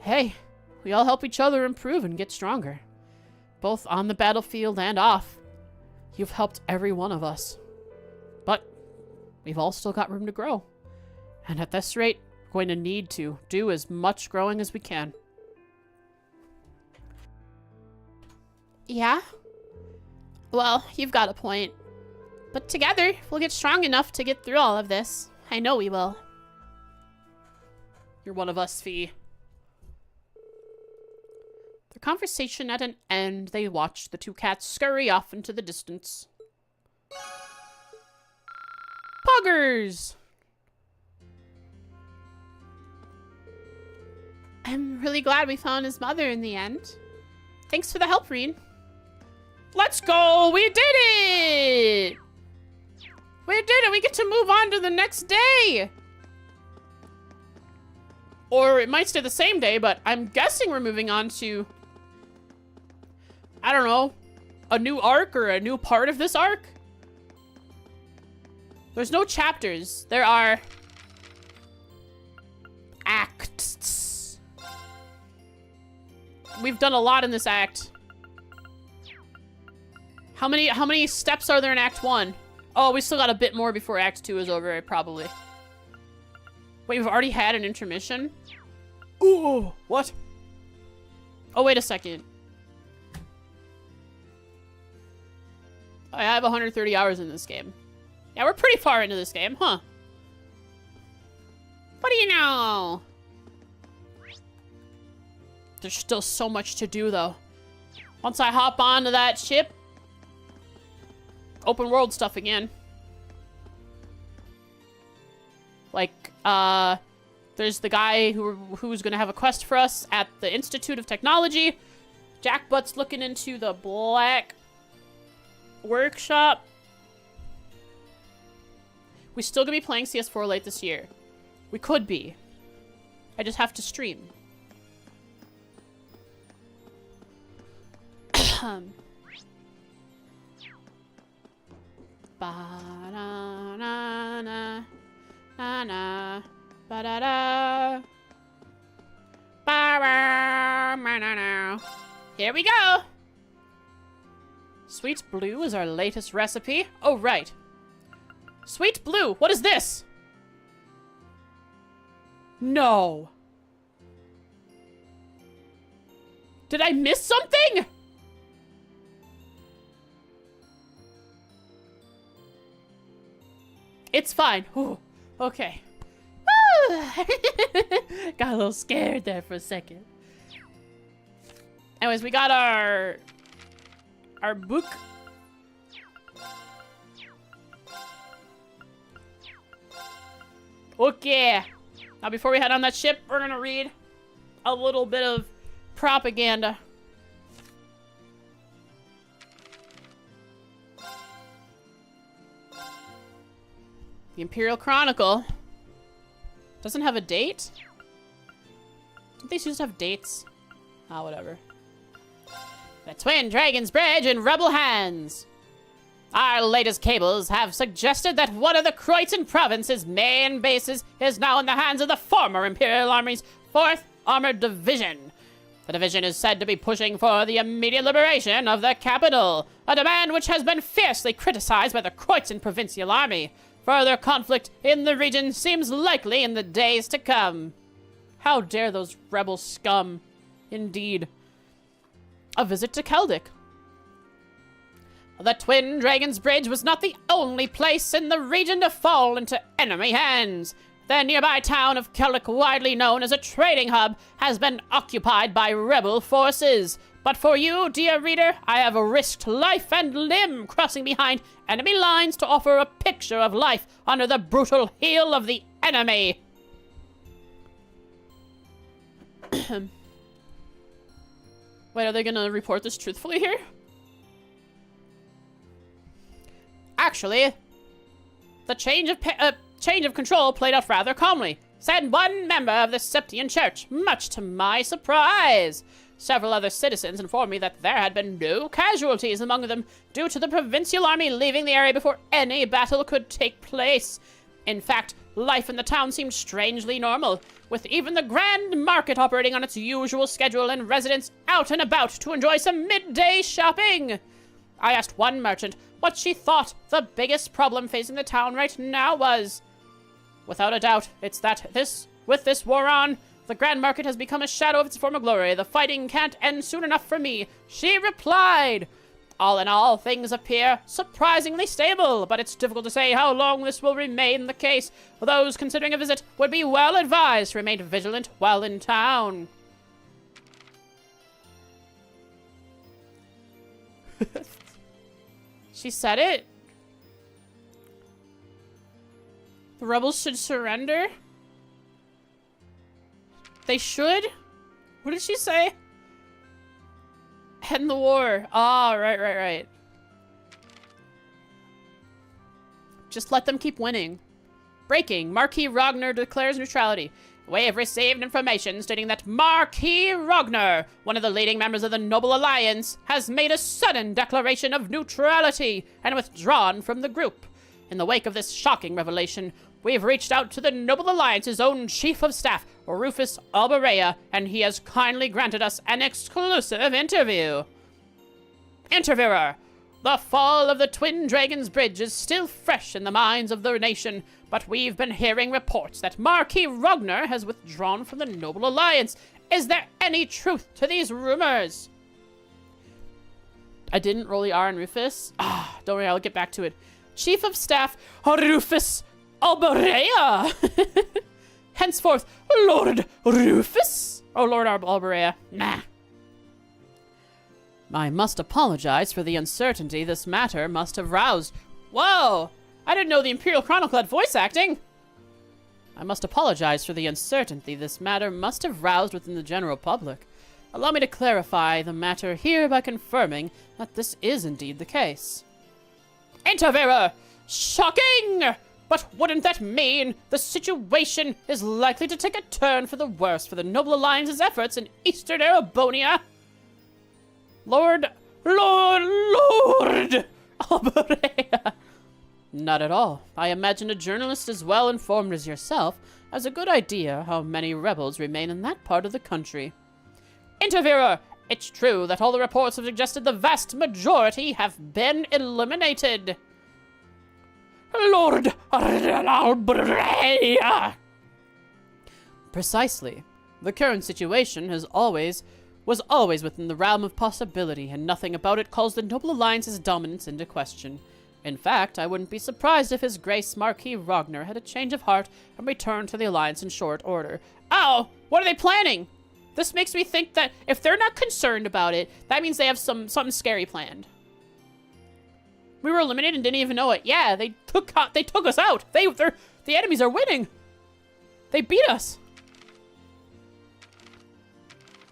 Hey, we all help each other improve and get stronger. Both on the battlefield and off. You've helped every one of us. But we've all still got room to grow. And at this rate, we're going to need to do as much growing as we can. Yeah? Well, you've got a point. But together, we'll get strong enough to get through all of this. I know we will. You're one of us, Fee. Their conversation at an end, they watched the two cats scurry off into the distance. Poggers! I'm really glad we found his mother in the end. Thanks for the help, Reen. Let's go! We did it! We did it! We get to move on to the next day! Or it might stay the same day, but I'm guessing we're moving on to, I don't know, a new arc or a new part of this arc? There's no chapters. There are acts. We've done a lot in this act. How many steps are there in Act 1? Oh, we still got a bit more before Act 2 is over, probably. Wait, we've already had an intermission? Ooh, what? Oh, wait a second. I have 130 hours in this game. Yeah, we're pretty far into this game, huh? What do you know? There's still so much to do, though. Once I hop onto that ship, open world stuff again. Like, there's the guy who's gonna have a quest for us at the Institute of Technology. Jackbutt's looking into the black workshop. We still gonna be playing CS4 late this year. We could be. I just have to stream. Ba-da-na-na. Na-na. Ba-da-da. Ba-ra-ma-na-na. Here we go! Sweet Blue is our latest recipe. Oh, right. Sweet Blue, what is this? No. Did I miss something? It's fine. Ooh, okay. Got a little scared there for a second. Anyways, we got our book. Okay. Now before we head on that ship, we're gonna read a little bit of propaganda. The Imperial Chronicle doesn't have a date? Don't they used to have dates? Ah, whatever. The Twin Dragons Bridge in rebel hands. Our latest cables have suggested that one of the Croydon province's main bases is now in the hands of the former Imperial Army's 4th Armored Division. The division is said to be pushing for the immediate liberation of the capital, a demand which has been fiercely criticized by the Croydon Provincial Army. Further conflict in the region seems likely in the days to come. How dare those rebel scum. Indeed. A visit to Keldic. The Twin Dragons Bridge was not the only place in the region to fall into enemy hands. The nearby town of Keldic, widely known as a trading hub, has been occupied by rebel forces. But for you, dear reader, I have risked life and limb crossing behind enemy lines to offer a picture of life under the brutal heel of the enemy. Wait, are they gonna report this truthfully here? Actually, the change of control played out rather calmly, said one member of the Septian Church, much to my surprise. Several other citizens informed me that there had been no casualties among them due to the provincial army leaving the area before any battle could take place. In fact, life in the town seemed strangely normal, with even the Grand Market operating on its usual schedule and residents out and about to enjoy some midday shopping. I asked one merchant what she thought the biggest problem facing the town right now was. Without a doubt, it's that with this war on, the Grand Market has become a shadow of its former glory. The fighting can't end soon enough for me, she replied. All in all, things appear surprisingly stable, but it's difficult to say how long this will remain the case. Those considering a visit would be well advised to remain vigilant while in town. She said it? The rebels should surrender? They should? What did she say? End the war. Ah, right. Just let them keep winning. Breaking. Marquis Rogner declares neutrality. We have received information stating that Marquis Rogner, one of the leading members of the Noble Alliance, has made a sudden declaration of neutrality and withdrawn from the group. In the wake of this shocking revelation, we've reached out to the Noble Alliance's own Chief of Staff, Rufus Alberea, and he has kindly granted us an exclusive interview. Interviewer, the fall of the Twin Dragons Bridge is still fresh in the minds of the nation, but we've been hearing reports that Marquis Rogner has withdrawn from the Noble Alliance. Is there any truth to these rumors? I didn't roll the R on Rufus. Don't worry, I'll get back to it. Chief of Staff, Rufus Alberea. Henceforth, Lord Rufus. Oh, Lord Alberea. Nah. I must apologize for the uncertainty this matter must have roused. Whoa! I didn't know the Imperial Chronicle had voice acting. I must apologize for the uncertainty this matter must have roused within the general public. Allow me to clarify the matter here by confirming that this is indeed the case. Interviewer! Shocking! But wouldn't that mean the situation is likely to take a turn for the worse for the Noble Alliance's efforts in Eastern Erebonia? Lord Alberea. Not at all. I imagine a journalist as well informed as yourself has a good idea how many rebels remain in that part of the country. Interviewer, it's true that all the reports have suggested the vast majority have been eliminated. Lord Alberea. Precisely. The current situation was always within the realm of possibility, and nothing about it calls the Noble Alliance's dominance into question. In fact, I wouldn't be surprised if His Grace Marquis Ragnar had a change of heart and returned to the Alliance in short order. Oh, what are they planning? This makes me think that if they're not concerned about it, that means they have something scary planned. We were eliminated and didn't even know it. Yeah, they took us out. The enemies are winning. They beat us.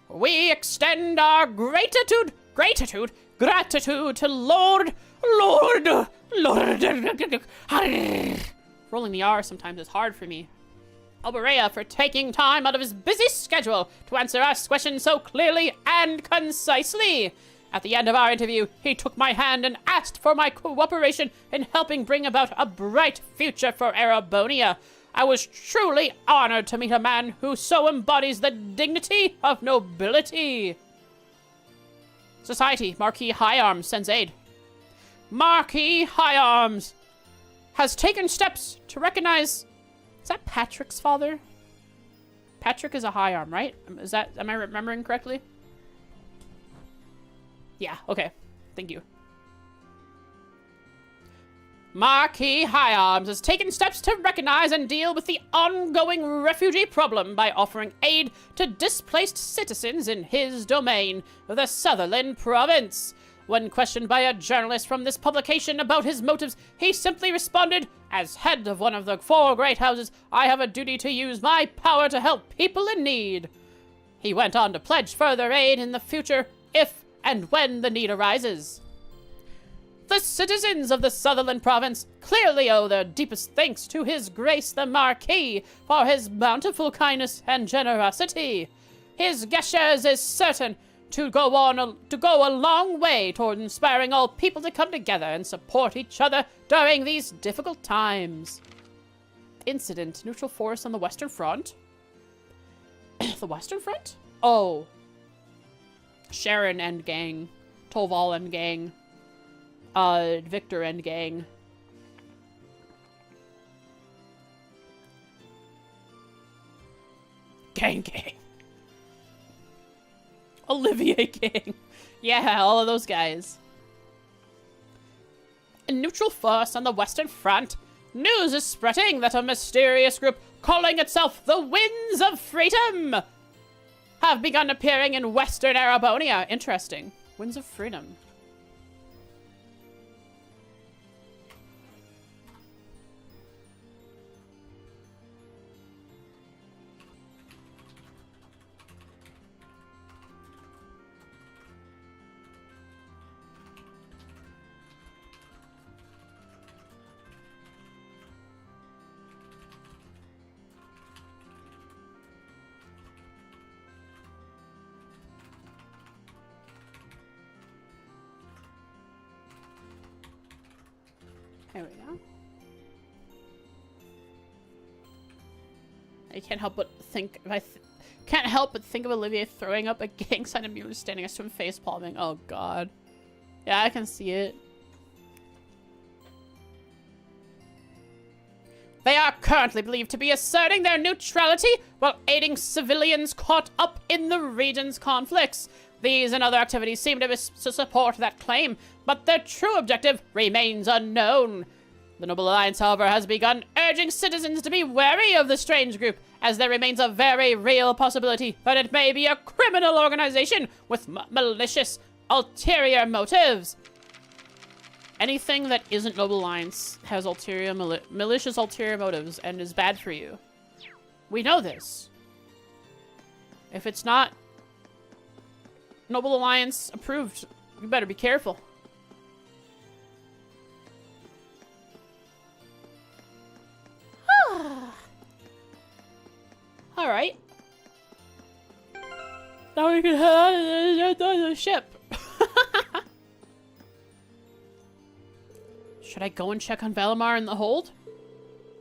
We extend our gratitude to Lord. Rolling the R sometimes is hard for me. Alberea for taking time out of his busy schedule to answer our questions so clearly and concisely. At the end of our interview, he took my hand and asked for my cooperation in helping bring about a bright future for Erebonia. I was truly honored to meet a man who so embodies the dignity of nobility. Society, Marquis High Arms sends aid. Marquis High Arms has taken steps to recognize... Is that Patrick's father? Patrick is a High Arm, right? Am I remembering correctly? Yeah, okay. Thank you. Marquis High Arms has taken steps to recognize and deal with the ongoing refugee problem by offering aid to displaced citizens in his domain, the Sutherland Province. When questioned by a journalist from this publication about his motives, he simply responded, "As head of one of the 4 great houses, I have a duty to use my power to help people in need." He went on to pledge further aid in the future if and when the need arises. The citizens of the Sutherland Province clearly owe their deepest thanks to His Grace the Marquis for his bountiful kindness and generosity. His gestures is certain to go a long way toward inspiring all people to come together and support each other during these difficult times. Incident: neutral force on the Western Front. The Western Front? Oh. Sharon and gang. Toval and gang. Victor and gang. Gang. Olivier gang. Yeah, all of those guys. In neutral force on the Western Front, news is spreading that a mysterious group calling itself the Winds of Freedom have begun appearing in Western Erebonia. Interesting. Winds of Freedom. There we go. I can't help but think can't help but think of Olivier throwing up a gang sign and Mueller standing next to him face palming. Oh god. Yeah, I can see it. They are currently believed to be asserting their neutrality while aiding civilians caught up in the region's conflicts. These and other activities seem to support that claim, but their true objective remains unknown. The Noble Alliance, however, has begun urging citizens to be wary of the strange group, as there remains a very real possibility that it may be a criminal organization with malicious, ulterior motives. Anything that isn't Noble Alliance has malicious ulterior motives and is bad for you. We know this. If it's not Noble Alliance approved, you better be careful. Alright. Now we can head out of the ship. Should I go and check on Valimar in the hold?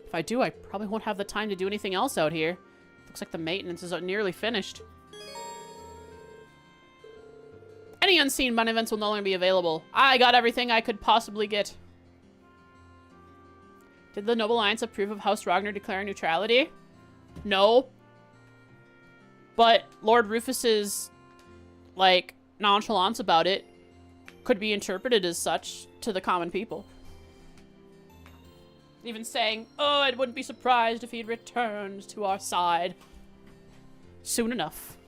If I do, I probably won't have the time to do anything else out here. Looks like the maintenance is nearly finished. Any unseen mine events will no longer be available. I got everything I could possibly get. Did the Noble Alliance approve of House Ragnar declaring neutrality? No. But Lord Rufus's, like, nonchalance about it could be interpreted as such to the common people. Even saying, oh, I wouldn't be surprised if he'd returned to our side soon enough.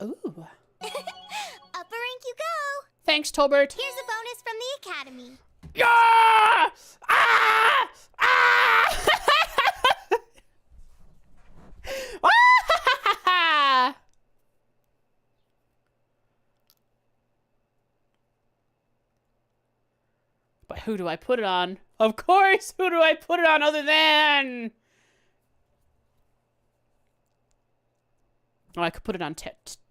Ooh. Upper rank you go. Thanks, Tolbert. Here's a bonus from the academy. Yeah! Ah! Ah! Ah! But who do I put it on? Of course, who do I put it on other than? Oh, I could put it on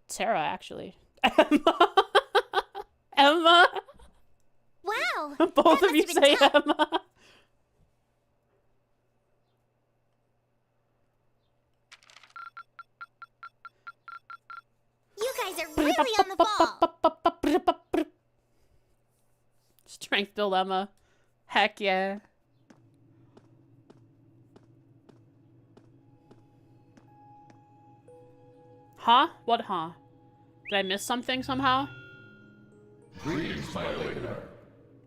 Sarah, actually. Emma. Emma. Wow. Both that of you must have been say tough. Emma. You guys are really on the ball. Strength build Emma. Heck yeah. Huh? What huh? Did I miss something somehow? Greetings, my awakener.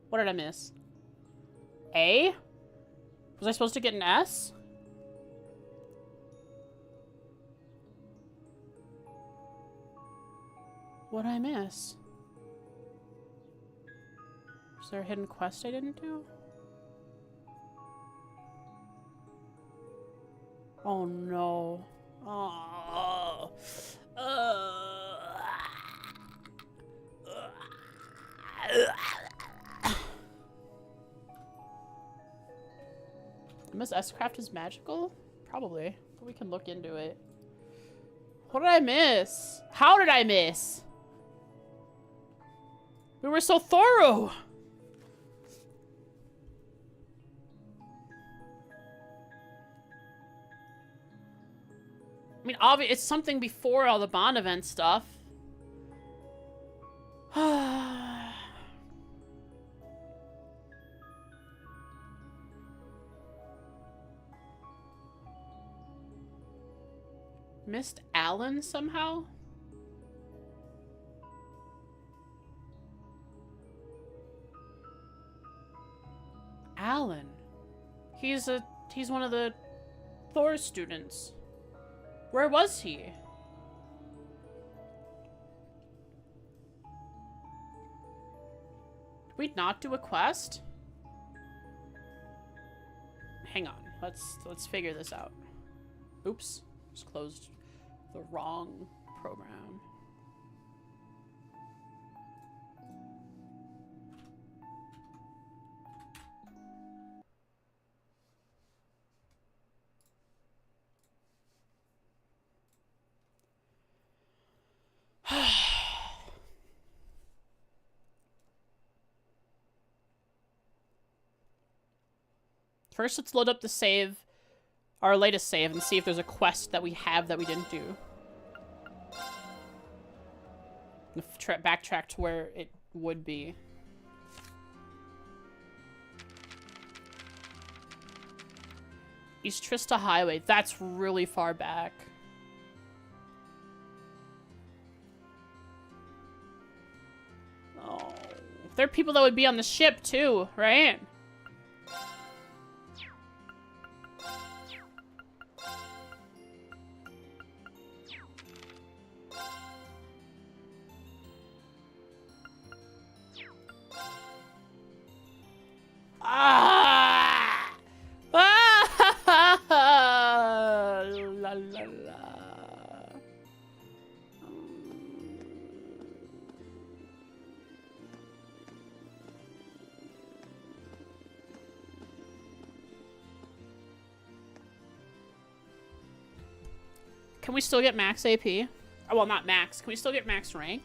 What did I miss? A? Was I supposed to get an S? What did I miss? Is there a hidden quest I didn't do? Oh no. Oh. Miss S-Craft is magical? Probably. But we can look into it. What did I miss? How did I miss? We were so thorough. I mean, obviously, it's something before all the Bond event stuff. Missed Alan somehow? Alan. He's one of the Thor students. Where was he? Did we not do a quest? Hang on. Let's figure this out. Oops. Just closed the wrong program. First, let's load up the save, our latest save, and see if there's a quest that we have that we didn't do. Backtrack to where it would be. East Trista Highway. That's really far back. Oh. There are people that would be on the ship too, right? Ah! Ah! La la la. Can we still get max AP? Oh, well, not max. Can we still get max rank?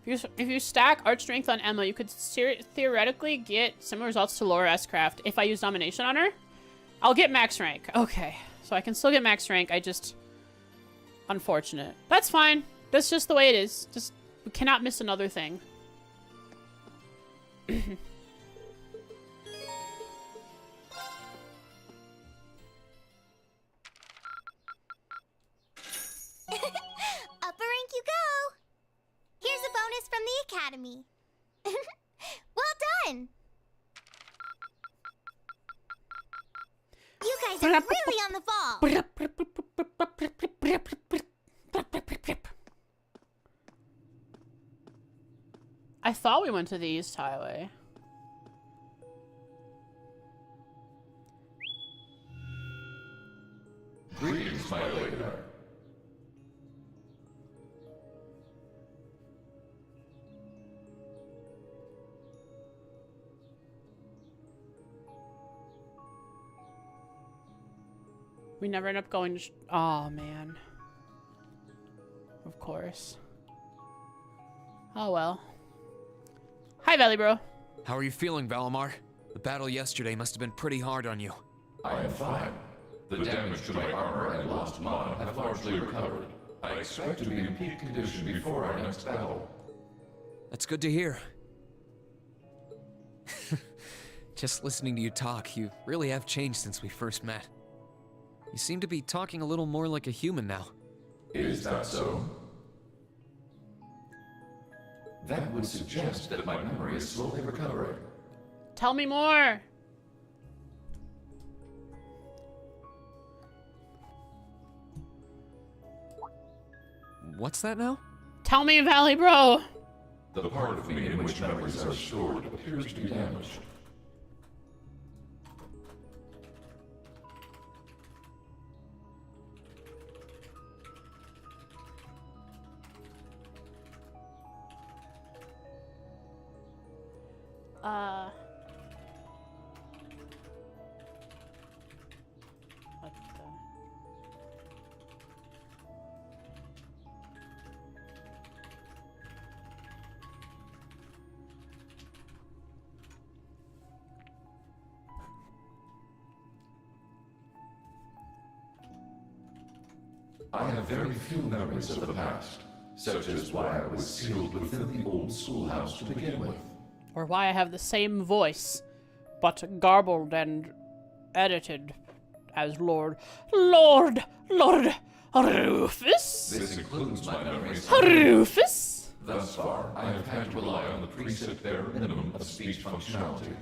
If you stack Art Strength on Emma, you could theoretically get similar results to Laura S-Craft if I use Domination on her. I'll get max rank. Okay. So I can still get max rank. I just... Unfortunate. That's fine. That's just the way it is. Just, we cannot miss another thing. I thought we went to the East Highway. Greetings, my Lakener. We never end up going to oh, man. Of course. Oh, well. Hi, Valley Bro. How are you feeling, Valimar? The battle yesterday must have been pretty hard on you. I am fine. The damage to my armor and lost mana have largely recovered. I expect to be in peak condition before our next battle. That's good to hear. Just listening to you talk, you really have changed since we first met. You seem to be talking a little more like a human now. Is that so? That would suggest that my memory is slowly recovering. Tell me more. What's that now? Tell me, Valley Bro. The part of me in which memories are stored appears to be damaged. What the? I have very few memories of the past, such as why I was sealed within the old schoolhouse to begin with. Or why I have the same voice, but garbled and edited as Lord Rufus? This includes my memories. Rufus? Thus far, I have had to rely on the preset bare minimum of speech functionality.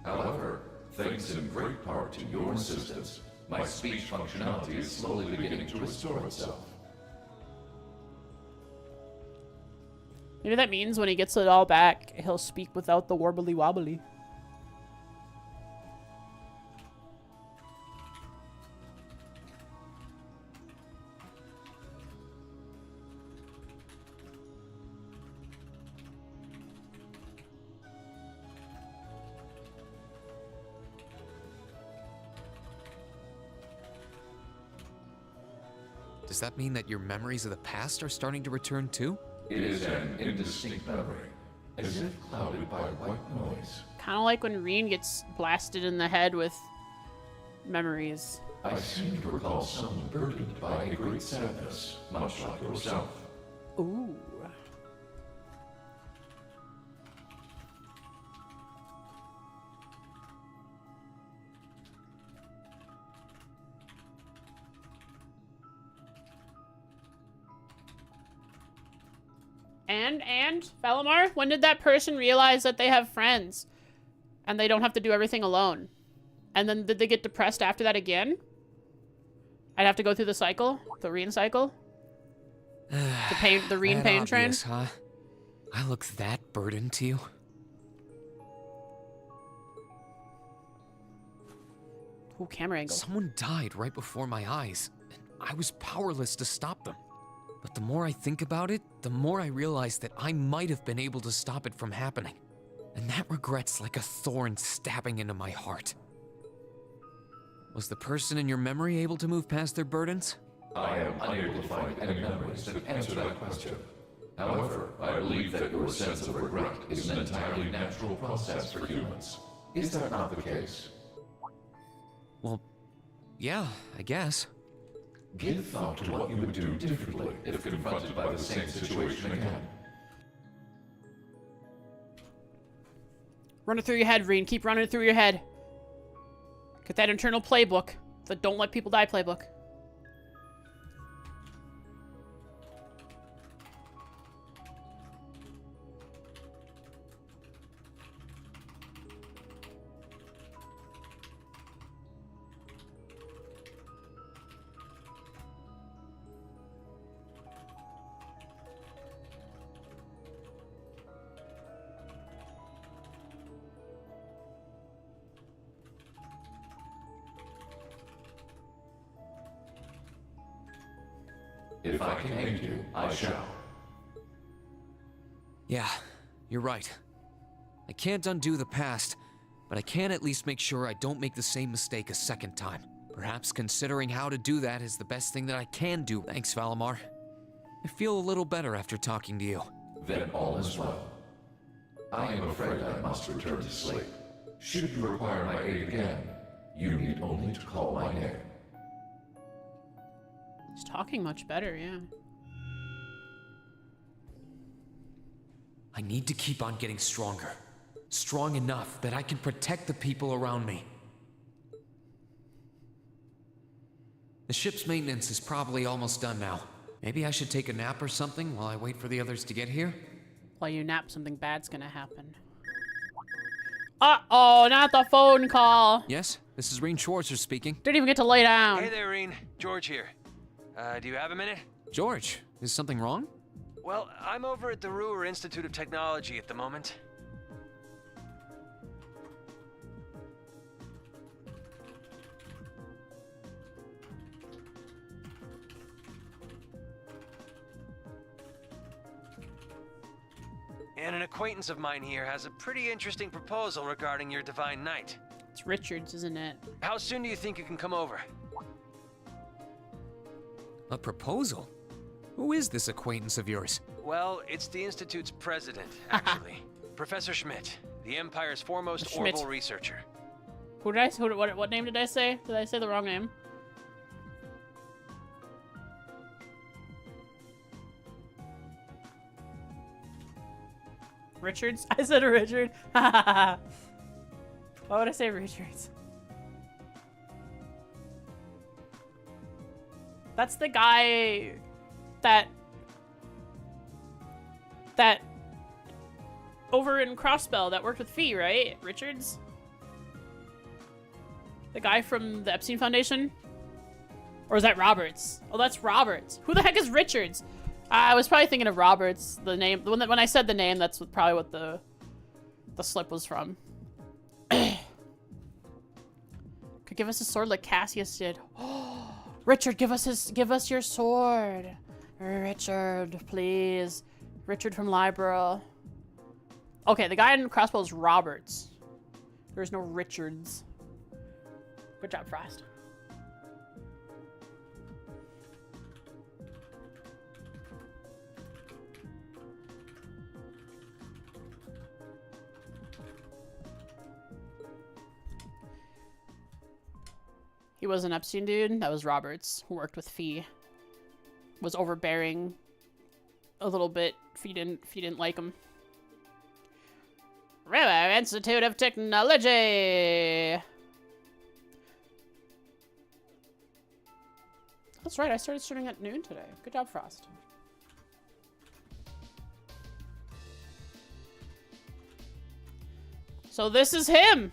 However, thanks in great part to your assistance, my speech functionality is slowly beginning to restore itself. Maybe that means when he gets it all back, he'll speak without the warbly wobbly. Does that mean that your memories of the past are starting to return too? It is an indistinct memory, as if clouded by white noise. Kind of like when Reen gets blasted in the head with memories. I seem to recall someone burdened by a great sadness, much like yourself. Ooh. And, Valimar, when did that person realize that they have friends and they don't have to do everything alone? And then did they get depressed after that again? I'd have to go through the cycle, the Reen cycle. The Reen pain train. Huh? I look that burdened to you. Ooh, camera angle. Someone died right before my eyes, and I was powerless to stop them. But the more I think about it, the more I realize that I might have been able to stop it from happening. And that regret's like a thorn stabbing into my heart. Was the person in your memory able to move past their burdens? I am unable to find any memories that answer that question. However, I believe that your sense of regret is an entirely natural process for humans. Is that not the case? Well, yeah, I guess. Give thought to what you would do differently if confronted by the same situation again. Run it through your head, Reen. Keep running it through your head. Get that internal playbook. The don't let people die playbook. If I can aid you, I shall. Yeah, you're right. I can't undo the past, but I can at least make sure I don't make the same mistake a second time. Perhaps considering how to do that is the best thing that I can do. Thanks, Valimar. I feel a little better after talking to you. Then all is well. I am afraid I must return to sleep. Should you require my aid again, you need only to call my name. He's talking much better, yeah. I need to keep on getting stronger. Strong enough that I can protect the people around me. The ship's maintenance is probably almost done now. Maybe I should take a nap or something while I wait for the others to get here? While you nap, something bad's gonna happen. Uh-oh, not the phone call. Yes, this is Reen Schwarzer speaking. Didn't even get to lay down. Hey there, Reen. George here. Do you have a minute? George, is something wrong? Well, I'm over at the Roer Institute of Technology at the moment. And an acquaintance of mine here has a pretty interesting proposal regarding your Divine Knight. It's Richards, isn't it? How soon do you think you can come over? A proposal? Who is this acquaintance of yours? Well, it's the Institute's president, actually. Professor Schmidt, the Empire's foremost Schmidt. orbital researcher. Who did I say? What name did I say? Did I say the wrong name? Richards? I said Richard. Why would I say Richards? That's the guy that over in Crossbell that worked with Fee, right? Richards? The guy from the Epstein Foundation? Or is that Roberts? Oh, that's Roberts. Who the heck is Richards? I was probably thinking of Roberts, the name. The one that when I said the name, that's probably what the slip was from. Could give us a sword like Cassius did. Richard, give us your sword. Richard, please. Richard from Libra. Okay, the guy in Crossbow is Roberts. There's no Richards. Good job, Frost. He was an Epstein dude. That was Roberts, who worked with Fee. Was overbearing a little bit. Fee didn't like him. Roer Institute of Technology. That's right, I started streaming at noon today. Good job, Frost. So this is him.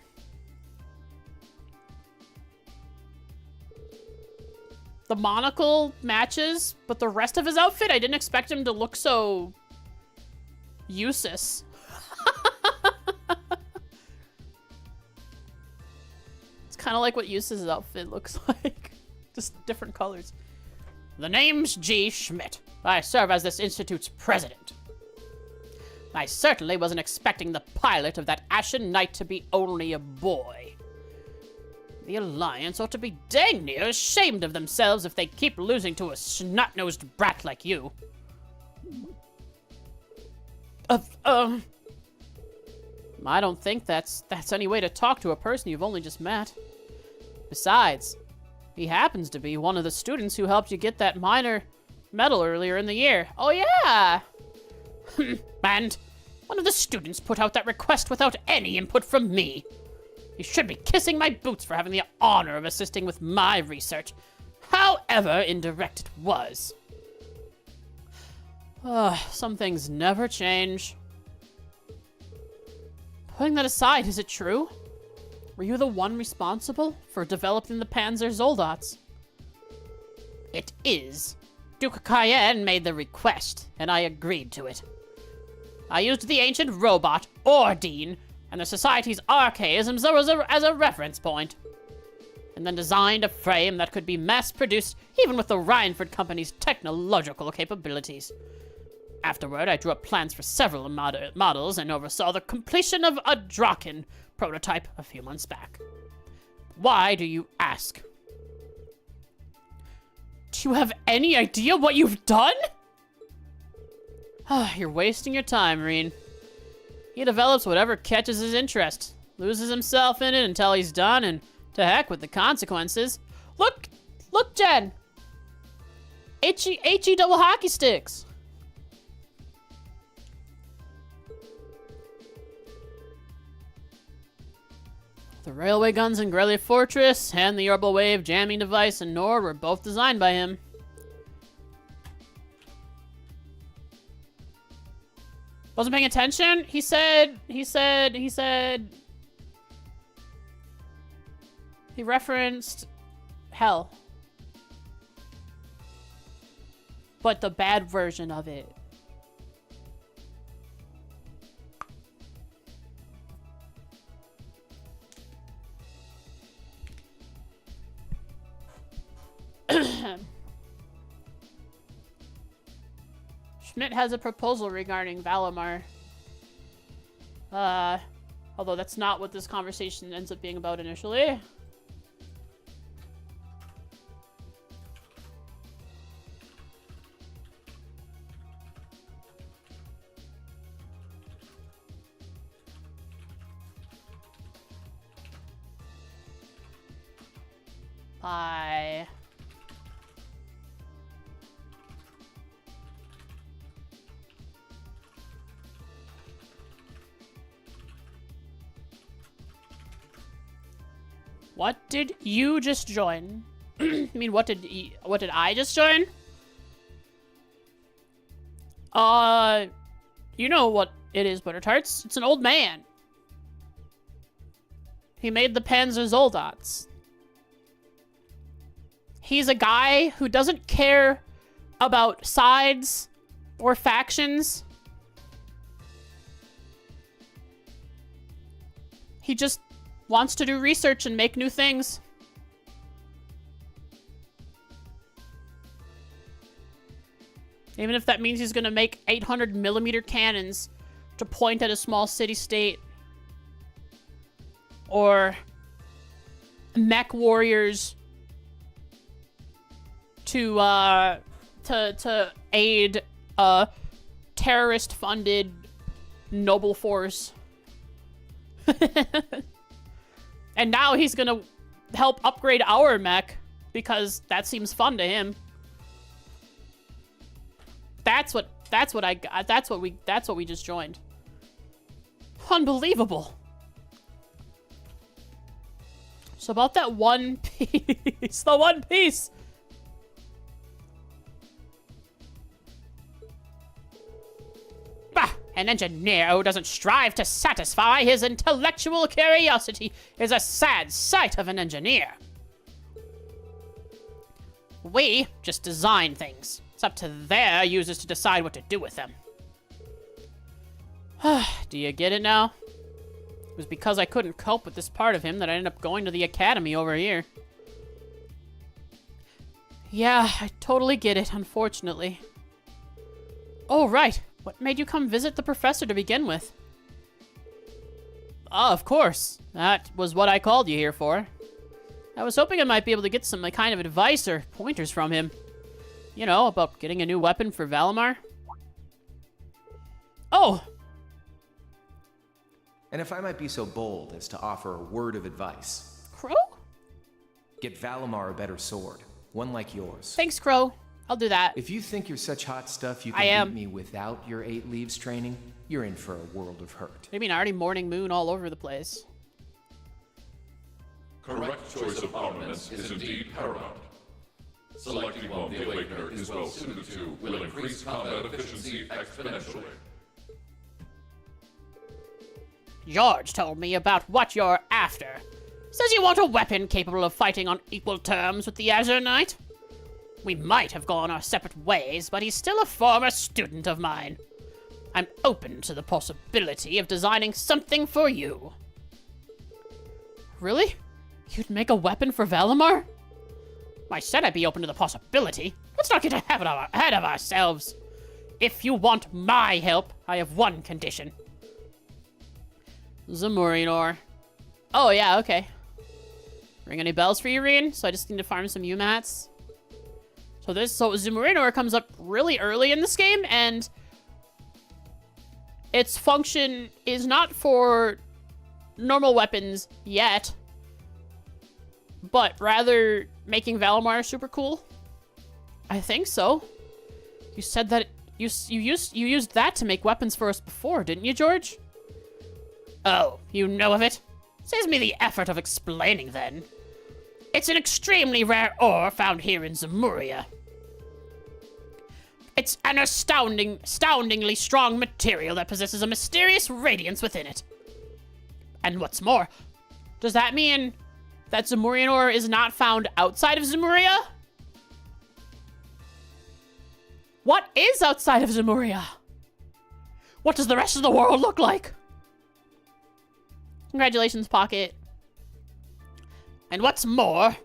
The monocle matches, but the rest of his outfit, I didn't expect him to look so useless. It's kind of like what Eustace's outfit looks like. Just different colors. The name's G. Schmidt. I serve as this institute's president. I certainly wasn't expecting the pilot of that Ashen Knight to be only a boy. The Alliance ought to be dang near ashamed of themselves if they keep losing to a snot-nosed brat like you. I don't think that's any way to talk to a person you've only just met. Besides, he happens to be one of the students who helped you get that minor medal earlier in the year. Oh, yeah! And one of the students put out that request without any input from me. He should be kissing my boots for having the honor of assisting with my research, however indirect it was. Some things never change. Putting that aside, is it true? Were you the one responsible for developing the Panzer Soldats? It is. Duke Cayenne made the request, and I agreed to it. I used the ancient robot, Ordine, and the Society's archaisms as a reference point. and then designed a frame that could be mass-produced even with the Rhineford Company's technological capabilities. Afterward, I drew up plans for several models and oversaw the completion of a Draken prototype a few months back. Why do you ask? Do you have any idea what you've done? You're wasting your time, Reen. He develops whatever catches his interest, loses himself in it until he's done, and to heck with the consequences. Look, Jen! HE double hockey sticks! The railway guns in Grellia Fortress and the orbital wave jamming device in Nord were both designed by him. Wasn't paying attention? He said... He referenced hell. But the bad version of it. Schmidt has a proposal regarding Valimar. Although that's not what this conversation ends up being about initially. Bye. What did you just join? I mean, what did I just join? You know what it is, Butter Tarts. It's an old man. He made the Panzer Soldats. He's a guy who doesn't care about sides or factions. He just wants to do research and make new things. Even if that means he's gonna make 800mm cannons to point at a small city-state. Or mech warriors to aid a terrorist-funded noble force. And now he's gonna help upgrade our mech because that seems fun to him. That's what we just joined. Unbelievable. So about that one piece, the one piece. Bah! An engineer who doesn't strive to satisfy his intellectual curiosity is a sad sight of an engineer. We just design things. It's up to their users to decide what to do with them. Do you get it now? It was because I couldn't cope with this part of him that I ended up going to the academy over here. Yeah, I totally get it, unfortunately. Oh, right. What made you come visit the professor to begin with? Ah, of course. That was what I called you here for. I was hoping I might be able to get some kind of advice or pointers from him. You know, about getting a new weapon for Valimar. Oh! And if I might be so bold as to offer a word of advice. Crow? Get Valimar a better sword. One like yours. Thanks, Crow. I'll do that. If you think you're such hot stuff you I can am. beat me without your 8 leaves training, you're in for a world of hurt. I mean, already Morning Moon all over the place. Correct choice of armaments is indeed paramount. Selecting one the Awakener is well suited to will increase combat efficiency exponentially. George told me about what you're after. Says you want a weapon capable of fighting on equal terms with the Azure Knight. We might have gone our separate ways, but he's still a former student of mine. I'm open to the possibility of designing something for you. Really? You'd make a weapon for Valimar? I said I'd be open to the possibility. Let's not get ahead of ourselves. If you want my help, I have one condition. Zamurian ore. Oh, yeah, okay. Ring any bells for you, Reen? So I just need to farm some UMATs. So Zamurian ore comes up really early in this game, and its function is not for normal weapons yet, but rather making Valimar super cool. I think so. You said that you used that to make weapons for us before, didn't you, George? Oh, you know of it? Saves me the effort of explaining then. It's an extremely rare ore found here in Zemuria. It's an astoundingly strong material that possesses a mysterious radiance within it. And what's more, Does that mean that Zemurian ore is not found outside of Zemuria? What is outside of Zemuria? what does the rest of the world look like? Congratulations, Pocket. And what's more,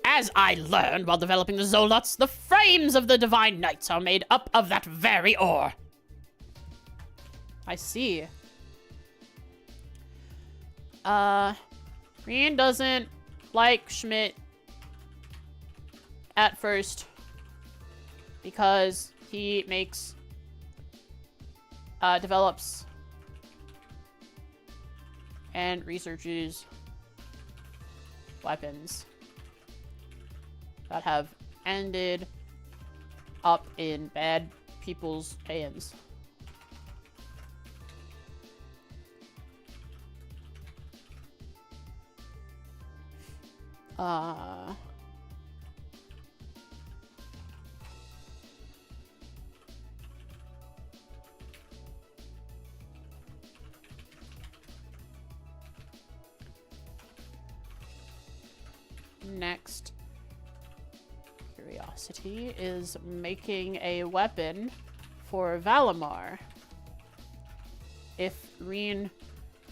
as I learned while developing the Zolots, the frames of the Divine Knights are made up of that very ore. I see. Reen doesn't like Schmidt at first because he develops and researches weapons that have ended up in bad people's hands. Next curiosity is making a weapon for Valimar. If Reen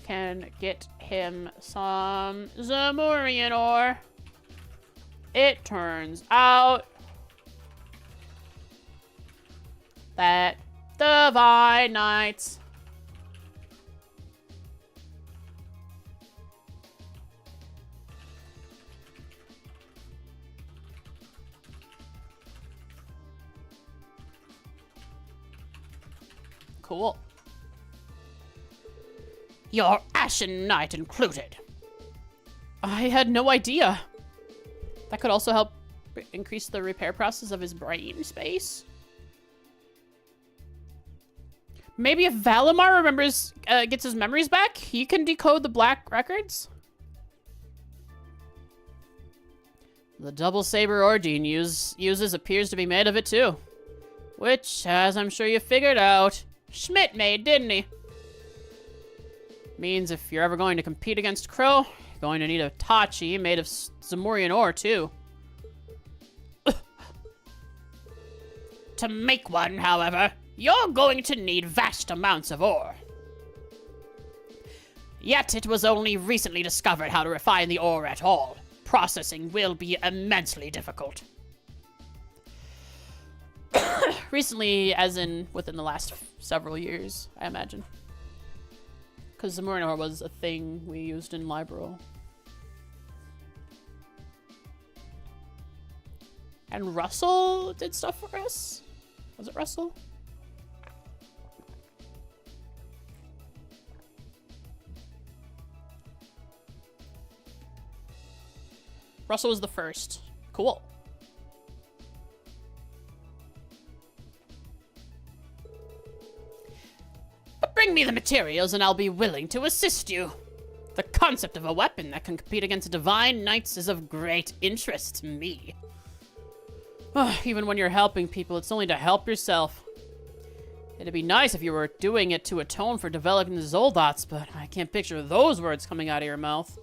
can get him some Zemurian ore, it turns out that Divine Knights cool. Your Ashen Knight included. I had no idea. That could also help increase the repair process of his brain space. Maybe if Valimar gets his memories back, he can decode the black records? The double saber Ordine uses appears to be made of it too. Which, as I'm sure you figured out, Schmidt made, didn't he? Means if you're ever going to compete against Crow, you're going to need a Tachi made of Zemurian ore too. To make one, however, you're going to need vast amounts of ore. Yet it was only recently discovered how to refine the ore at all. Processing will be immensely difficult. Recently, as in within the last several years, I imagine. Because Zemurian ore was a thing we used in Libero. And Russell did stuff for us? Was it Russell? Russell was the first. Cool. But bring me the materials and I'll be willing to assist you. The concept of a weapon that can compete against Divine Knights is of great interest to me. Even when you're helping people, it's only to help yourself. It'd be nice if you were doing it to atone for developing the Zoldots, but I can't picture those words coming out of your mouth.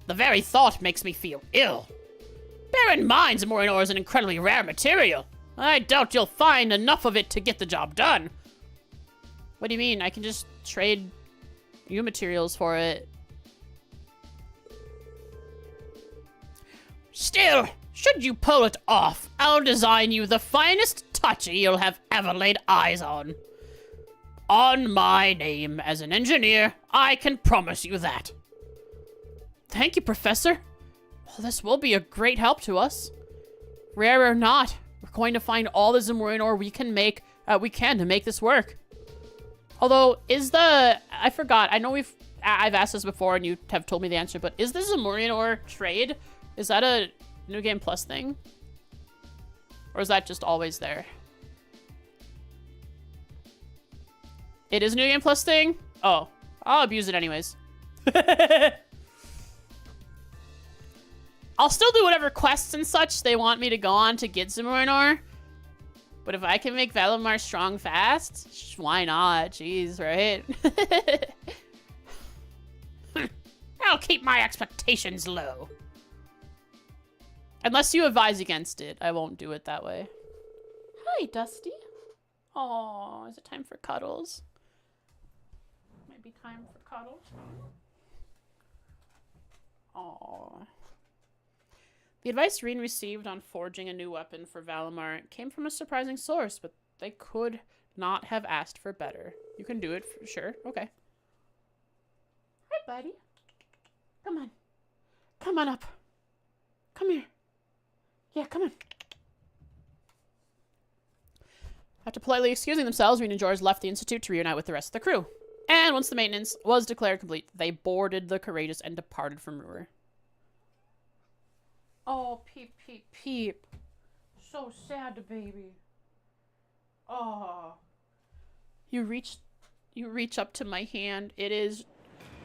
The very thought makes me feel ill. Bear in mind, Zemurian ore is an incredibly rare material. I doubt you'll find enough of it to get the job done. What do you mean? I can just trade you materials for it. Still, should you pull it off, I'll design you the finest touchy you'll have ever laid eyes on. On my name as an engineer, I can promise you that. Thank you, Professor. Well, this will be a great help to us. Rare or not, we're going to find all the Zamorian ore we can to make this work. Although, I forgot, I know I've asked this before and you have told me the answer, but is the Zamorian ore trade, is that a New Game Plus thing? Or is that just always there? It is a New Game Plus thing? Oh, I'll abuse it anyways. I'll still do whatever quests and such they want me to go on to get Zamorian ore. But if I can make Valimar strong fast, why not? Jeez, right? I'll keep my expectations low. Unless you advise against it, I won't do it that way. Hi, Dusty. Oh, is it time for cuddles? Might be time for cuddles. Oh. The advice Reen received on forging a new weapon for Valimar came from a surprising source, but they could not have asked for better. You can do it, for sure. Okay. Hi, buddy. Come on. Come on up. Come here. Yeah, come on. After politely excusing themselves, Reen and George left the Institute to reunite with the rest of the crew. And once the maintenance was declared complete, they boarded the Courageous and departed from Roer. Oh, Peep, Peep, Peep. So sad, baby. Oh. You reach up to my hand. It is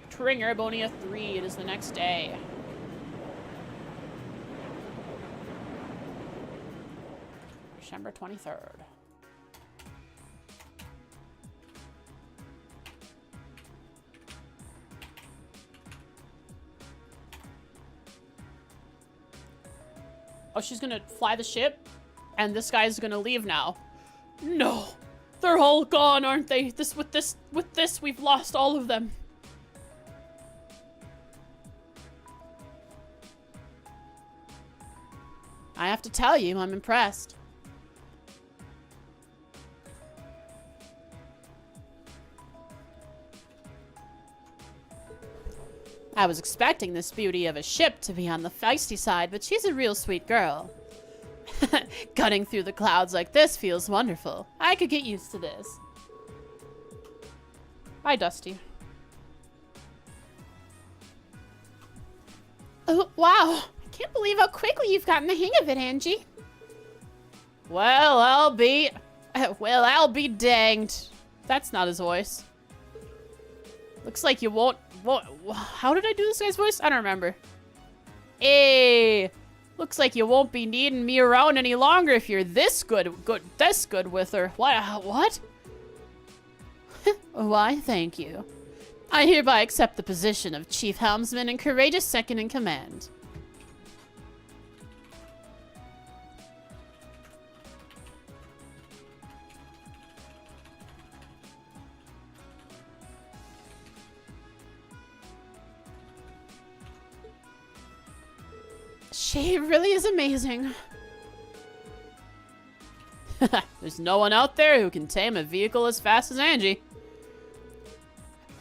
Turing Erebonia 3. It is the next day. December 23rd. Oh, she's gonna fly the ship, and this guy's gonna leave now. No, they're all gone, aren't they? With this, we've lost all of them. I have to tell you, I'm impressed. I was expecting this beauty of a ship to be on the feisty side, but she's a real sweet girl. Cutting through the clouds like this feels wonderful. I could get used to this. Hi, Dusty. Oh, wow. I can't believe how quickly you've gotten the hang of it, Angie. Well, I'll be danged. That's not his voice. Looks like you won't. How did I do this guy's voice? I don't remember. Hey, looks like you won't be needing me around any longer if you're this good with her. What? Why, thank you. I hereby accept the position of Chief Helmsman and Courageous Second in Command. She really is amazing. There's no one out there who can tame a vehicle as fast as Angie.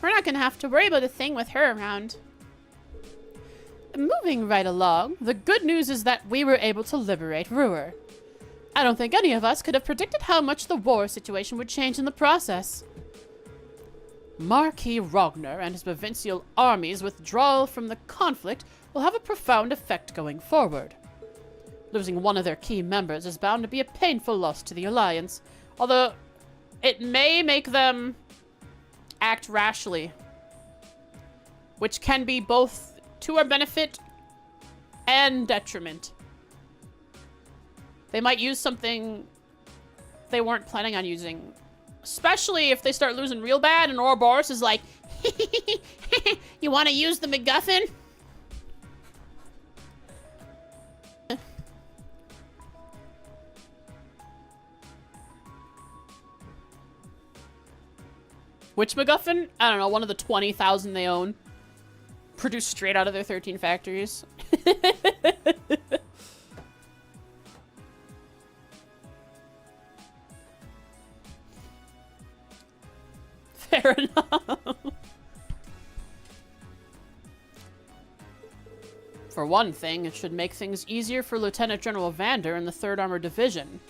We're not gonna have to worry about a thing with her around. Moving right along, the good news is that we were able to liberate Roer. I don't think any of us could have predicted how much the war situation would change in the process. Marquis Rogner and his provincial army's withdrawal from the conflict will have a profound effect going forward. Losing one of their key members is bound to be a painful loss to the Alliance, although it may make them act rashly, which can be both to our benefit and detriment. They might use something they weren't planning on using, especially if they start losing real bad and Ouroboros is like, you want to use the MacGuffin? Which MacGuffin? I don't know, one of the 20,000 they own. Produced straight out of their 13 factories. Fair enough. For one thing, it should make things easier for Lieutenant General Vander and the 3rd Armored Division.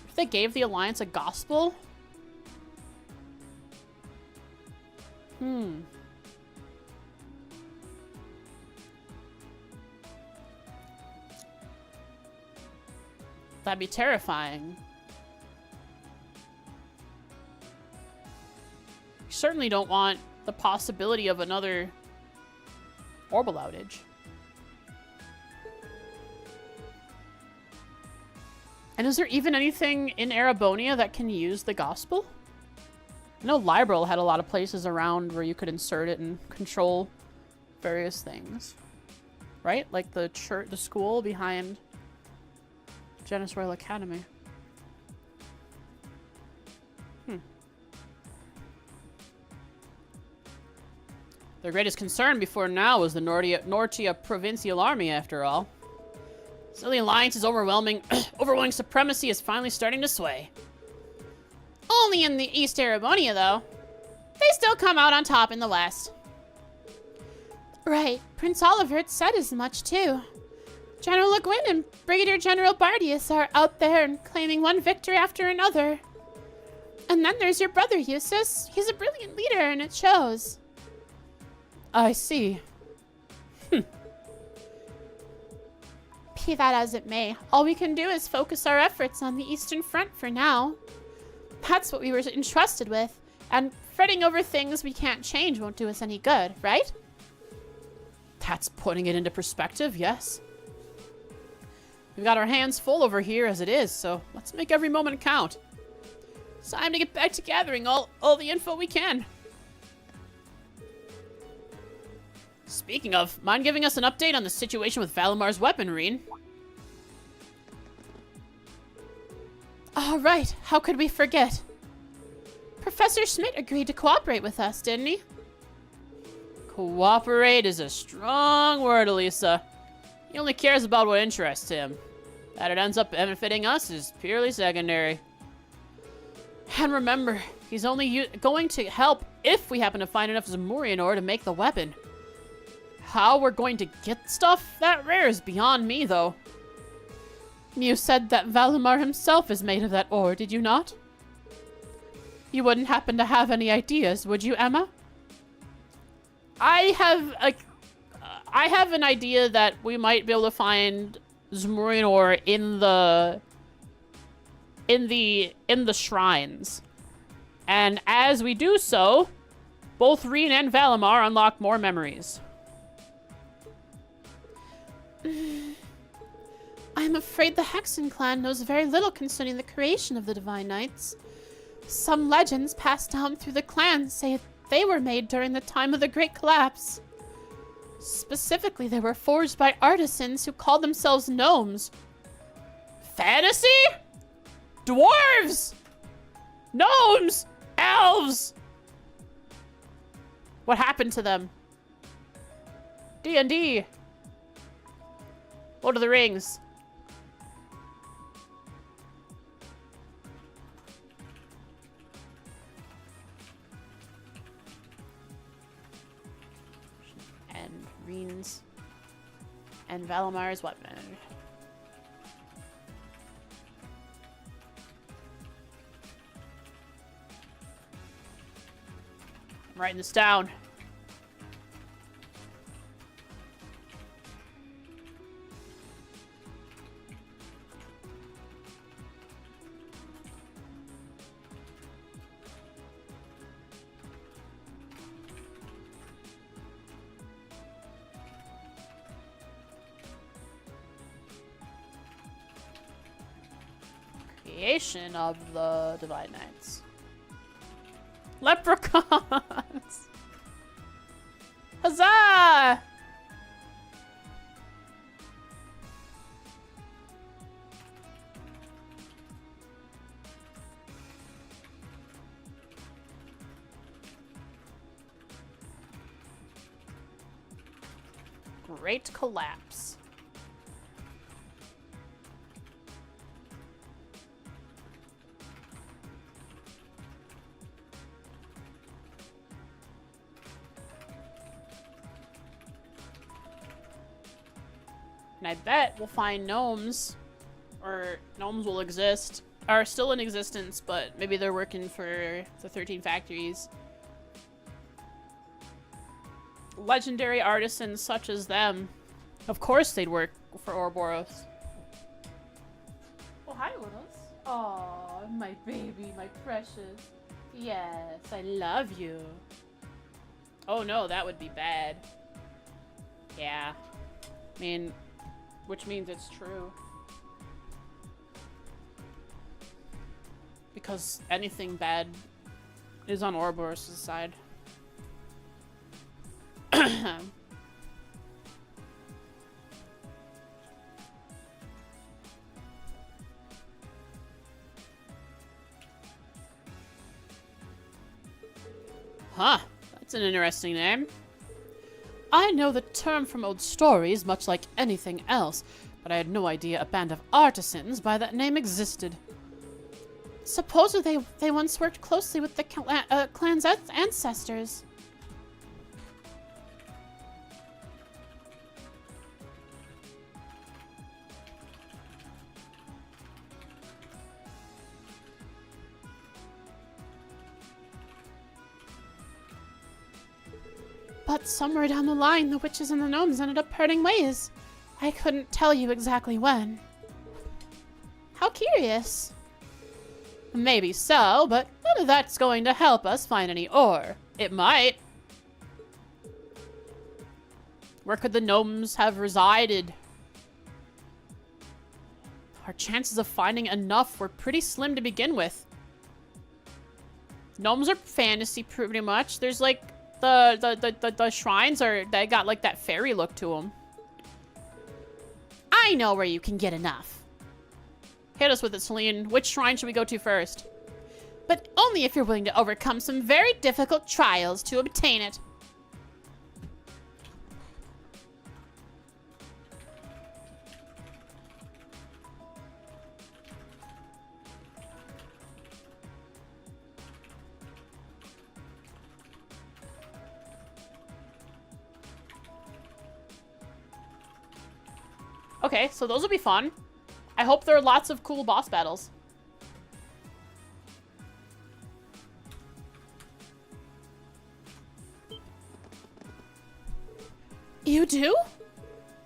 If they gave the Alliance a gospel? That'd be terrifying. You certainly don't want the possibility of another orbital outage. And is there even anything in Erebonia that can use the gospel? I know Liberal had a lot of places around where you could insert it and control various things. Right? Like the church, the school behind Genis Royal Academy. Their greatest concern before now was the Nortia Provincial Army, after all. So the Alliance's overwhelming supremacy is finally starting to sway. Only in the East Erebonia, though. They still come out on top in the West. Right. Prince Olivert said as much, too. General Le Guin and Brigadier General Bardius are out there and claiming one victory after another. And then there's your brother, Eustace. He's a brilliant leader, and it shows. I see. Be that as it may, all we can do is focus our efforts on the Eastern Front for now. That's what we were entrusted with, and fretting over things we can't change won't do us any good, right? That's putting it into perspective, yes. We've got our hands full over here as it is, so let's make every moment count. It's time to get back to gathering all the info we can. Speaking of, mind giving us an update on the situation with Valamar's weaponry? All right, how could we forget? Professor Schmidt agreed to cooperate with us, didn't he? Cooperate is a strong word, Elisa. He only cares about what interests him. That it ends up benefiting us is purely secondary. And remember, he's only going to help if we happen to find enough Zamurian ore to make the weapon. How we're going to get stuff that rare is beyond me, though. You said that Valimar himself is made of that ore, did you not? You wouldn't happen to have any ideas, would you, Emma? I have an idea that we might be able to find Zamurian ore in the shrines. And as we do so, both Reen and Valimar unlock more memories. I'm afraid the Hexen clan knows very little concerning the creation of the Divine Knights. Some legends passed down through the clan say they were made during the time of the Great Collapse. Specifically, they were forged by artisans who called themselves gnomes. Fantasy? Dwarves! Gnomes! Elves! What happened to them? D&D. Lord of the Rings. And Reen's and Valamar's weapon. I'm writing this down. Creation of the Divine Knights. Leprechauns! Huzzah! Great collapse. And I bet we'll find gnomes, or gnomes will exist, are still in existence, but maybe they're working for the 13 factories. Legendary artisans such as them. Of course they'd work for Ouroboros. Oh, hi, Littles. Oh, my baby, my precious. Yes, I love you. Oh no, that would be bad. Yeah. I mean, which means it's true. Because anything bad is on Ouroboros' side. Huh, that's an interesting name. I know the term from old stories, much like anything else, but I had no idea a band of artisans by that name existed. Supposedly they once worked closely with the clan's ancestors. But somewhere down the line, the witches and the gnomes ended up parting ways. I couldn't tell you exactly when. How curious. Maybe so, but none of that's going to help us find any ore. It might. Where could the gnomes have resided? Our chances of finding enough were pretty slim to begin with. Gnomes are fantasy pretty much. There's like the shrines they got like that fairy look to them. I know where you can get enough. Hit us with it, Celine. Which shrine should we go to first? But only if you're willing to overcome some very difficult trials to obtain it. Okay, so those will be fun. I hope there are lots of cool boss battles. You do?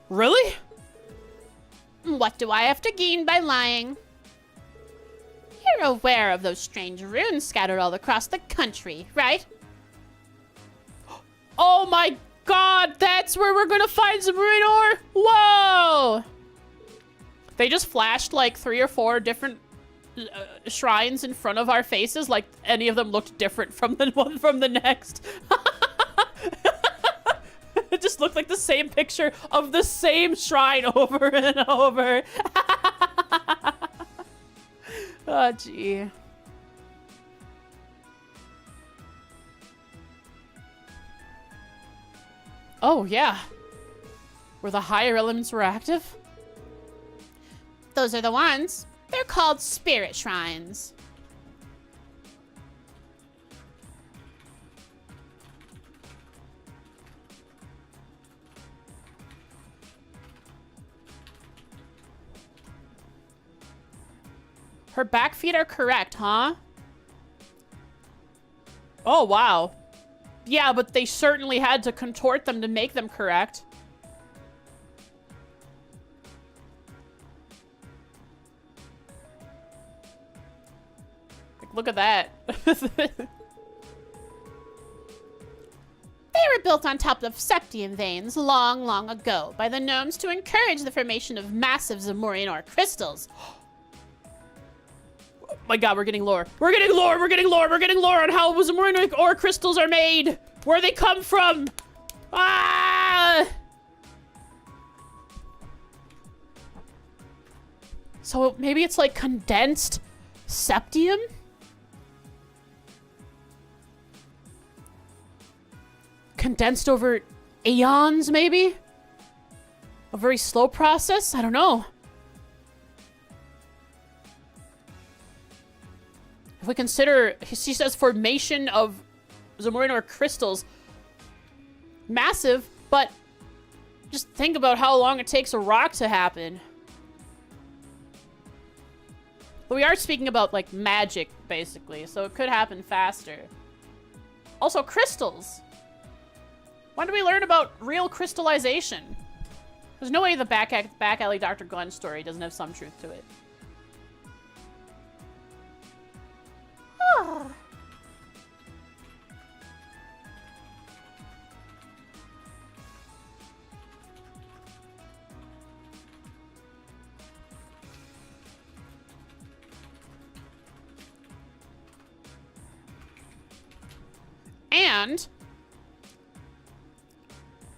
Really? What do I have to gain by lying? You're aware of those strange runes scattered all across the country, right? Oh my god, that's where we're gonna find some ruin ore? Whoa! They just flashed like 3 or 4 different shrines in front of our faces, like any of them looked different from the one from the next. It just looked like the same picture of the same shrine over and over. Oh, gee. Oh, yeah. Where the higher elements were active? Those are the ones. They're called spirit shrines. Her back feet are correct, huh? Oh, wow. Yeah, but they certainly had to contort them to make them correct. Look at that. They were built on top of septium veins long, long ago by the gnomes to encourage the formation of massive Zamorian ore crystals. Oh my god, we're getting lore. We're getting lore, we're getting lore, we're getting lore on how Zamorian ore crystals are made. Where they come from. Ah! So maybe it's like condensed septium? Condensed over aeons, maybe? A very slow process? I don't know. If we consider, she says, formation of Zamorian ore crystals. Massive, but Just think about how long it takes a rock to happen. But we are speaking about, like, magic, basically, so it could happen faster. Also, crystals. When do we learn about real crystallization? There's no way the back alley Dr. Glenn story doesn't have some truth to it. And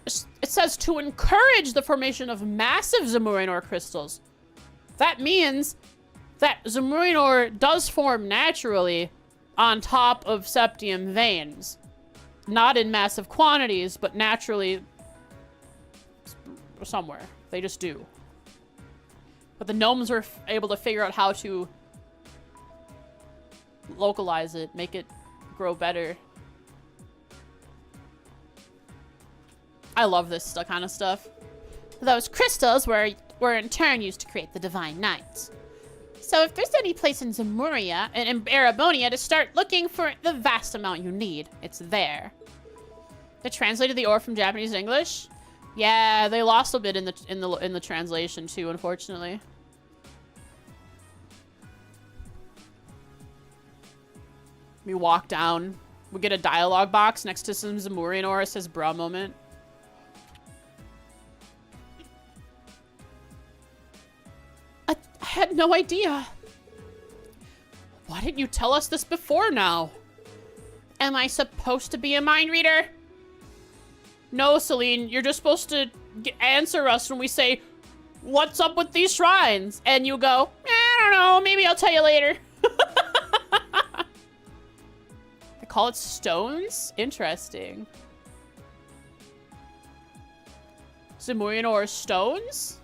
it says to encourage the formation of massive Zamurian ore crystals. That means that Zamurian ore does form naturally on top of septium veins. Not in massive quantities, but naturally somewhere. They just do. But the gnomes were able to figure out how to localize it, make it grow better. I love this kind of stuff. Those crystals were in turn used to create the Divine Knights. So if there's any place in Zemuria and in Erebonia to start looking for the vast amount you need, it's there. They translated the ore from Japanese to English? Yeah, they lost a bit in the translation too, unfortunately. We walk down. We get a dialogue box next to some Zamurian ore. It says bra moment. I had no idea. Why didn't you tell us this before now? Am I supposed to be a mind reader? No, Celine, you're just supposed to answer us when we say, what's up with these shrines? And you go, I don't know, maybe I'll tell you later. They call it stones? Interesting. Zamurian ore stones?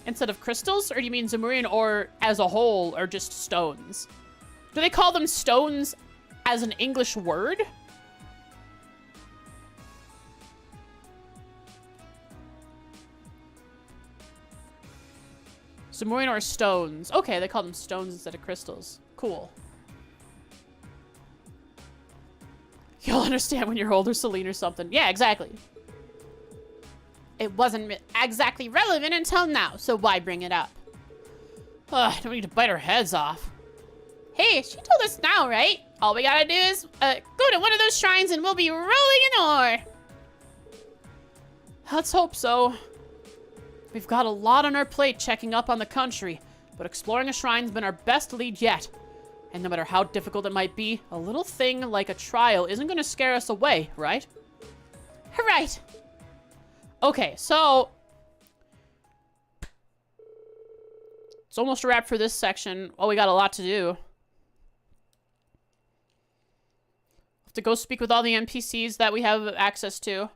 Instead of crystals? Or do you mean Zamurian ore as a whole are just stones? Do they call them stones as an English word? Zamurian ore stones. Okay, they call them stones instead of crystals. Cool. You'll understand when you're older, Celine, or something. Yeah, exactly. It wasn't exactly relevant until now, so why bring it up? Ugh, I don't need to bite our heads off. Hey, she told us now, right? All we gotta do is go to one of those shrines and we'll be rolling in ore. Let's hope so. We've got a lot on our plate checking up on the country, but exploring a shrine's been our best lead yet. And no matter how difficult it might be, a little thing like a trial isn't gonna scare us away, right? Right. Okay, so it's almost a wrap for this section. Oh, we got a lot to do. Have to go speak with all the NPCs that we have access to.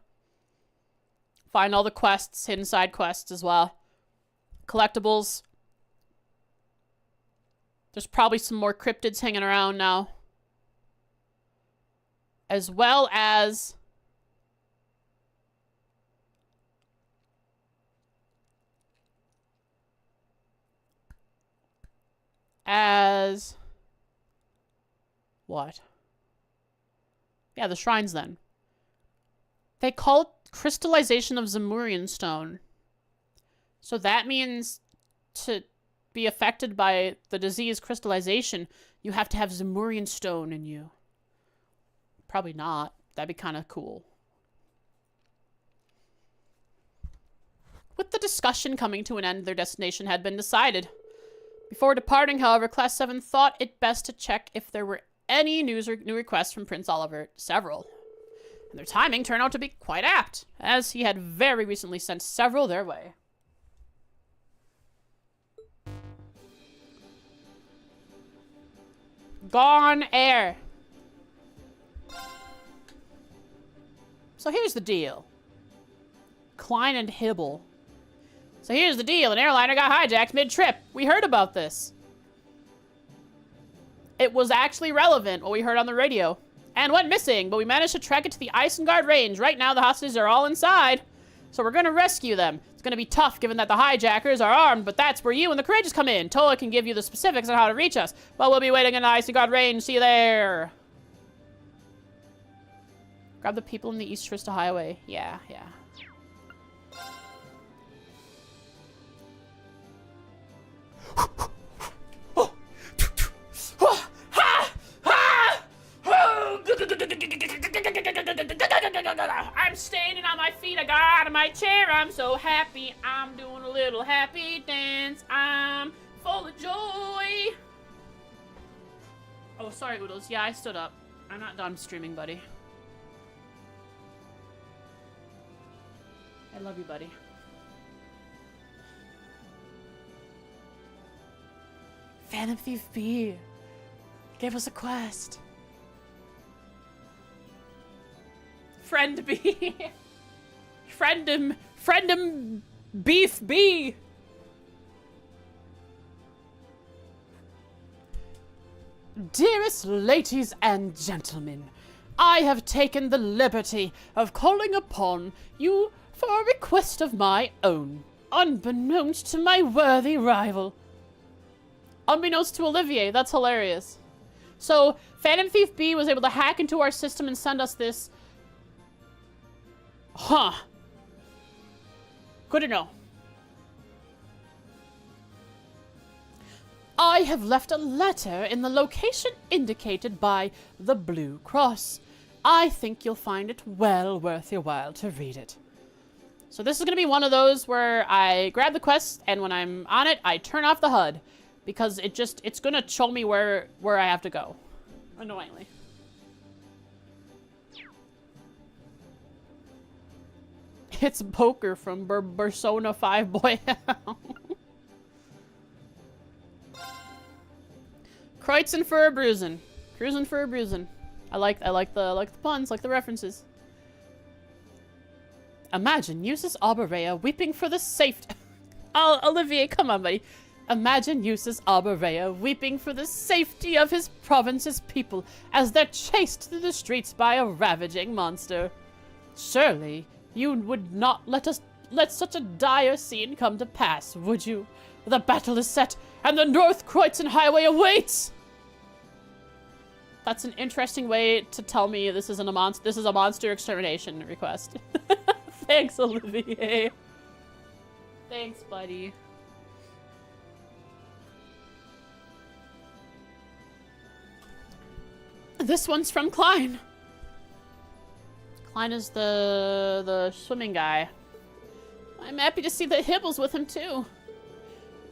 Find all the quests, hidden side quests as well. Collectibles. There's probably some more cryptids hanging around now. As well as what? Yeah, the shrines then. They call it crystallization of Zamurian stone. So that means to be affected by the disease crystallization, you have to have Zamurian stone in you. Probably not. That'd be kind of cool. With the discussion coming to an end, their destination had been decided. Before departing, however, Class 7 thought it best to check if there were any new requests from Prince Oliver. Several. And their timing turned out to be quite apt, as he had very recently sent several their way. Gone air. So here's the deal. Klein and Hibble. So here's the deal. An airliner got hijacked mid-trip. We heard about this. It was actually relevant, what we heard on the radio. And went missing, but we managed to track it to the Isengard range. Right now, the hostages are all inside. So we're gonna rescue them. It's gonna be tough given that the hijackers are armed, but that's where you and the courageous come in. Toa can give you the specifics on how to reach us, but we'll be waiting in the icy guard range. See you there. Grab the people in the East Trista Highway. Yeah. I'm standing on my feet, I got out of my chair, I'm so happy, I'm doing a little happy dance, I'm full of joy. Oh, sorry, Oodles. Yeah, I stood up. I'm not done streaming, buddy. I love you, buddy. Phantom Thief B gave us a quest. Friend B. Friendem Beef B. Dearest ladies and gentlemen, I have taken the liberty of calling upon you for a request of my own, unbeknownst to my worthy rival. Unbeknownst to Olivier, that's hilarious. So, Phantom Thief B was able to hack into our system and send us this. Huh. Good to know. I have left a letter in the location indicated by the Blue Cross. I think you'll find it well worth your while to read it. So this is going to be one of those where I grab the quest, and when I'm on it, I turn off the HUD. Because it's going to show me where I have to go. Annoyingly. It's Poker from Persona 5 Boy. Kreutzen for a bruisin'. Cruising for a bruisin'. I like the puns, like the references. Imagine Eustace Alberea weeping for the safety. Oh, Olivier, come on, buddy. Imagine Eustace Alberea weeping for the safety of his province's people as they're chased through the streets by a ravaging monster. Surely you would not let such a dire scene come to pass, would you? The battle is set, and the North Kreutzen Highway awaits! That's an interesting way to tell me this is a monster extermination request. Thanks, Olivier. Thanks, buddy. This one's from Klein. Klein is the swimming guy. I'm happy to see that Hibble's with him too.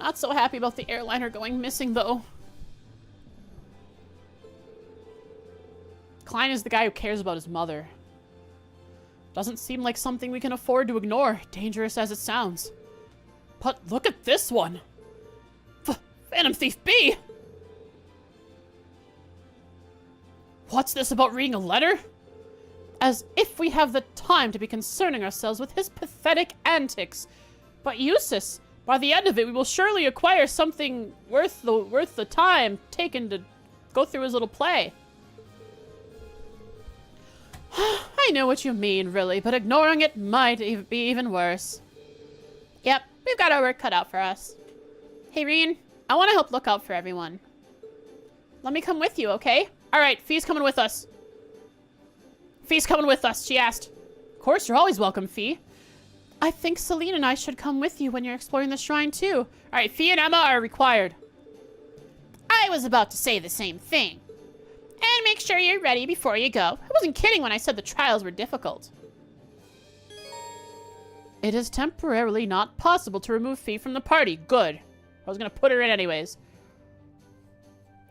Not so happy about the airliner going missing though. Klein is the guy who cares about his mother. Doesn't seem like something we can afford to ignore, dangerous as it sounds. But look at this one! Phantom Thief B! What's this about reading a letter? As if we have the time to be concerning ourselves with his pathetic antics. But Eustace, by the end of it, we will surely acquire something worth the time taken to go through his little play. I know what you mean, really, but ignoring it might be even worse. Yep, we've got our work cut out for us. Hey, Reen, I want to help look out for everyone. Let me come with you, okay? Alright, Fee's coming with us. Fee's coming with us, she asked. Of course, you're always welcome, Fee. I think Celine and I should come with you when you're exploring the shrine, too. Alright, Fee and Emma are required. I was about to say the same thing. And make sure you're ready before you go. I wasn't kidding when I said the trials were difficult. It is temporarily not possible to remove Fee from the party. Good. I was gonna put her in anyways.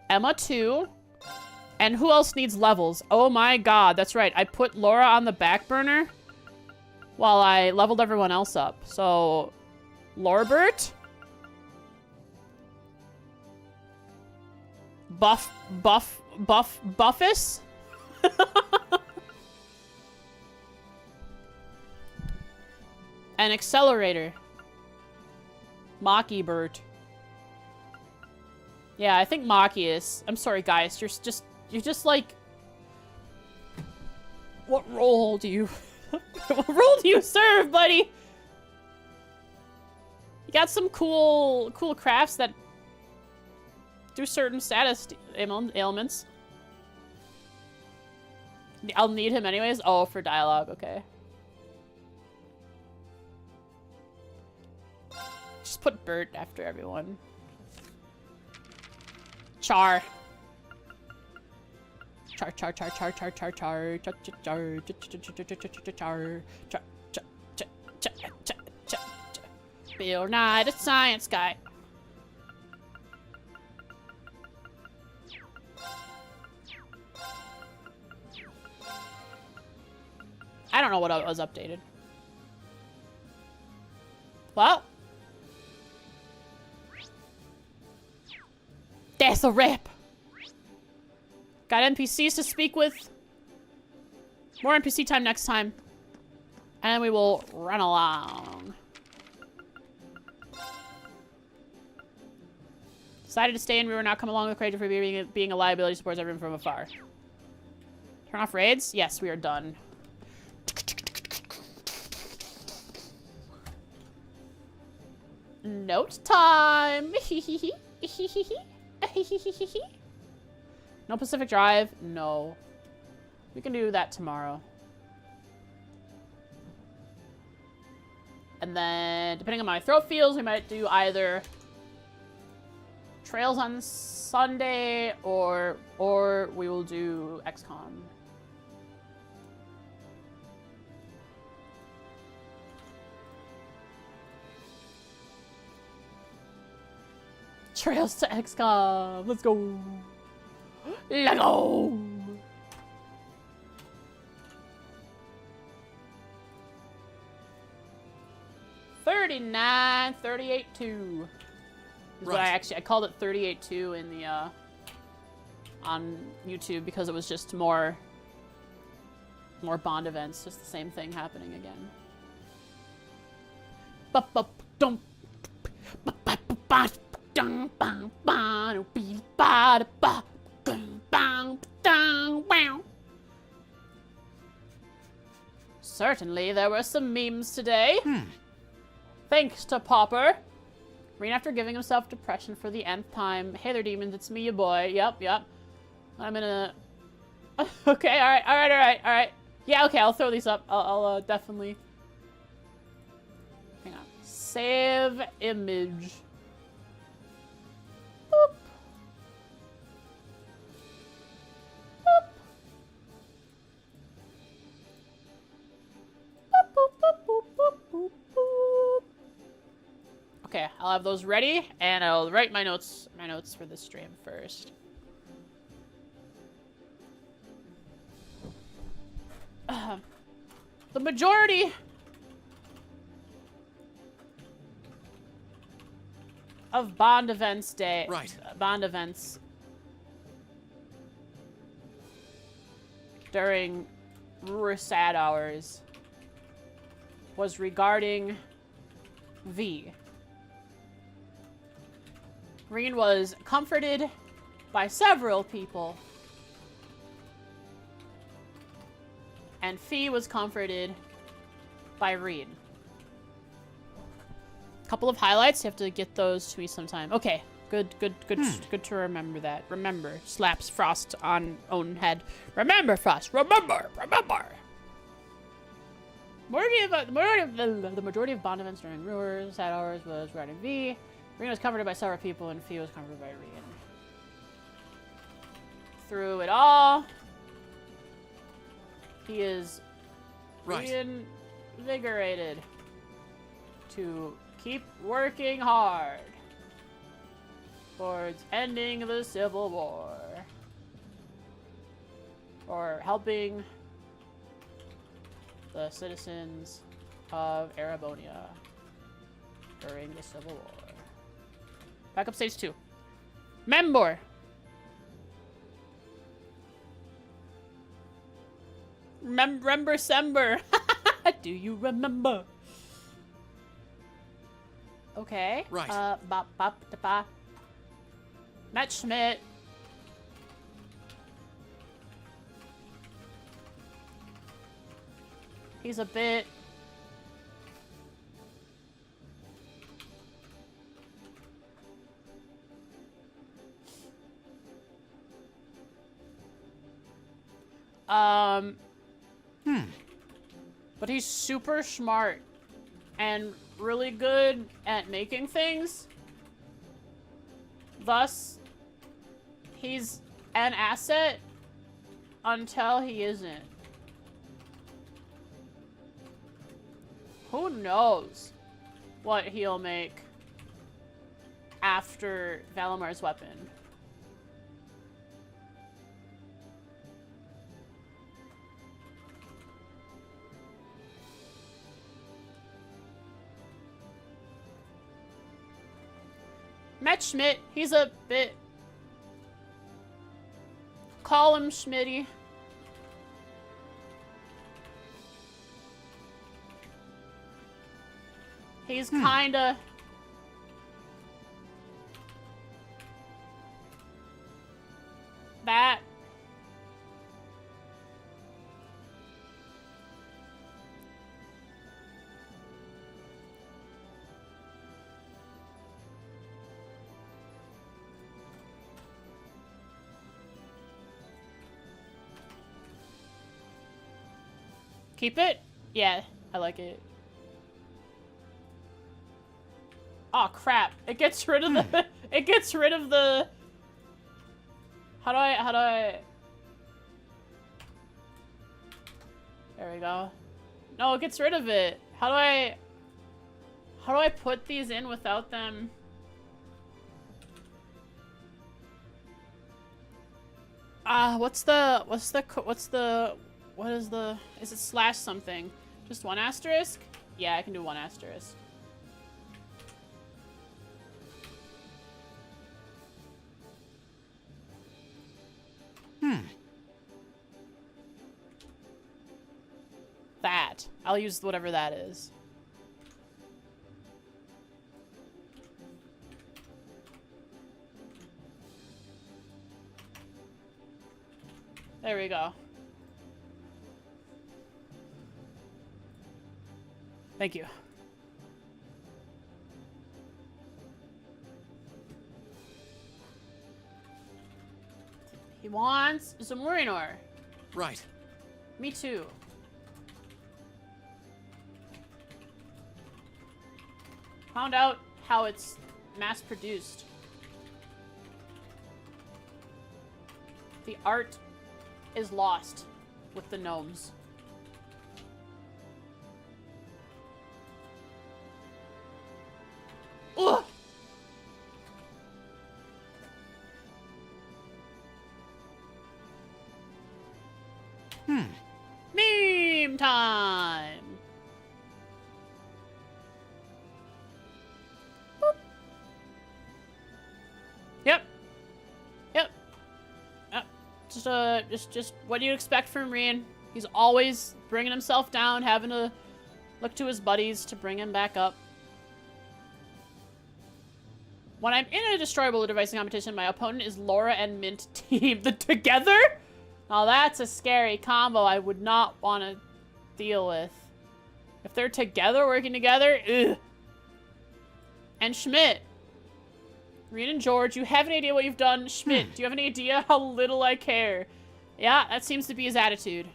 Emma, too. And who else needs levels? Oh my god, that's right. I put Laura on the back burner while I leveled everyone else up. So, Lorbert? Buffus? An accelerator. Maki-Bert. Yeah, I think Maki is. I'm sorry, guys. You're just like... What role do you... what role do you serve, buddy? You got some cool crafts that do certain status ailments. I'll need him anyways. Oh, for dialogue, okay. Just put Bert after everyone. Char. Char, char, char, char, char, char, char, char, char, char, char, Bill Nye, the science guy. I don't know what was updated. Well. That's a wrap. Got NPCs to speak with. More NPC time next time. And then we will run along. Decided to stay in. We will not come along with Craig for being a liability, supports everyone from afar. Turn off raids? Yes, we are done. Note time. No Pacific Drive? No. We can do that tomorrow. And then, depending on my throat feels, we might do either Trails on Sunday or we will do XCOM. Trails to XCOM. Let's go. Let's go. $39, 38.2. Right. I called it 38.2 in the on YouTube because it was just more Bond events, just the same thing happening again. Certainly, there were some memes today. Thanks to Popper. Green after giving himself depression for the nth time. Hey there, demons. It's me, your boy. Yep. I'm gonna... Okay, alright. Yeah, okay, I'll throw these up. I'll definitely... Hang on. Save image. Boop. Boop. Boop, boop, boop, boop, boop, boop, boop. Okay, I'll have those ready, and I'll write my notes for this stream first. The majority of Bond events day. Right. Bond events during Roer sad hours was regarding V. Green was comforted by several people. And Fee was comforted by Reed. Couple of highlights. You have to get those to me sometime. Okay. Good to remember that. Remember. Slaps Frost on own head. Remember, Frost. Remember. The majority of Bond events during Roer sad hours was riding V. Green was comforted by several people, and Fee was comforted by Reed. Through it all, he is reinvigorated to keep working hard towards ending the Civil War. Or helping the citizens of Arabonia during the Civil War. Back up stage 2. Member! Remember Sember. Do you remember? Okay. Right. Matt Schmidt. He's a bit But he's super smart and really good at making things. Thus, he's an asset until he isn't. Who knows what he'll make after Valamar's weapon. Met Schmidt, he's a bit... Call him Schmitty. He's kinda... that. Keep it? Yeah, I like it. Oh crap. It gets rid of the it gets rid of the How do I There we go. No, it gets rid of it. How do I put these in without them? Is it slash something? Just one asterisk? Yeah, I can do one asterisk. That. I'll use whatever that is. There we go. Thank you. He wants some marine ore. Right. Me too. Found out how it's mass-produced. The art is lost with the gnomes. Ugh! Meme time! Boop. Yep. Just what do you expect from Rian? He's always bringing himself down, having to look to his buddies to bring him back up. When I'm in a destroyable device competition, my opponent is Laura and Mint teamed together? Now that's a scary combo I would not want to deal with. If they're together, working together, ugh. And Schmidt. Reed and George, you have any idea what you've done? Schmidt, do you have any idea how little I care? Yeah, that seems to be his attitude.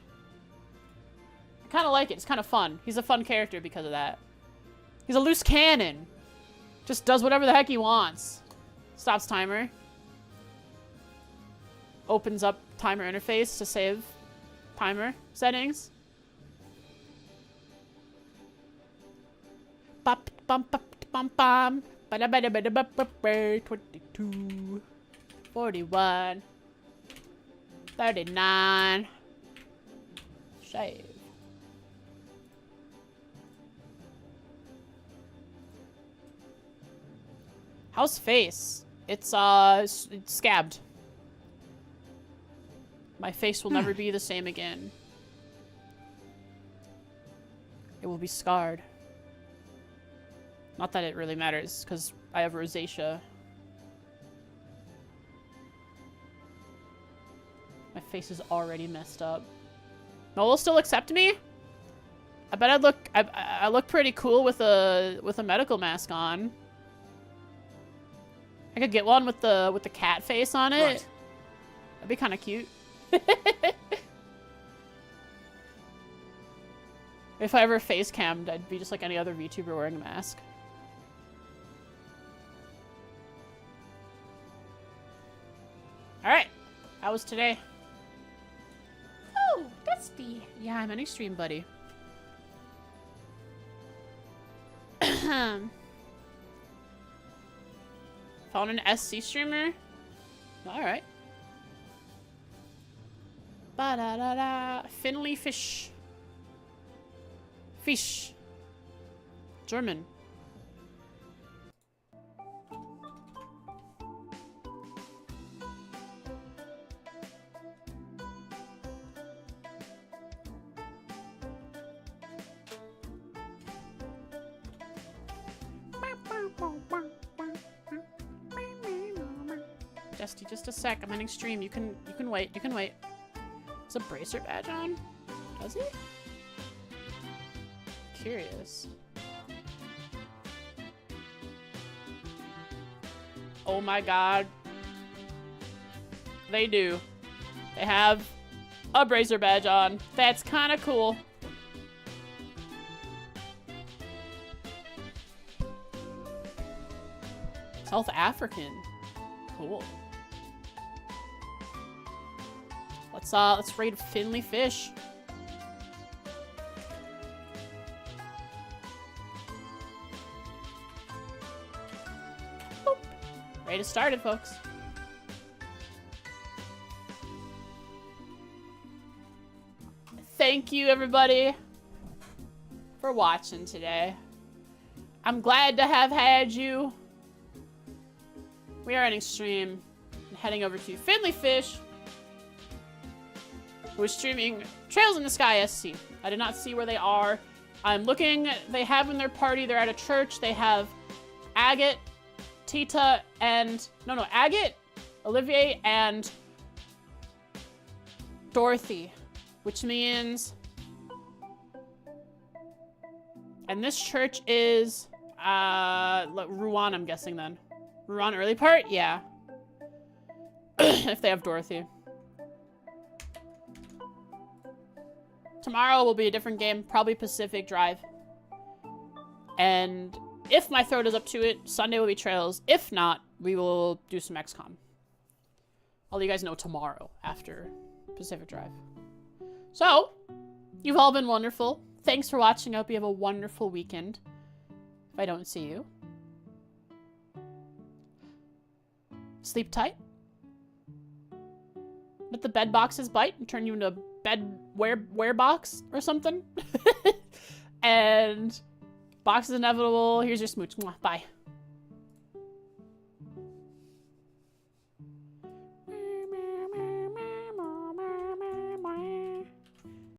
I kind of like it. It's kind of fun. He's a fun character because of that. He's a loose cannon. Just does whatever the heck he wants. Stops timer. Opens up timer interface to save timer settings. Bop, bum, bop, bum, bum. 22, 41, 39. Save. How's face? It's scabbed. My face will never be the same again. It will be scarred. Not that it really matters, because I have rosacea. My face is already messed up. No, will still accept me? I bet I look pretty cool with a medical mask on. I could get one with the cat face on it. Right. That'd be kind of cute. If I ever face cammed, I'd be just like any other VTuber wearing a mask. Alright. How was today? Oh, Dusty. Yeah, I'm any stream, buddy. Found an SC streamer? Alright. Ba-da-da-da. Finley fish. Fish. German. Dusty, just a sec. I'm ending stream. You can wait. You can wait. Is a bracer badge on? Does he? Curious. Oh my god. They do. They have a bracer badge on. That's kind of cool. South African. Cool. Let's raid Finley fish. Boop. Raid has started, folks. Thank you, everybody, for watching today. I'm glad to have had you. We are ending stream and heading over to Finley Fish, who is streaming Trails in the Sky SC. I did not see where they are. I'm looking. They have in their party. They're at a church. They have Agate, Tita, and Agate, Olivier, and Dorothy, which means, and this church is Rouen, I'm guessing then. Rouen early part? Yeah. If they have Dorothy. Tomorrow will be a different game, probably Pacific Drive. And if my throat is up to it, Sunday will be Trails. If not, we will do some XCOM. I'll let you guys know tomorrow after Pacific Drive. So, you've all been wonderful. Thanks for watching. I hope you have a wonderful weekend. If I don't see you. Sleep tight. Let the bed boxes bite and turn you into a bed wear box or something. And box is inevitable. Here's your smooch. Mwah. Bye.